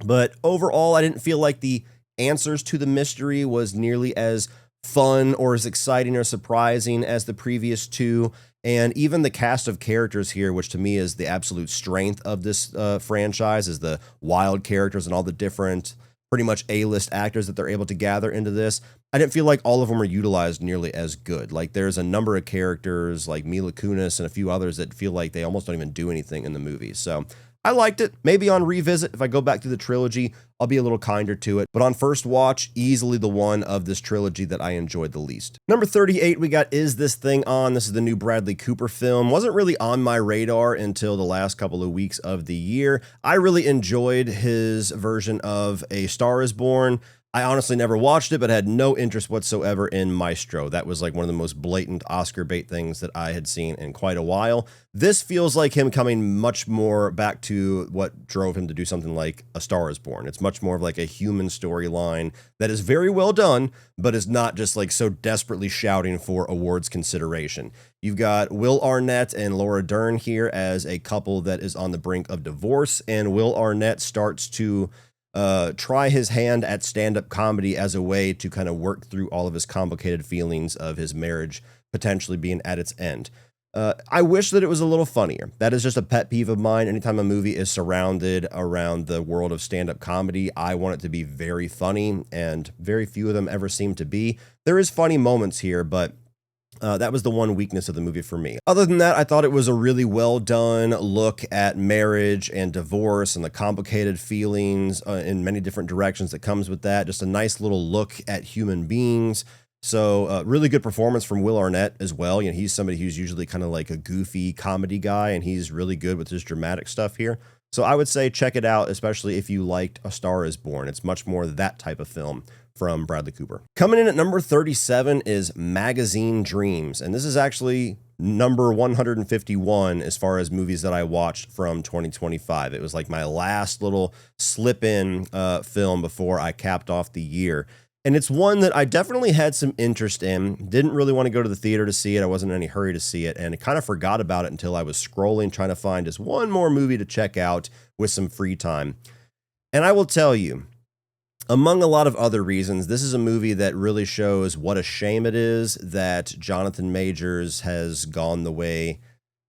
But overall, I didn't feel like the answers to the mystery was nearly as fun or as exciting or surprising as the previous 2. And even the cast of characters here, which to me is the absolute strength of this franchise, is the wild characters and all the different pretty much A-list actors that they're able to gather into this. I didn't feel like all of them are utilized nearly as good. There's a number of characters like Mila Kunis and a few others that feel like they almost don't even do anything in the movie. So I liked it. Maybe on revisit, if I go back through the trilogy, I'll be a little kinder to it. But on first watch, easily the one of this trilogy that I enjoyed the least. Number 38, we got Is This Thing On? This is the new Bradley Cooper film. Wasn't really on my radar until the last couple of weeks of the year. I really enjoyed his version of A Star Is Born. I honestly never watched it, but had no interest whatsoever in Maestro. That was one of the most blatant Oscar bait things that I had seen in quite a while. This feels like him coming much more back to what drove him to do something like A Star Is Born. It's much more of a human storyline that is very well done, but is not just so desperately shouting for awards consideration. You've got Will Arnett and Laura Dern here as a couple that is on the brink of divorce, and Will Arnett starts to try his hand at stand-up comedy as a way to kind of work through all of his complicated feelings of his marriage potentially being at its end. I wish that it was a little funnier. That is just a pet peeve of mine. Anytime a movie is surrounded around the world of stand-up comedy, I want it to be very funny, and very few of them ever seem to be. There is funny moments here, but that was the one weakness of the movie for me. Other than that, I thought it was a really well done look at marriage and divorce and the complicated feelings in many different directions that comes with that. Just a nice little look at human beings. So really good performance from Will Arnett as well. He's somebody who's usually kind of a goofy comedy guy, and he's really good with his dramatic stuff here. So I would say check it out, especially if you liked A Star is Born. It's much more that type of film from Bradley Cooper. Coming in at number 37 is Magazine Dreams. And this is actually number 151 as far as movies that I watched from 2025. It was like my last little slip in film before I capped off the year. And it's one that I definitely had some interest in. Didn't really want to go to the theater to see it. I wasn't in any hurry to see it. And I kind of forgot about it until I was scrolling, trying to find just one more movie to check out with some free time. And I will tell you, among a lot of other reasons, this is a movie that really shows what a shame it is that Jonathan Majors has gone the way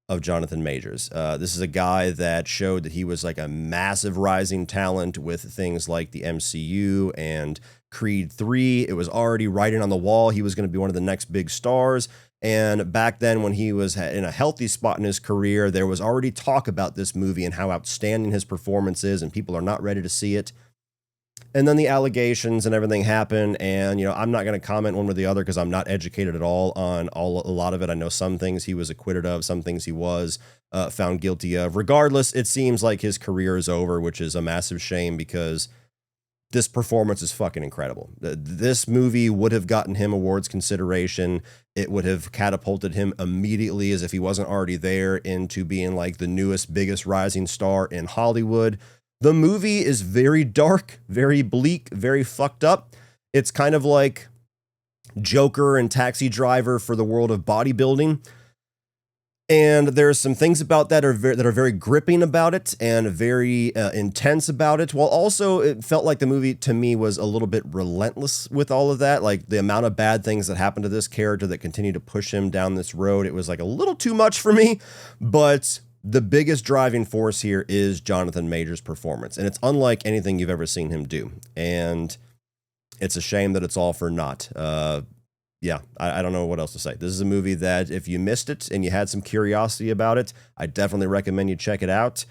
of Jonathan Majors. This is a guy that showed that he was like a massive rising talent with things like the MCU and Creed 3. It was already writing on the wall. He was going to be one of the next big stars. And back then, when he was in a healthy spot in his career, there was already talk about this movie and how outstanding his performance is, and people are not ready to see it. And then the allegations and everything happen. And, I'm not going to comment one way or the other because I'm not educated at all on a lot of it. I know some things he was acquitted of, some things he was found guilty of. Regardless, it seems like his career is over, which is a massive shame because this performance is fucking incredible. This movie would have gotten him awards consideration. It would have catapulted him immediately, as if he wasn't already there, into being like the newest, biggest rising star in Hollywood. The movie is very dark, very bleak, very fucked up. It's kind of like Joker and Taxi Driver for the world of bodybuilding. And there's some things about that are very gripping about it and very intense about it. While also it felt like the movie to me was a little bit relentless with all of that. Like the amount of bad things that happened to this character that continue to push him down this road. It was like a little too much for me, but the biggest driving force here is Jonathan Majors' performance. And it's unlike anything you've ever seen him do. And it's a shame that it's all for naught. Yeah, I don't know what else to say. This is a movie that if you missed it and you had some curiosity about it, I definitely recommend you check it out.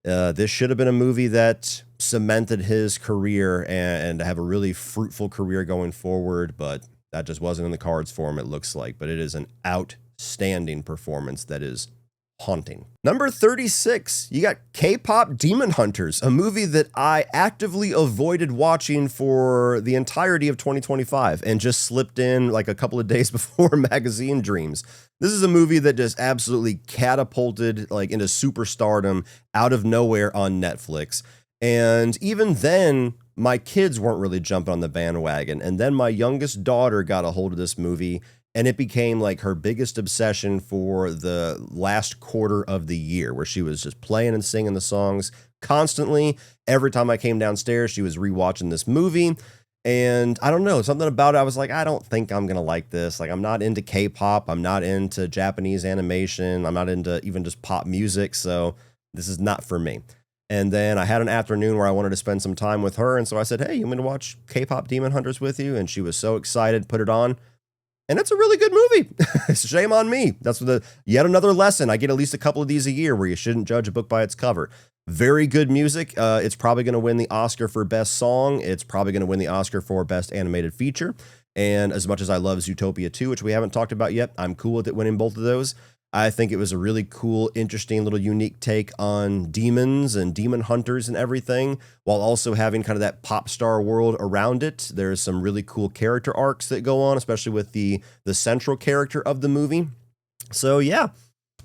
This should have been a movie that cemented his career and have a really fruitful career going forward, but that just wasn't in the cards for him, it looks like. But it is an outstanding performance that is haunting. Number 36, you got K-pop Demon Hunters, a movie that I actively avoided watching for the entirety of 2025 and just slipped in like a couple of days before Magazine Dreams. This is a movie that just absolutely catapulted like into superstardom out of nowhere on Netflix. And even then, my kids weren't really jumping on the bandwagon. And then my youngest daughter got a hold of this movie, and it became like her biggest obsession for the last quarter of the year, where she was just playing and singing the songs constantly. Every time I came downstairs, she was rewatching this movie. And I don't know, something about it, I was like, I don't think I'm going to like this. Like, I'm not into K-pop. I'm not into Japanese animation. I'm not into even just pop music. So this is not for me. And then I had an afternoon where I wanted to spend some time with her. And so I said, hey, you want me to watch K-pop Demon Hunters with you? And she was so excited, put it on. And it's a really good movie. Shame on me. That's yet another lesson. I get at least a couple of these a year where you shouldn't judge a book by its cover. Very good music. It's probably going to win the Oscar for Best Song. It's probably going to win the Oscar for Best Animated Feature. And as much as I love Zootopia 2, which we haven't talked about yet, I'm cool with it winning both of those. I think it was a really cool, interesting, little unique take on demons and demon hunters and everything, while also having kind of that pop star world around it. There's some really cool character arcs that go on, especially with the central character of the movie. So yeah,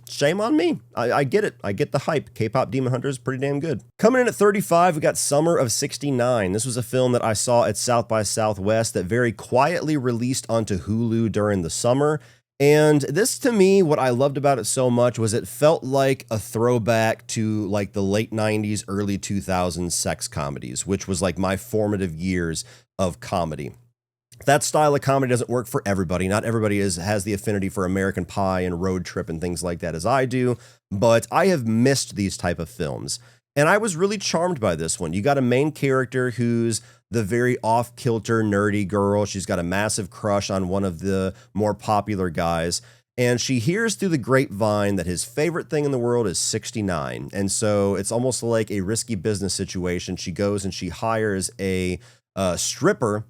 shame on me. I get it. I get the hype. K-pop Demon Hunters is pretty damn good. Coming in at 35, we got Summer of '69. This was a film that I saw at South by Southwest that very quietly released onto Hulu during the summer. And this, to me, what I loved about it so much was it felt like a throwback to like the late 90s, early 2000s sex comedies, which was like my formative years of comedy. That style of comedy doesn't work for everybody. Not everybody has the affinity for American Pie and Road Trip and things like that as I do, but I have missed these type of films. And I was really charmed by this one. You got a main character who's the very off-kilter, nerdy girl. She's got a massive crush on one of the more popular guys. And she hears through the grapevine that his favorite thing in the world is 69. And so it's almost like a risky business situation. She goes and she hires a stripper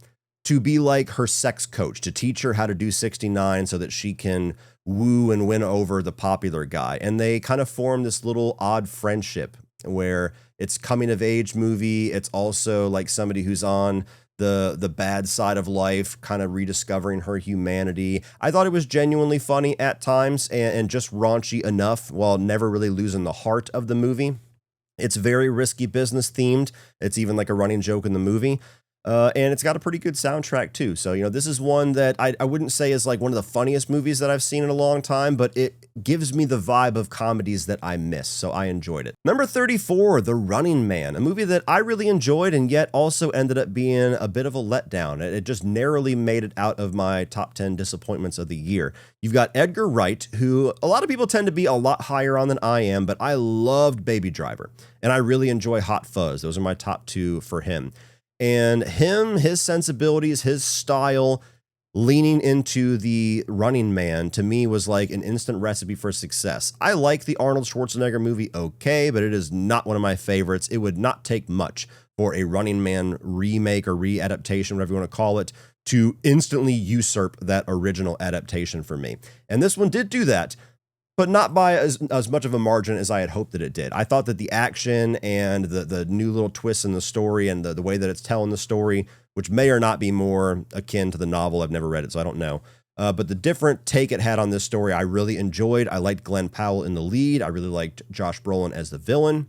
to be like her sex coach, to teach her how to do 69 so that she can woo and win over the popular guy. And they kind of form this little odd friendship. where it's coming of age movie. It's also like somebody who's on the bad side of life, kind of rediscovering her humanity. I thought it was genuinely funny at times and just raunchy enough while never really losing the heart of the movie. It's very risky business themed. It's even like a running joke in the movie. And it's got a pretty good soundtrack too. So, this is one that I wouldn't say is like one of the funniest movies that I've seen in a long time, but it gives me the vibe of comedies that I miss. So I enjoyed it. Number 34, The Running Man, a movie that I really enjoyed and yet also ended up being a bit of a letdown. It just narrowly made it out of my top 10 disappointments of the year. You've got Edgar Wright, who a lot of people tend to be a lot higher on than I am, but I loved Baby Driver and I really enjoy Hot Fuzz. Those are my top two for him. And his sensibilities, his style, leaning into The Running Man, to me was like an instant recipe for success. I like the Arnold Schwarzenegger movie, okay, but it is not one of my favorites. It would not take much for a Running Man remake or readaptation, whatever you want to call it, to instantly usurp that original adaptation for me. And this one did do that, but not by as much of a margin as I had hoped that it did. I thought that the action and the new little twists in the story and the way that it's telling the story, which may or not be more akin to the novel, I've never read it, so I don't know. But the different take it had on this story, I really enjoyed. I liked Glenn Powell in the lead. I really liked Josh Brolin as the villain.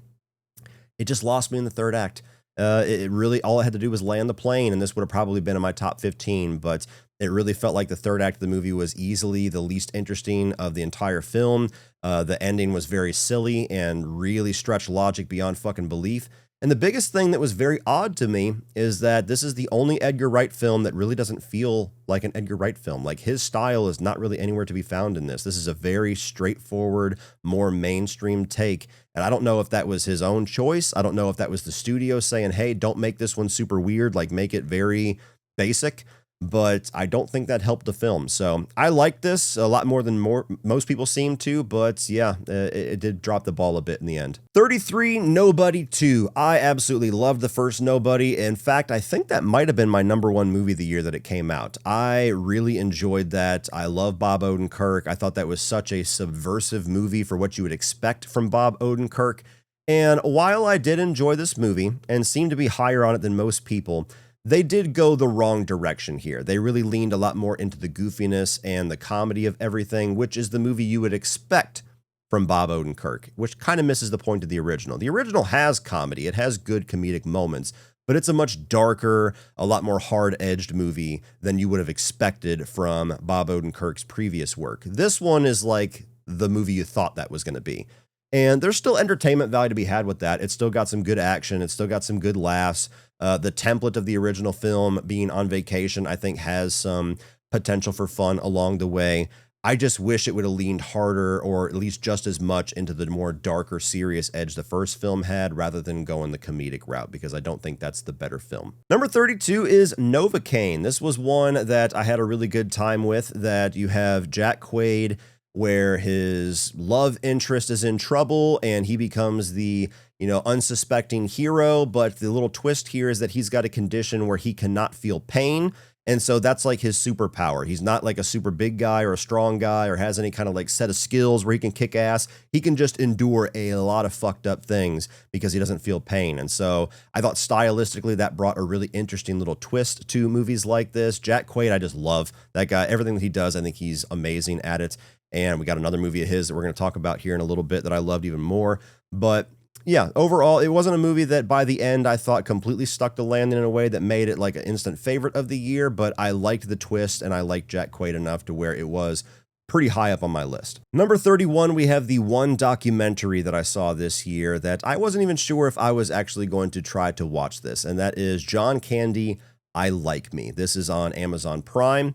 It just lost me in the third act. It really, all I had to do was land the plane, and this would have probably been in my top 15, but it really felt like the third act of the movie was easily the least interesting of the entire film. The ending was very silly and really stretched logic beyond fucking belief. And the biggest thing that was very odd to me is that this is the only Edgar Wright film that really doesn't feel like an Edgar Wright film. Like, his style is not really anywhere to be found in this. This is a very straightforward, more mainstream take. And I don't know if that was his own choice. I don't know if that was the studio saying, hey, don't make this one super weird, like make it very basic. But I don't think that helped the film. So I like this a lot more than most people seem to, but yeah, it did drop the ball a bit in the end. 33, Nobody 2. I absolutely loved the first Nobody. In fact, I think that might have been my number one movie the year that it came out. I really enjoyed that. I love Bob Odenkirk. I thought that was such a subversive movie for what you would expect from Bob Odenkirk. And while I did enjoy this movie and seemed to be higher on it than most people, they did go the wrong direction here. They really leaned a lot more into the goofiness and the comedy of everything, which is the movie you would expect from Bob Odenkirk, which kind of misses the point of the original. The original has comedy. It has good comedic moments, but it's a much darker, a lot more hard-edged movie than you would have expected from Bob Odenkirk's previous work. This one is like the movie you thought that was going to be. And there's still entertainment value to be had with that. It's still got some good action. It's still got some good laughs. The template of the original film, being on vacation, I think has some potential for fun along the way. I just wish it would have leaned harder, or at least just as much, into the more darker, serious edge the first film had, rather than going the comedic route, because I don't think that's the better film. Number 32 is Novocaine. This was one that I had a really good time with, that you have Jack Quaid, where his love interest is in trouble and he becomes the, unsuspecting hero. But the little twist here is that he's got a condition where he cannot feel pain. And so that's like his superpower. He's not like a super big guy or a strong guy or has any kind of like set of skills where he can kick ass. He can just endure a lot of fucked up things because he doesn't feel pain. And so I thought stylistically that brought a really interesting little twist to movies like this. Jack Quaid, I just love that guy. Everything that he does, I think he's amazing at it. And we got another movie of his that we're going to talk about here in a little bit that I loved even more. But yeah, overall, it wasn't a movie that by the end I thought completely stuck the landing in a way that made it like an instant favorite of the year. But I liked the twist and I liked Jack Quaid enough to where it was pretty high up on my list. Number 31, we have the one documentary that I saw this year that I wasn't even sure if I was actually going to try to watch this. And that is John Candy, I Like Me. This is on Amazon Prime.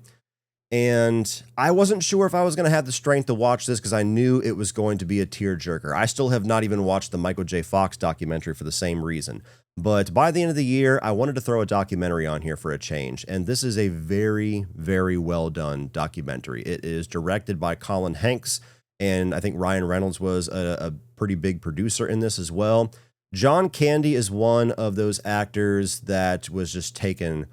And I wasn't sure if I was going to have the strength to watch this because I knew it was going to be a tearjerker. I still have not even watched the Michael J. Fox documentary for the same reason. But by the end of the year, I wanted to throw a documentary on here for a change. And this is a very, very well done documentary. It is directed by Colin Hanks. And I think Ryan Reynolds was a pretty big producer in this as well. John Candy is one of those actors that was just taken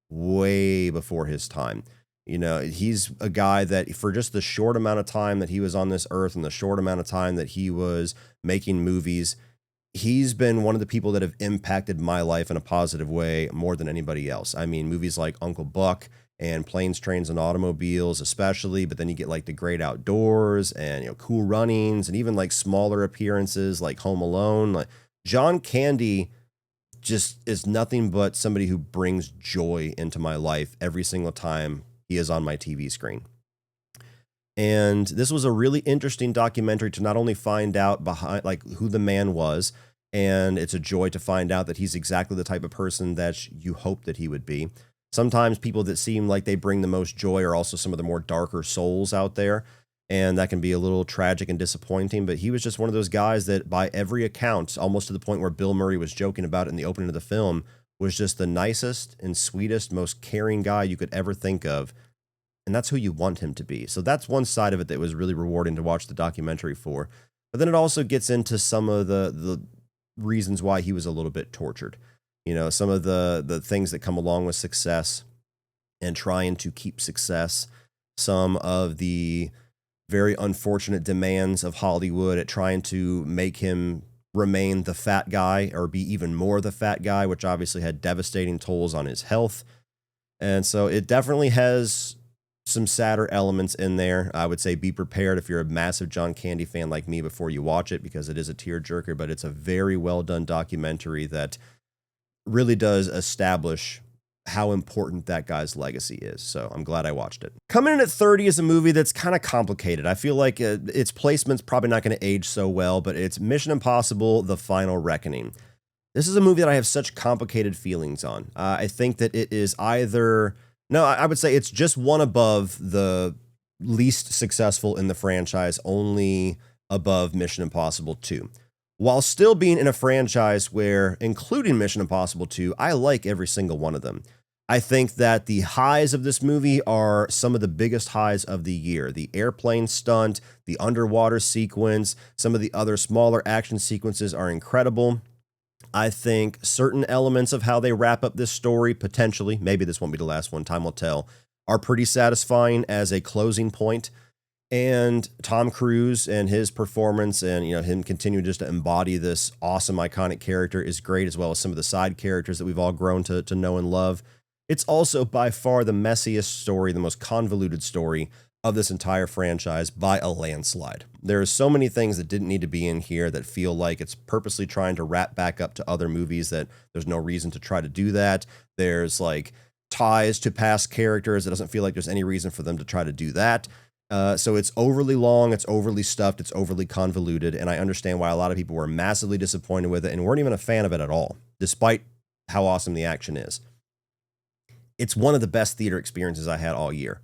way before his time. He's a guy that for just the short amount of time that he was on this earth and the short amount of time that he was making movies, he's been one of the people that have impacted my life in a positive way more than anybody else. I mean, movies like Uncle Buck and Planes, Trains, and Automobiles, especially, but then you get like The Great Outdoors and, Cool Runnings, and even like smaller appearances like Home Alone. Like John Candy just is nothing but somebody who brings joy into my life every single time he is on my TV screen. And this was a really interesting documentary to not only find out behind like who the man was, and it's a joy to find out that he's exactly the type of person that you hope that he would be. Sometimes people that seem like they bring the most joy are also some of the more darker souls out there, and that can be a little tragic and disappointing, but he was just one of those guys that by every account, almost to the point where Bill Murray was joking about it in the opening of the film, was just the nicest and sweetest, most caring guy you could ever think of. And that's who you want him to be. So that's one side of it that was really rewarding to watch the documentary for. But then it also gets into some of the reasons why he was a little bit tortured. Some of the things that come along with success and trying to keep success. Some of the very unfortunate demands of Hollywood at trying to make him remain the fat guy or be even more the fat guy, which obviously had devastating tolls on his health. And so it definitely has some sadder elements in there. I would say be prepared if you're a massive John Candy fan like me before you watch it, because it is a tearjerker, but it's a very well done documentary that really does establish how important that guy's legacy is. So I'm glad I watched it. Coming in at 30 is a movie that's kind of complicated. I feel like its placement's probably not going to age so well, but it's Mission Impossible: The Final Reckoning. This is a movie that I have such complicated feelings on. I think that it is either... No, I would say it's just one above the least successful in the franchise, only above Mission Impossible 2. While still being in a franchise where, including Mission Impossible 2, I like every single one of them. I think that the highs of this movie are some of the biggest highs of the year. The airplane stunt, the underwater sequence, some of the other smaller action sequences are incredible. I think certain elements of how they wrap up this story, potentially, maybe this won't be the last one, time will tell, are pretty satisfying as a closing point. And Tom Cruise and his performance and, him continuing just to embody this awesome, iconic character is great, as well as some of the side characters that we've all grown to know and love. It's also by far the messiest story, the most convoluted story of this entire franchise by a landslide. There are so many things that didn't need to be in here that feel like it's purposely trying to wrap back up to other movies that there's no reason to try to do that. There's like ties to past characters. It doesn't feel like there's any reason for them to try to do that. So it's overly long, it's overly stuffed, it's overly convoluted, and I understand why a lot of people were massively disappointed with it and weren't even a fan of it at all, despite how awesome the action is. It's one of the best theater experiences I had all year.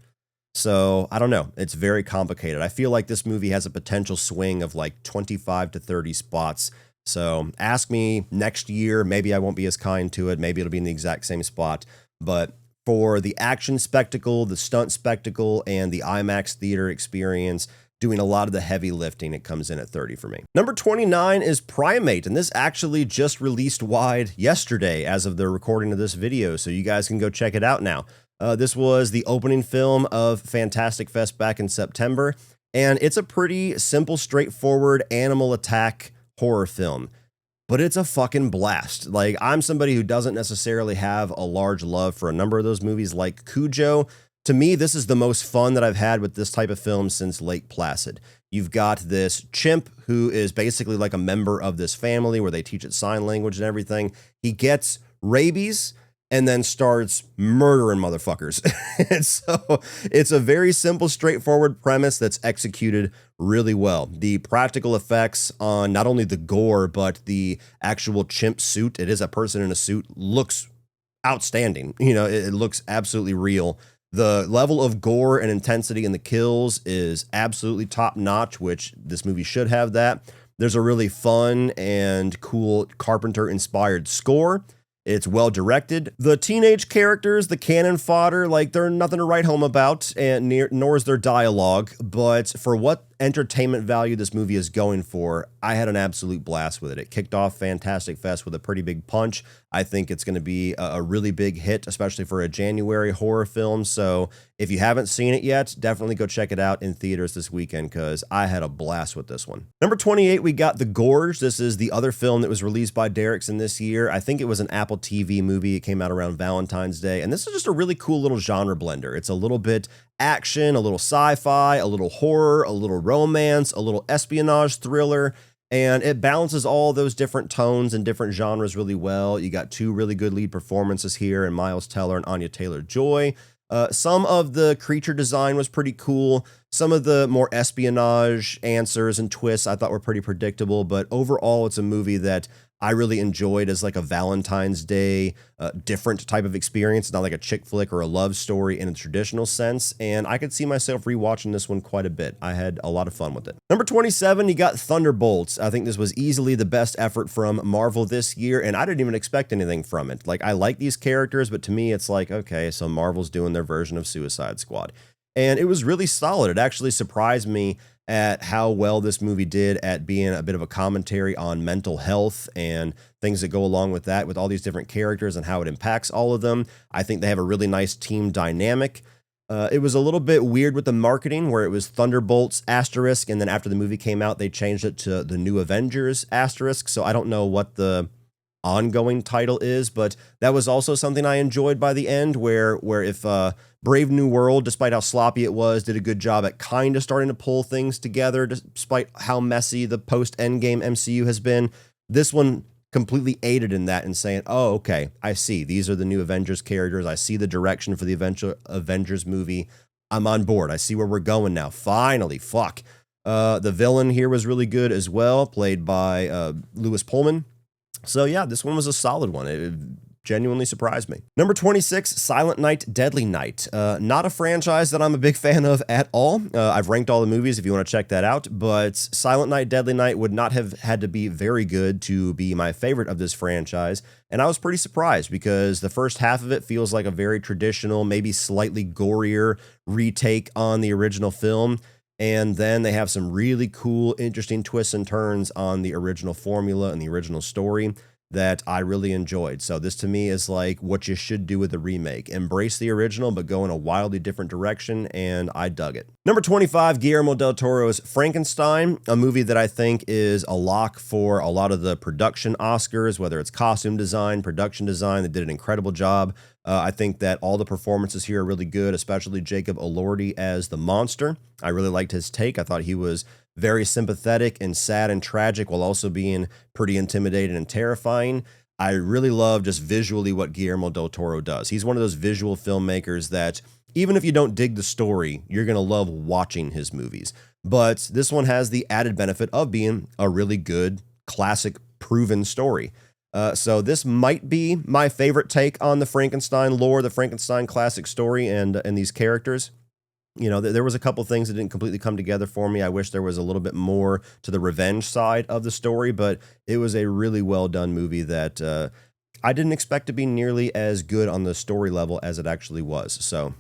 So I don't know. It's very complicated. I feel like this movie has a potential swing of like 25 to 30 spots. So ask me next year. Maybe I won't be as kind to it. Maybe it'll be in the exact same spot. But for the action spectacle, the stunt spectacle, and the IMAX theater experience, doing a lot of the heavy lifting, it comes in at 30 for me. Number 29 is Primate, and this actually just released wide yesterday as of the recording of this video, so you guys can go check it out now. This was the opening film of Fantastic Fest back in September, and it's a pretty simple, straightforward animal attack horror film. But it's a fucking blast. Like, I'm somebody who doesn't necessarily have a large love for a number of those movies like Cujo. To me, this is the most fun that I've had with this type of film since Lake Placid. You've got this chimp who is basically like a member of this family where they teach it sign language and everything. He gets rabies and then starts murdering motherfuckers. And so it's a very simple, straightforward premise that's executed really well. The practical effects on not only the gore, but the actual chimp suit, it is a person in a suit, looks outstanding. It looks absolutely real. The level of gore and intensity in the kills is absolutely top notch, which this movie should have that. There's a really fun and cool Carpenter-inspired score. It's well directed. The teenage characters, the cannon fodder, like they're nothing to write home about, and nor is their dialogue. But for what entertainment value this movie is going for, I had an absolute blast with it. It kicked off Fantastic Fest with a pretty big punch. I think it's going to be a really big hit, especially for a January horror film. So if you haven't seen it yet, definitely go check it out in theaters this weekend because I had a blast with this one. Number 28, we got The Gorge. This is the other film that was released by Derrickson this year. I think it was an Apple TV movie. It came out around Valentine's Day. And this is just a really cool little genre blender. It's a little bit action, a little sci-fi, a little horror, a little romance, a little espionage thriller, and it balances all those different tones and different genres really well. You got two really good lead performances here in Miles Teller and Anya Taylor-Joy. Some of the creature design was pretty cool. Some of the more espionage answers and twists I thought were pretty predictable, but overall it's a movie that I really enjoyed as like a Valentine's Day, different type of experience. It's not like a chick flick or a love story in a traditional sense, and I could see myself rewatching this one quite a bit. I had a lot of fun with it. Number 27, you got Thunderbolts. I think this was easily the best effort from Marvel this year, and I didn't even expect anything from it. Like, I like these characters, but to me, it's like, okay, so Marvel's doing their version of Suicide Squad. And it was really solid. It actually surprised me at how well this movie did at being a bit of a commentary on mental health and things that go along with that, with all these different characters and how it impacts all of them. I think they have a really nice team dynamic. It was a little bit weird with the marketing where it was Thunderbolts asterisk, and then after the movie came out, they changed it to the New Avengers asterisk. So I don't know what the ongoing title is, but that was also something I enjoyed by the end, where if Brave New World, despite how sloppy it was, did a good job at kind of starting to pull things together, despite how messy the post-Endgame MCU has been. This one completely aided in that and saying, oh, okay, I see. These are the New Avengers characters. I see the direction for the Avengers movie. I'm on board. I see where we're going now. Finally, fuck. The villain here was really good as well, played by Lewis Pullman. So yeah, this one was a solid one. It genuinely surprised me. Number 26, Silent Night, Deadly Night. Not a franchise that I'm a big fan of at all. I've ranked all the movies if you want to check that out, but Silent Night, Deadly Night would not have had to be very good to be my favorite of this franchise. And I was pretty surprised because the first half of it feels like a very traditional, maybe slightly gorier retake on the original film. And then they have some really cool, interesting twists and turns on the original formula and the original story that I really enjoyed. So this to me is like what you should do with a remake. Embrace the original, but go in a wildly different direction, and I dug it. Number 25, Guillermo del Toro's Frankenstein, a movie that I think is a lock for a lot of the production Oscars, whether it's costume design, production design. They did an incredible job. I think that all the performances here are really good, especially Jacob Elordi as the monster. I really liked his take. I thought he was very sympathetic and sad and tragic while also being pretty intimidating and terrifying. I really love just visually what Guillermo del Toro does. He's one of those visual filmmakers that even if you don't dig the story, you're going to love watching his movies. But this one has the added benefit of being a really good, classic, proven story. So this might be my favorite take on the Frankenstein lore, the Frankenstein classic story, and these characters. You know, there was a couple things that didn't completely come together for me. I wish there was a little bit more to the revenge side of the story, but it was a really well done movie that I didn't expect to be nearly as good on the story level as it actually was. So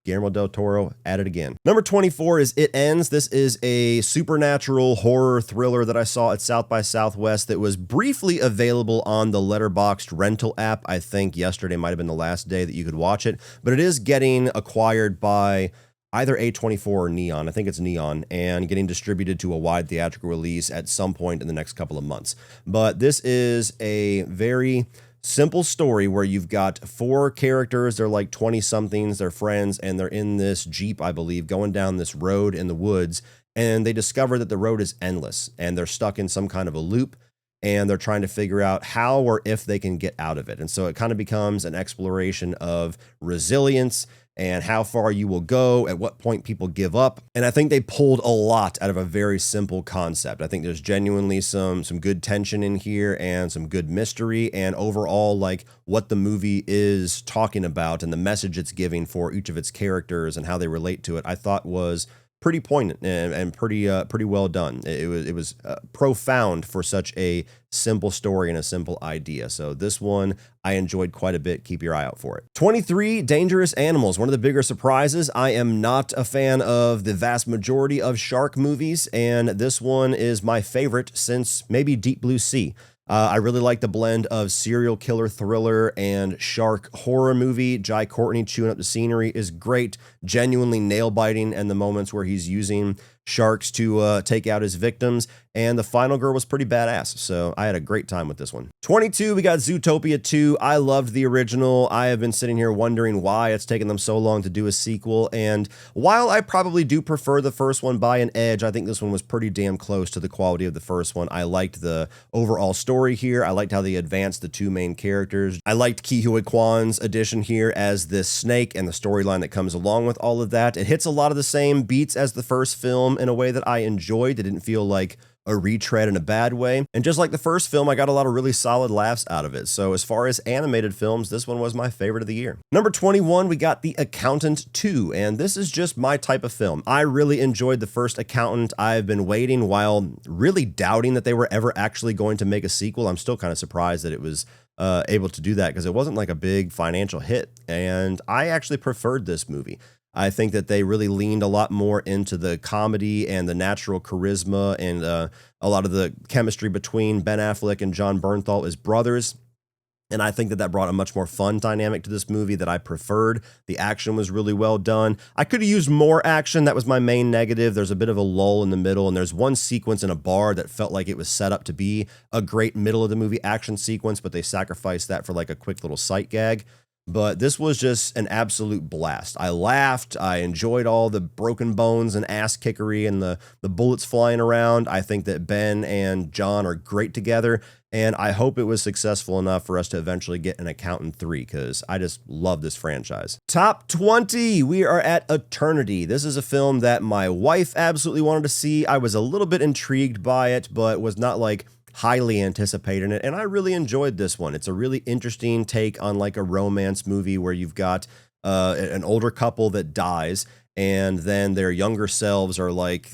Guillermo del Toro at it again. Number 24 is It Ends. This is a supernatural horror thriller that I saw at South by Southwest that was briefly available on the Letterboxd rental app. I think yesterday might have been the last day that you could watch it, but it is getting acquired by either A24 or Neon. I think it's Neon, and getting distributed to a wide theatrical release at some point in the next couple of months. But this is a very simple story where you've got four characters. They're like 20-somethings, they're friends, and they're in this Jeep, I believe, going down this road in the woods, and they discover that the road is endless, and they're stuck in some kind of a loop, and they're trying to figure out how or if they can get out of it. And so it kind of becomes an exploration of resilience and how far you will go, at what point people give up. And I think they pulled a lot out of a very simple concept. I think there's genuinely some good tension in here and some good mystery, and overall like what the movie is talking about and the message it's giving for each of its characters and how they relate to it, I thought was pretty poignant and pretty well done. It was profound for such a simple story and a simple idea. So this one I enjoyed quite a bit. Keep your eye out for it. 23, Dangerous Animals. One of the bigger surprises. I am not a fan of the vast majority of shark movies, and this one is my favorite since maybe Deep Blue Sea. I really like the blend of serial killer thriller and shark horror movie. Jai Courtney chewing up the scenery is great, genuinely nail biting, and the moments where he's using sharks to take out his victims. And the final girl was pretty badass, so I had a great time with this one. 22, we got Zootopia 2. I loved the original. I have been sitting here wondering why it's taken them so long to do a sequel, and while I probably do prefer the first one by an edge, I think this one was pretty damn close to the quality of the first one. I liked the overall story here. I liked how they advanced the two main characters. I liked Ke Huy Quan's addition here as this snake and the storyline that comes along with all of that. It hits a lot of the same beats as the first film in a way that I enjoyed. It didn't feel like a retread in a bad way. And just like the first film, I got a lot of really solid laughs out of it. So as far as animated films, this one was my favorite of the year. Number 21, we got The Accountant 2, and this is just my type of film. I really enjoyed the first Accountant. I've been waiting while really doubting that they were ever actually going to make a sequel. I'm still kind of surprised that it was able to do that because it wasn't like a big financial hit, and I actually preferred this movie. I think that they really leaned a lot more into the comedy and the natural charisma and a lot of the chemistry between Ben Affleck and Jon Bernthal as brothers. And I think that brought a much more fun dynamic to this movie that I preferred. The action was really well done. I could have used more action. That was my main negative. There's a bit of a lull in the middle, and there's one sequence in a bar that felt like it was set up to be a great middle of the movie action sequence, but they sacrificed that for like a quick little sight gag. But this was just an absolute blast. I laughed. I enjoyed all the broken bones and ass kickery and the bullets flying around. I think that Ben and John are great together, and I hope it was successful enough for us to eventually get an Accountant 3, because I just love this franchise. Top 20, we are at Eternity. This is a film that my wife absolutely wanted to see. I was a little bit intrigued by it, but was not like highly anticipating it, and I really enjoyed this one. It's a really interesting take on like a romance movie where you've got an older couple that dies, and then their younger selves are like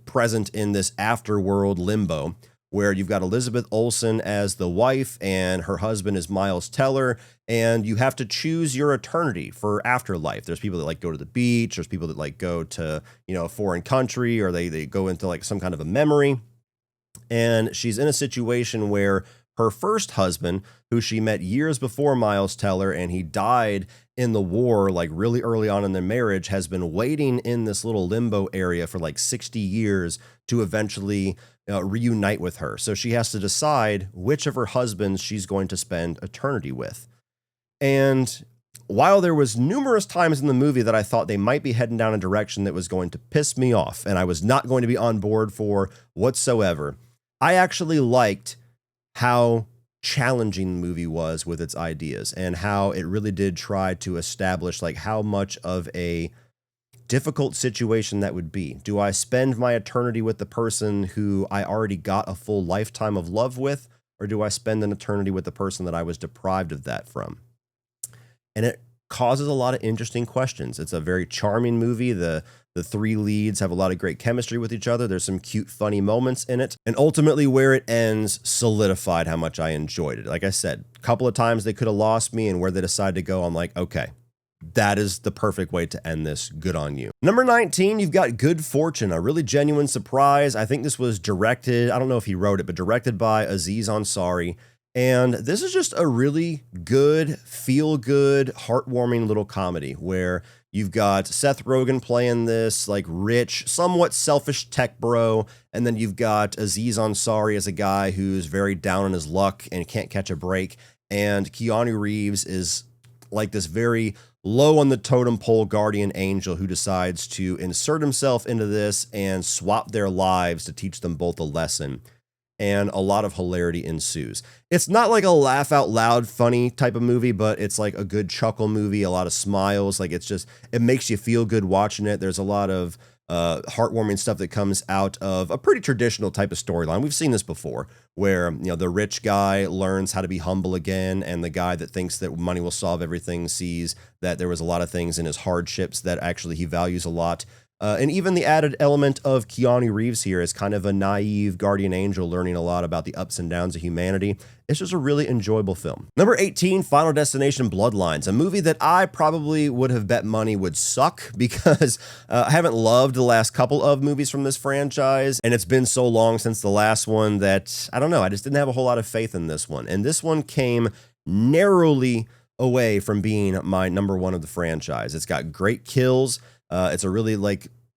present in this afterworld limbo where you've got Elizabeth Olsen as the wife and her husband is Miles Teller, and you have to choose your eternity for afterlife. There's people that like go to the beach, there's people that like go to, you know, a foreign country, or they go into like some kind of a memory. And she's in a situation where her first husband, who she met years before Miles Teller, and he died in the war like really early on in their marriage, has been waiting in this little limbo area for like 60 years to eventually reunite with her. So she has to decide which of her husbands she's going to spend eternity with. And while there was numerous times in the movie that I thought they might be heading down a direction that was going to piss me off and I was not going to be on board for whatsoever, I actually liked how challenging the movie was with its ideas and how it really did try to establish like how much of a difficult situation that would be. Do I spend my eternity with the person who I already got a full lifetime of love with, or do I spend an eternity with the person that I was deprived of that from? And it causes a lot of interesting questions. It's a very charming movie. The three leads have a lot of great chemistry with each other. There's some cute, funny moments in it. And ultimately where it ends solidified how much I enjoyed it. Like I said, a couple of times they could have lost me, and where they decided to go, I'm like, okay, that is the perfect way to end this. Good on you. Number 19, you've got Good Fortune, a really genuine surprise. I think this was directed, I don't know if he wrote it, but directed by Aziz Ansari. And this is just a really good, feel-good, heartwarming little comedy where you've got Seth Rogen playing this like rich, somewhat selfish tech bro, and then you've got Aziz Ansari as a guy who's very down on his luck and can't catch a break, and Keanu Reeves is like this very low on the totem pole guardian angel who decides to insert himself into this and swap their lives to teach them both a lesson. And a lot of hilarity ensues. It's not like a laugh out loud funny type of movie, but it's like a good chuckle movie, a lot of smiles. Like it's just, it makes you feel good watching it. There's a lot of heartwarming stuff that comes out of a pretty traditional type of storyline. We've seen this before where, you know, the rich guy learns how to be humble again, and the guy that thinks that money will solve everything sees that there was a lot of things in his hardships that actually he values a lot. And even the added element of Keanu Reeves here as kind of a naive guardian angel learning a lot about the ups and downs of humanity. It's just a really enjoyable film. Number 18, Final Destination Bloodlines, a movie that I probably would have bet money would suck because I haven't loved the last couple of movies from this franchise, and it's been so long since the last one that, I don't know, I just didn't have a whole lot of faith in this one. And this one came narrowly away from being my number one of the franchise. It's got great kills. It's a really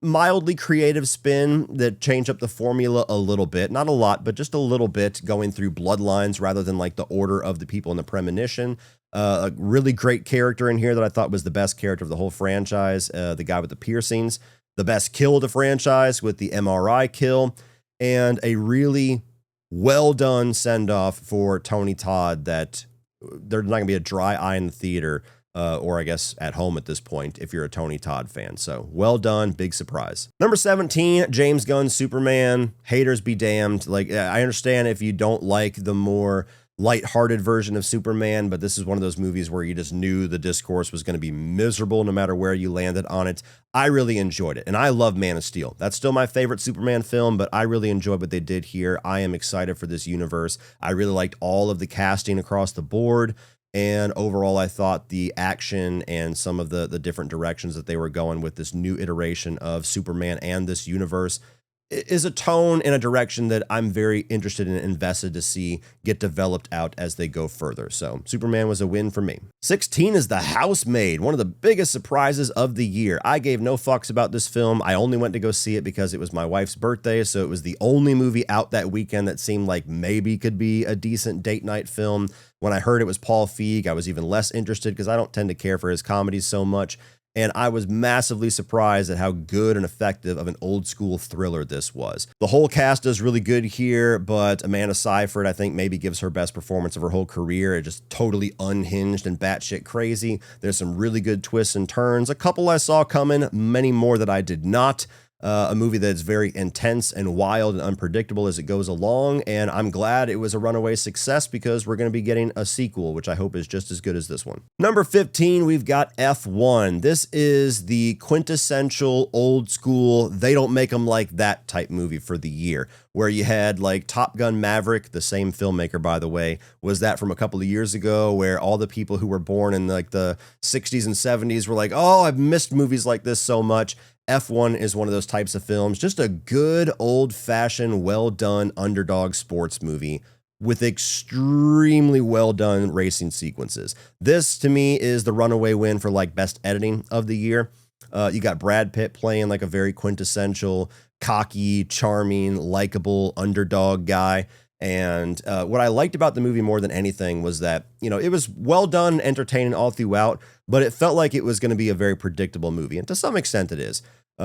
mildly creative spin that changed up the formula a little bit, not a lot, but just a little bit, going through bloodlines rather than like the order of the people in the premonition. A really great character in here that I thought was the best character of the whole franchise, the guy with the piercings, the best kill of the franchise with the MRI kill, and a really well done send off for Tony Todd that there's not gonna be a dry eye in the theater, or I guess at home at this point, if you're a Tony Todd fan. So well done, big surprise. Number 17, James Gunn's Superman. Haters be damned. I understand if you don't like the more lighthearted version of Superman, but this is one of those movies where you just knew the discourse was going to be miserable no matter where you landed on it. I really enjoyed it, and I love Man of Steel. That's still my favorite Superman film, but I really enjoyed what they did here. I am excited for this universe. I really liked all of the casting across the board. And overall, I thought the action and some of the different directions that they were going with this new iteration of Superman and this universe is a tone and a direction that I'm very interested and invested to see get developed out as they go further. So Superman was a win for me. 16 is The Housemaid, one of the biggest surprises of the year. I gave no fucks about this film. I only went to go see it because it was my wife's birthday, so it was the only movie out that weekend that seemed like maybe could be a decent date night film. When I heard it was Paul Feig, I was even less interested because I don't tend to care for his comedies so much. And I was massively surprised at how good and effective of an old school thriller this was. The whole cast is really good here, but Amanda Seyfried, I think, maybe gives her best performance of her whole career. It just totally unhinged and batshit crazy. There's some really good twists and turns. A couple I saw coming, many more that I did not. A movie that's very intense and wild and unpredictable as it goes along, and I'm glad it was a runaway success because we're going to be getting a sequel, which I hope is just as good as this one. Number 15, we've got F1. This is the quintessential old school, they don't make them like that type movie for the year, where you had like Top Gun Maverick, the same filmmaker, by the way, was that from a couple of years ago, where all the people who were born in like the 60s and 70s were like, oh, I've missed movies like this so much. F1 is one of those types of films, just a good old-fashioned, well-done underdog sports movie with extremely well-done racing sequences. This, to me, is the runaway win for like best editing of the year. You got Brad Pitt playing like a very quintessential, cocky, charming, likable underdog guy. And what I liked about the movie more than anything was that, it was well done, entertaining all throughout, but it felt like it was going to be a very predictable movie. And to some extent it is,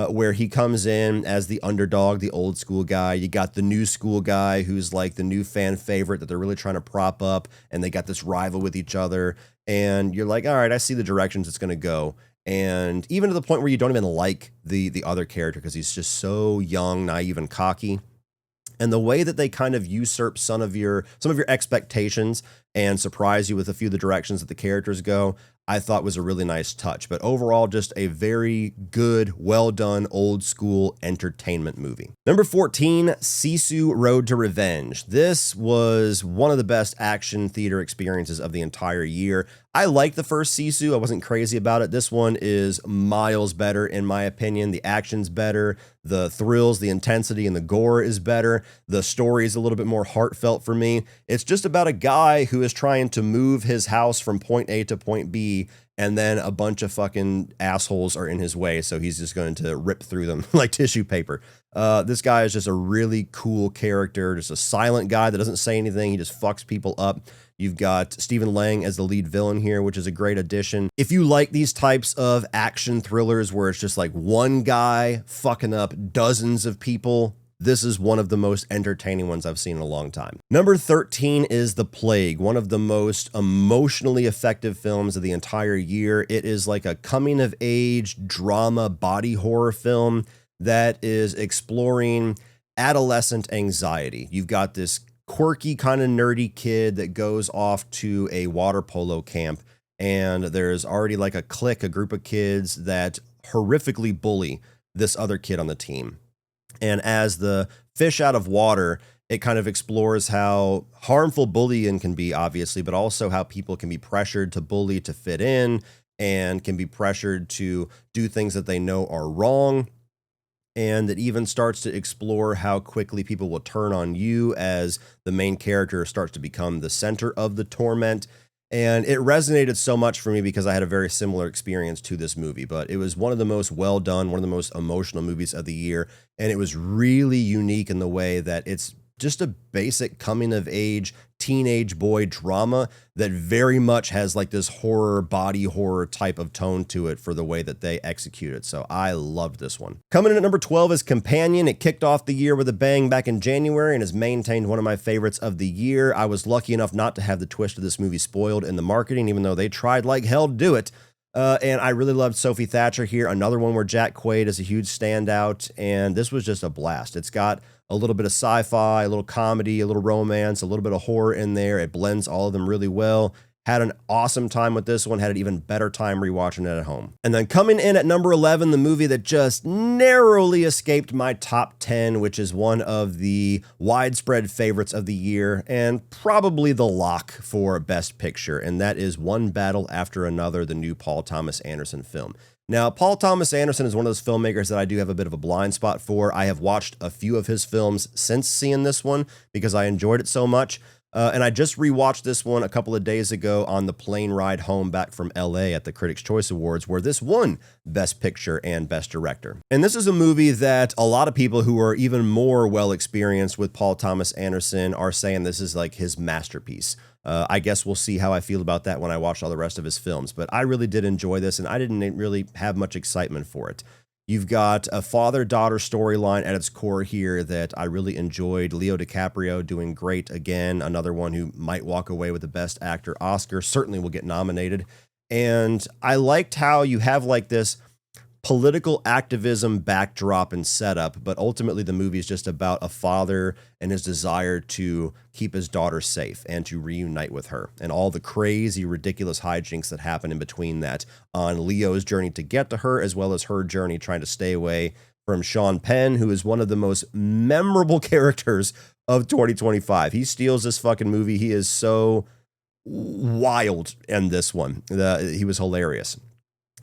where he comes in as the underdog, the old school guy. You got the new school guy who's like the new fan favorite that they're really trying to prop up, and they got this rival with each other. And you're like, all right, I see the directions it's going to go. And even to the point where you don't even like the other character because he's just so young, naive, and cocky. And the way that they kind of usurp some of your expectations and surprise you with a few of the directions that the characters go, I thought was a really nice touch. But overall, just a very good, well done, old school entertainment movie. Number 14, Sisu Road to Revenge. This was one of the best action theater experiences of the entire year. I liked the first Sisu. I wasn't crazy about it. This one is miles better, in my opinion. The action's better. The thrills, the intensity, and the gore is better. The story is a little bit more heartfelt for me. It's just about a guy who is trying to move his house from point A to point B, and then a bunch of fucking assholes are in his way, so he's just going to rip through them like tissue paper. This guy is just a really cool character, just a silent guy that doesn't say anything. He just fucks people up. You've got Stephen Lang as the lead villain here, which is a great addition. If you like these types of action thrillers where it's just like one guy fucking up dozens of people, this is one of the most entertaining ones I've seen in a long time. Number 13 is The Plague, one of the most emotionally effective films of the entire year. It is like a coming-of-age drama body horror film that is exploring adolescent anxiety. You've got this quirky, kind of nerdy kid that goes off to a water polo camp, and there's already like a group of kids that horrifically bully this other kid on the team. And as the fish out of water, it kind of explores how harmful bullying can be, obviously, but also how people can be pressured to bully to fit in and can be pressured to do things that they know are wrong. And it even starts to explore how quickly people will turn on you as the main character starts to become the center of the torment. And it resonated so much for me because I had a very similar experience to this movie, but it was one of the most well done, one of the most emotional movies of the year. And it was really unique in the way that it's just a basic coming of age teenage boy drama that very much has like this horror, body horror type of tone to it for the way that they execute it. So I loved this one. Coming in at number 12 is Companion. It kicked off the year with a bang back in January and has maintained one of my favorites of the year. I was lucky enough not to have the twist of this movie spoiled in the marketing, even though they tried like hell to do it. And I really loved Sophie Thatcher here. Another one where Jack Quaid is a huge standout. And this was just a blast. It's got a little bit of sci-fi, a little comedy, a little romance, a little bit of horror in there. It blends all of them really well. Had an awesome time with this one, had an even better time rewatching it at home. And then coming in at number 11, the movie that just narrowly escaped my top 10, which is one of the widespread favorites of the year and probably the lock for Best Picture, and that is One Battle After Another, the new Paul Thomas Anderson film. Now, Paul Thomas Anderson is one of those filmmakers that I do have a bit of a blind spot for. I have watched a few of his films since seeing this one because I enjoyed it so much. And I just rewatched this one a couple of days ago on the plane ride home back from LA at the Critics' Choice Awards, where this won Best Picture and Best Director. And this is a movie that a lot of people who are even more well experienced with Paul Thomas Anderson are saying this is like his masterpiece. I guess we'll see how I feel about that when I watch all the rest of his films. But I really did enjoy this, and I didn't really have much excitement for it. You've got a father-daughter storyline at its core here that I really enjoyed. Leo DiCaprio doing great again. Another one who might walk away with the Best Actor Oscar. Certainly will get nominated. And I liked how you have like this political activism backdrop and setup, but ultimately the movie is just about a father and his desire to keep his daughter safe and to reunite with her, and all the crazy, ridiculous hijinks that happen in between that on Leo's journey to get to her, as well as her journey trying to stay away from Sean Penn, who is one of the most memorable characters of 2025. He steals this fucking movie. He is so wild in this one. He was hilarious.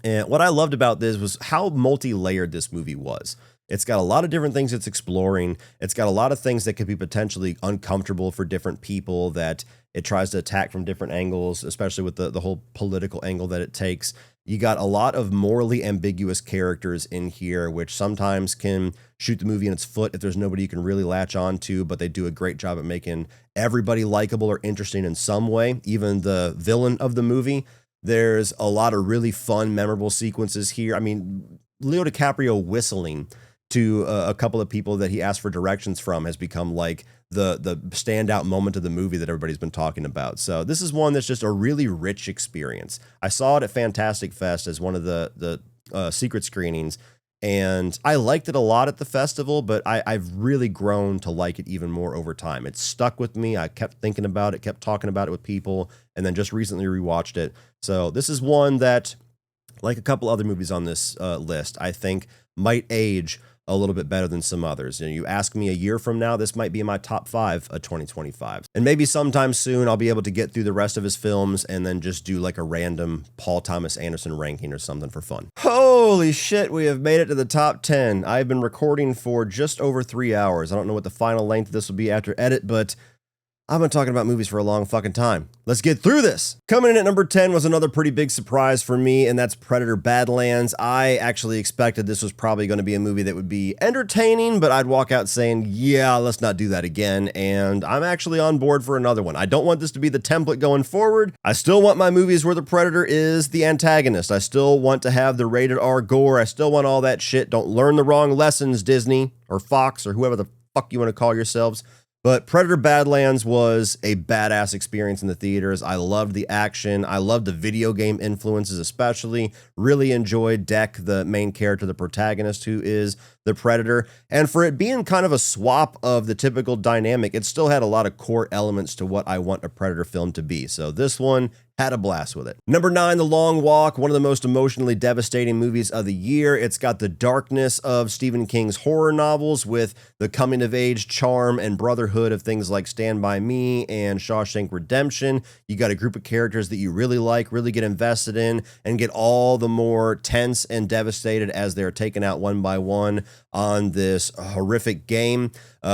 And what I loved about this was how multi-layered this movie was. It's got a lot of different things it's exploring. It's got a lot of things that could be potentially uncomfortable for different people that it tries to attack from different angles, especially with the whole political angle that it takes. You got a lot of morally ambiguous characters in here, which sometimes can shoot the movie in its foot if there's nobody you can really latch on to, but they do a great job at making everybody likable or interesting in some way, even the villain of the movie. There's a lot of really fun, memorable sequences here. I mean, Leo DiCaprio whistling to a couple of people that he asked for directions from has become like the standout moment of the movie that everybody's been talking about. So this is one that's just a really rich experience. I saw it at Fantastic Fest as one of the secret screenings, and I liked it a lot at the festival, but I've really grown to like it even more over time. It stuck with me. I kept thinking about it, kept talking about it with people, and then just recently rewatched it. So this is one that, like a couple other movies on this list, I think might age a little bit better than some others. And you ask me a year from now, this might be in my top 5 of 2025. And maybe sometime soon I'll be able to get through the rest of his films and then just do like a random Paul Thomas Anderson ranking or something for fun. Holy shit, we have made it to the top 10. I've been recording for just over 3 hours. I don't know what the final length of this will be after edit, but I've been talking about movies for a long fucking time. Let's get through this. Coming in at number 10 was another pretty big surprise for me, and that's Predator: Badlands. I actually expected this was probably going to be a movie that would be entertaining, but I'd walk out saying, yeah, let's not do that again, and I'm actually on board for another one. I don't want this to be the template going forward. I still want my movies where the Predator is the antagonist. I still want to have the rated R gore. I still want all that shit. Don't learn the wrong lessons, Disney or Fox or whoever the fuck you want to call yourselves. But Predator: Badlands was a badass experience in the theaters. I loved the action. I loved the video game influences especially. Really enjoyed Deck, the main character, the protagonist, who is the Predator. And for it being kind of a swap of the typical dynamic, it still had a lot of core elements to what I want a Predator film to be. So this one Had a blast with it. Number 9, The Long Walk, one of the most emotionally devastating movies of the year. It's got the darkness of Stephen King's horror novels with the coming-of-age charm and brotherhood of things like Stand By Me and Shawshank Redemption. You got a group of characters that you really like, really get invested in, and get all the more tense and devastated as they're taken out one by one on this horrific game.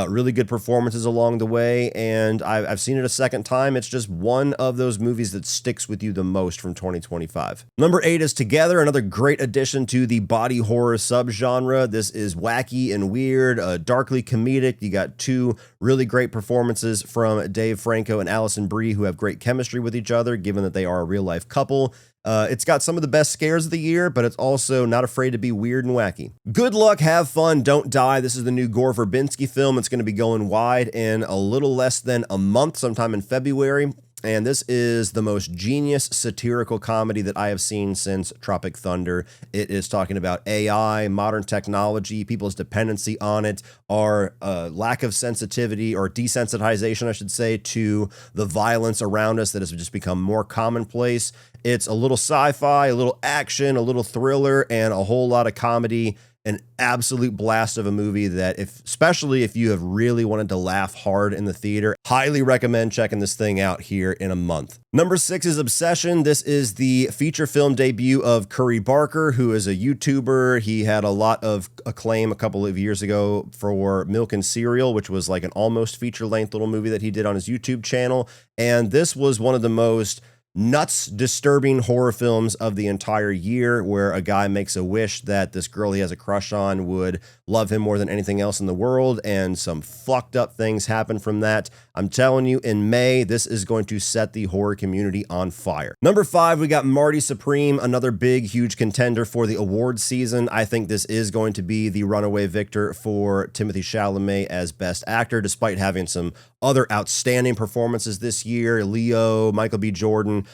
Really good performances along the way, and I've seen it a second time. It's just one of those movies that sticks with you the most from 2025. Number 8 is Together, another great addition to the body horror subgenre. This is wacky and weird, darkly comedic. You got 2 really great performances from Dave Franco and Alison Brie, who have great chemistry with each other, given that they are a real-life couple. It's got some of the best scares of the year, but it's also not afraid to be weird and wacky. Good luck, have fun, don't die. This is the new Gore Verbinski film. It's going to be going wide in a little less than a month, sometime in February. And this is the most genius satirical comedy that I have seen since Tropic Thunder. It is talking about AI, modern technology, people's dependency on it, our lack of sensitivity or desensitization, I should say, to the violence around us that has just become more commonplace. It's a little sci-fi, a little action, a little thriller, and a whole lot of comedy. An absolute blast of a movie that, especially if you have really wanted to laugh hard in the theater, highly recommend checking this thing out here in a month. Number 6 is Obsession. This is the feature film debut of Curry Barker, who is a YouTuber. He had a lot of acclaim a couple of years ago for Milk and Cereal, which was like an almost feature-length little movie that he did on his YouTube channel. And this was one of the most nuts, disturbing horror films of the entire year, where a guy makes a wish that this girl he has a crush on would love him more than anything else in the world, and some fucked up things happen from that. I'm telling you, in May, this is going to set the horror community on fire. Number 5, we got Marty Supreme, another big, huge contender for the awards season. I think this is going to be the runaway victor for Timothée Chalamet as Best Actor, despite having some other outstanding performances this year. Leo, Michael B. Jordan.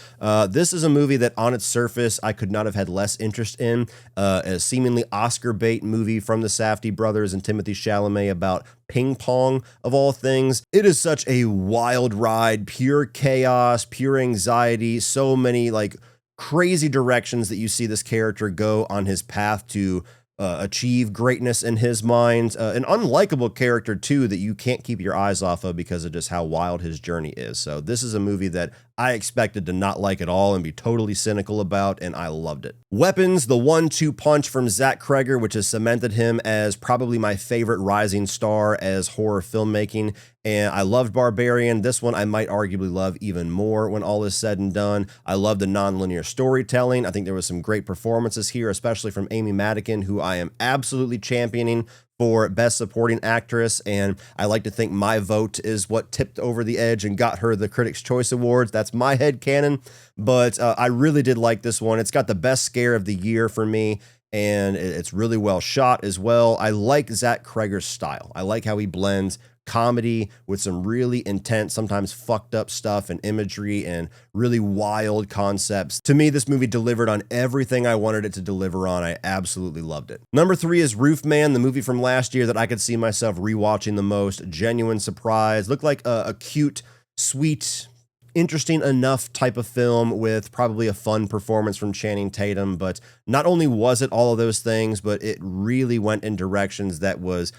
This is a movie that on its surface I could not have had less interest in. A seemingly Oscar bait movie from the Safdie brothers and Timothée Chalamet about ping pong, of all things. It is such a wild ride, pure chaos, pure anxiety, so many like crazy directions that you see this character go on his path to achieve greatness in his mind. An unlikable character, too, that you can't keep your eyes off of because of just how wild his journey is. So this is a movie that I expected to not like at all and be totally cynical about, and I loved it. Weapons, the 1-2 punch from Zach Kreger, which has cemented him as probably my favorite rising star as horror filmmaking. And I loved Barbarian. This one I might arguably love even more when all is said and done. I love the nonlinear storytelling. I think there was some great performances here, especially from Amy Madigan, who I am absolutely championing for Best Supporting Actress, and I like to think my vote is what tipped over the edge and got her the Critics' Choice Awards. That's my headcanon, but I really did like this one. It's got the best scare of the year for me, and it's really well shot as well. I like Zach Kreger's style. I like how he blends comedy with some really intense, sometimes fucked up stuff and imagery and really wild concepts. To me, this movie delivered on everything I wanted it to deliver on. I absolutely loved it. Number 3 is Roofman, the movie from last year that I could see myself rewatching the most. Genuine surprise. Looked like a cute, sweet, interesting enough type of film with probably a fun performance from Channing Tatum, but not only was it all of those things, but it really went in directions that was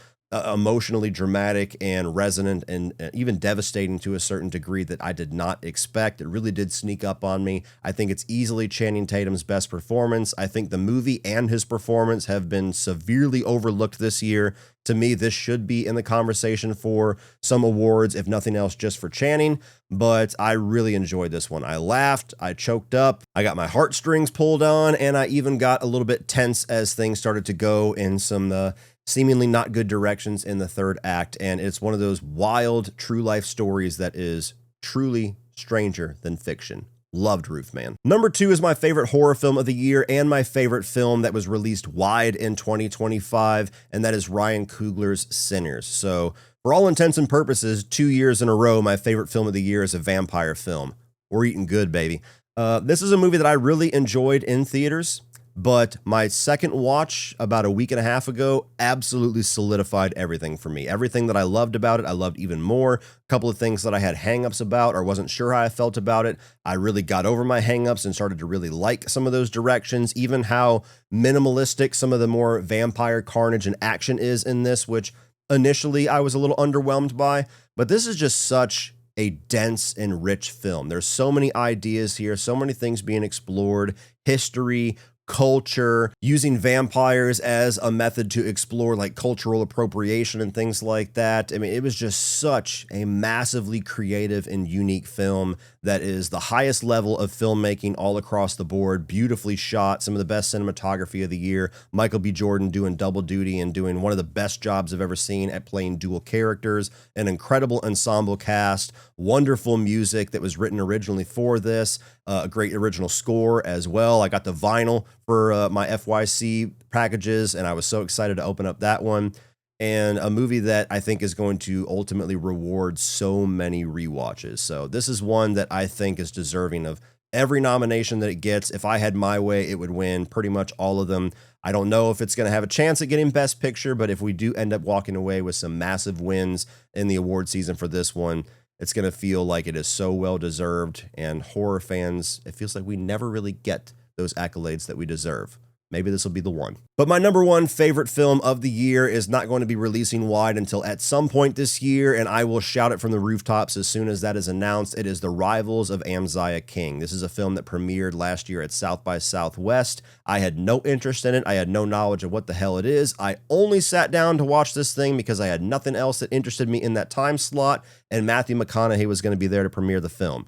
emotionally dramatic and resonant and even devastating to a certain degree that I did not expect. It really did sneak up on me. I think it's easily Channing Tatum's best performance. I think the movie and his performance have been severely overlooked this year. To me, this should be in the conversation for some awards, if nothing else, just for Channing. But I really enjoyed this one. I laughed, I choked up, I got my heartstrings pulled on, and I even got a little bit tense as things started to go in some seemingly not good directions in the third act. And it's one of those wild, true life stories that is truly stranger than fiction. Loved Roofman. Number 2 is my favorite horror film of the year and my favorite film that was released wide in 2025, and that is Ryan Coogler's Sinners. So for all intents and purposes, 2 years in a row, my favorite film of the year is a vampire film. We're eating good, baby. This is a movie that I really enjoyed in theaters. but my second watch about a week and a half ago absolutely solidified everything for me. Everything that I loved about it, I loved even more. A couple of things that I had hangups about or wasn't sure how I felt about it, I really got over my hangups and started to really like some of those directions, even how minimalistic some of the more vampire carnage and action is in this, which initially I was a little underwhelmed by, but this is just such a dense and rich film. There's so many ideas here, so many things being explored, history, culture, using vampires as a method to explore like cultural appropriation and things like that. I mean, it was just such a massively creative and unique film that is the highest level of filmmaking all across the board, beautifully shot, some of the best cinematography of the year. Michael B. Jordan doing double duty and doing one of the best jobs I've ever seen at playing dual characters, an incredible ensemble cast, wonderful music that was written originally for this, a great original score as well. I got the vinyl for my FYC packages, and I was so excited to open up that one. And a movie that I think is going to ultimately reward so many rewatches. So this is one that I think is deserving of every nomination that it gets. If I had my way, it would win pretty much all of them. I don't know if it's going to have a chance at getting Best Picture, but if we do end up walking away with some massive wins in the award season for this one, it's going to feel like it is so well deserved. And horror fans, it feels like we never really get those accolades that we deserve. Maybe this will be the one. But my number one favorite film of the year is not going to be releasing wide until at some point this year, and I will shout it from the rooftops as soon as that is announced. It is The Rivals of Amziah King. This is a film that premiered last year at South by Southwest. I had no interest in it. I had no knowledge of what the hell it is. I only sat down to watch this thing because I had nothing else that interested me in that time slot, and Matthew McConaughey was going to be there to premiere the film.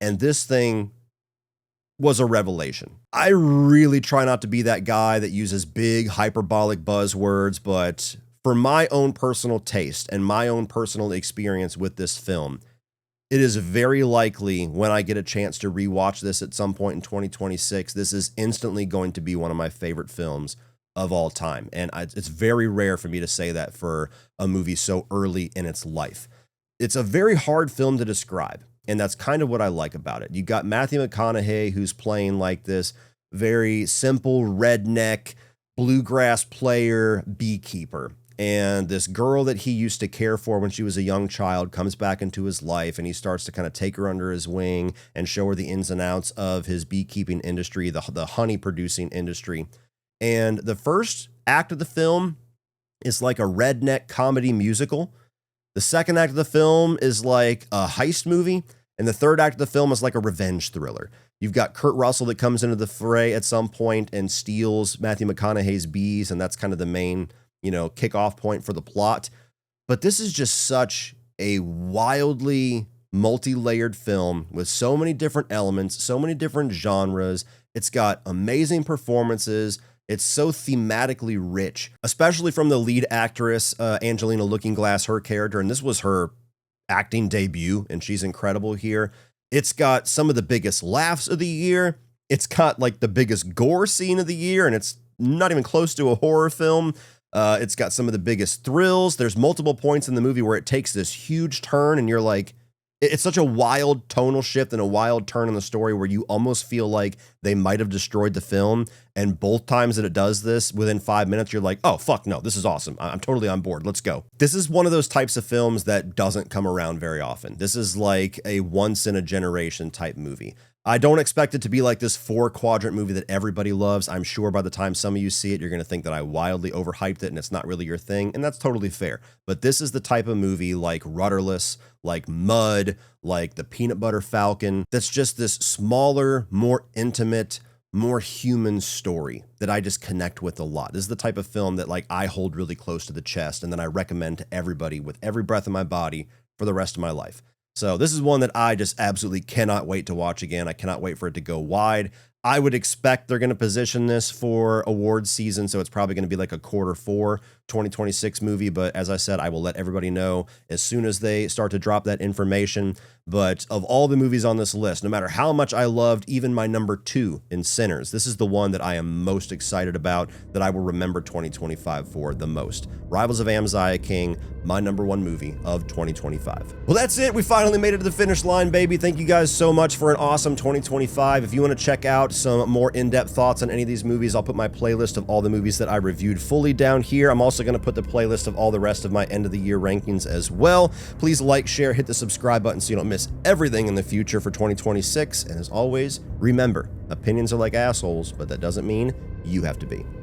And this thing was a revelation. I really try not to be that guy that uses big hyperbolic buzzwords, but for my own personal taste and my own personal experience with this film, it is very likely when I get a chance to rewatch this at some point in 2026, this is instantly going to be one of my favorite films of all time. And it's very rare for me to say that for a movie so early in its life. It's a very hard film to describe. And that's kind of what I like about it. You got Matthew McConaughey, who's playing like this very simple redneck bluegrass player beekeeper. And this girl that he used to care for when she was a young child comes back into his life, and he starts to kind of take her under his wing and show her the ins and outs of his beekeeping industry, the honey producing industry. And the first act of the film is like a redneck comedy musical. The second act of the film is like a heist movie, and the third act of the film is like a revenge thriller. You've got Kurt Russell that comes into the fray at some point and steals Matthew McConaughey's bees, and that's kind of the main, kickoff point for the plot. But this is just such a wildly multi-layered film with so many different elements, so many different genres. It's got amazing performances. It's so thematically rich, especially from the lead actress, Angelina Lookingglass, her character. And this was her acting debut, and she's incredible here. It's got some of the biggest laughs of the year. It's got like the biggest gore scene of the year, and it's not even close to a horror film. It's got some of the biggest thrills. There's multiple points in the movie where it takes this huge turn, and you're like, it's such a wild tonal shift and a wild turn in the story where you almost feel like they might have destroyed the film. And both times that it does this, within 5 minutes, you're like, oh, fuck no, this is awesome. I'm totally on board. Let's go. This is one of those types of films that doesn't come around very often. This is like a once in a generation type movie. I don't expect it to be like this 4-quadrant movie that everybody loves. I'm sure by the time some of you see it, you're going to think that I wildly overhyped it and it's not really your thing, and that's totally fair. But this is the type of movie like Rudderless, like Mud, like The Peanut Butter Falcon, that's just this smaller, more intimate, more human story that I just connect with a lot. This is the type of film that like I hold really close to the chest, and then I recommend to everybody with every breath in my body for the rest of my life. So this is one that I just absolutely cannot wait to watch again. I cannot wait for it to go wide. I would expect they're going to position this for awards season, so it's probably going to be like a Q4 2026 movie. But as I said, I will let everybody know as soon as they start to drop that information. But of all the movies on this list, no matter how much I loved even my number 2 in Sinners, this is the one that I am most excited about, that I will remember 2025 for the most. Rivals of Amziah King, my number 1 movie of 2025. Well, that's it. We finally made it to the finish line, baby. Thank you guys so much for an awesome 2025. If you want to check out some more in-depth thoughts on any of these movies, I'll put my playlist of all the movies that I reviewed fully down here. I'm also going to put the playlist of all the rest of my end of the year rankings as well. Please like, share, hit the subscribe button so you don't miss everything in the future for 2026. And as always, remember, opinions are like assholes, but that doesn't mean you have to be.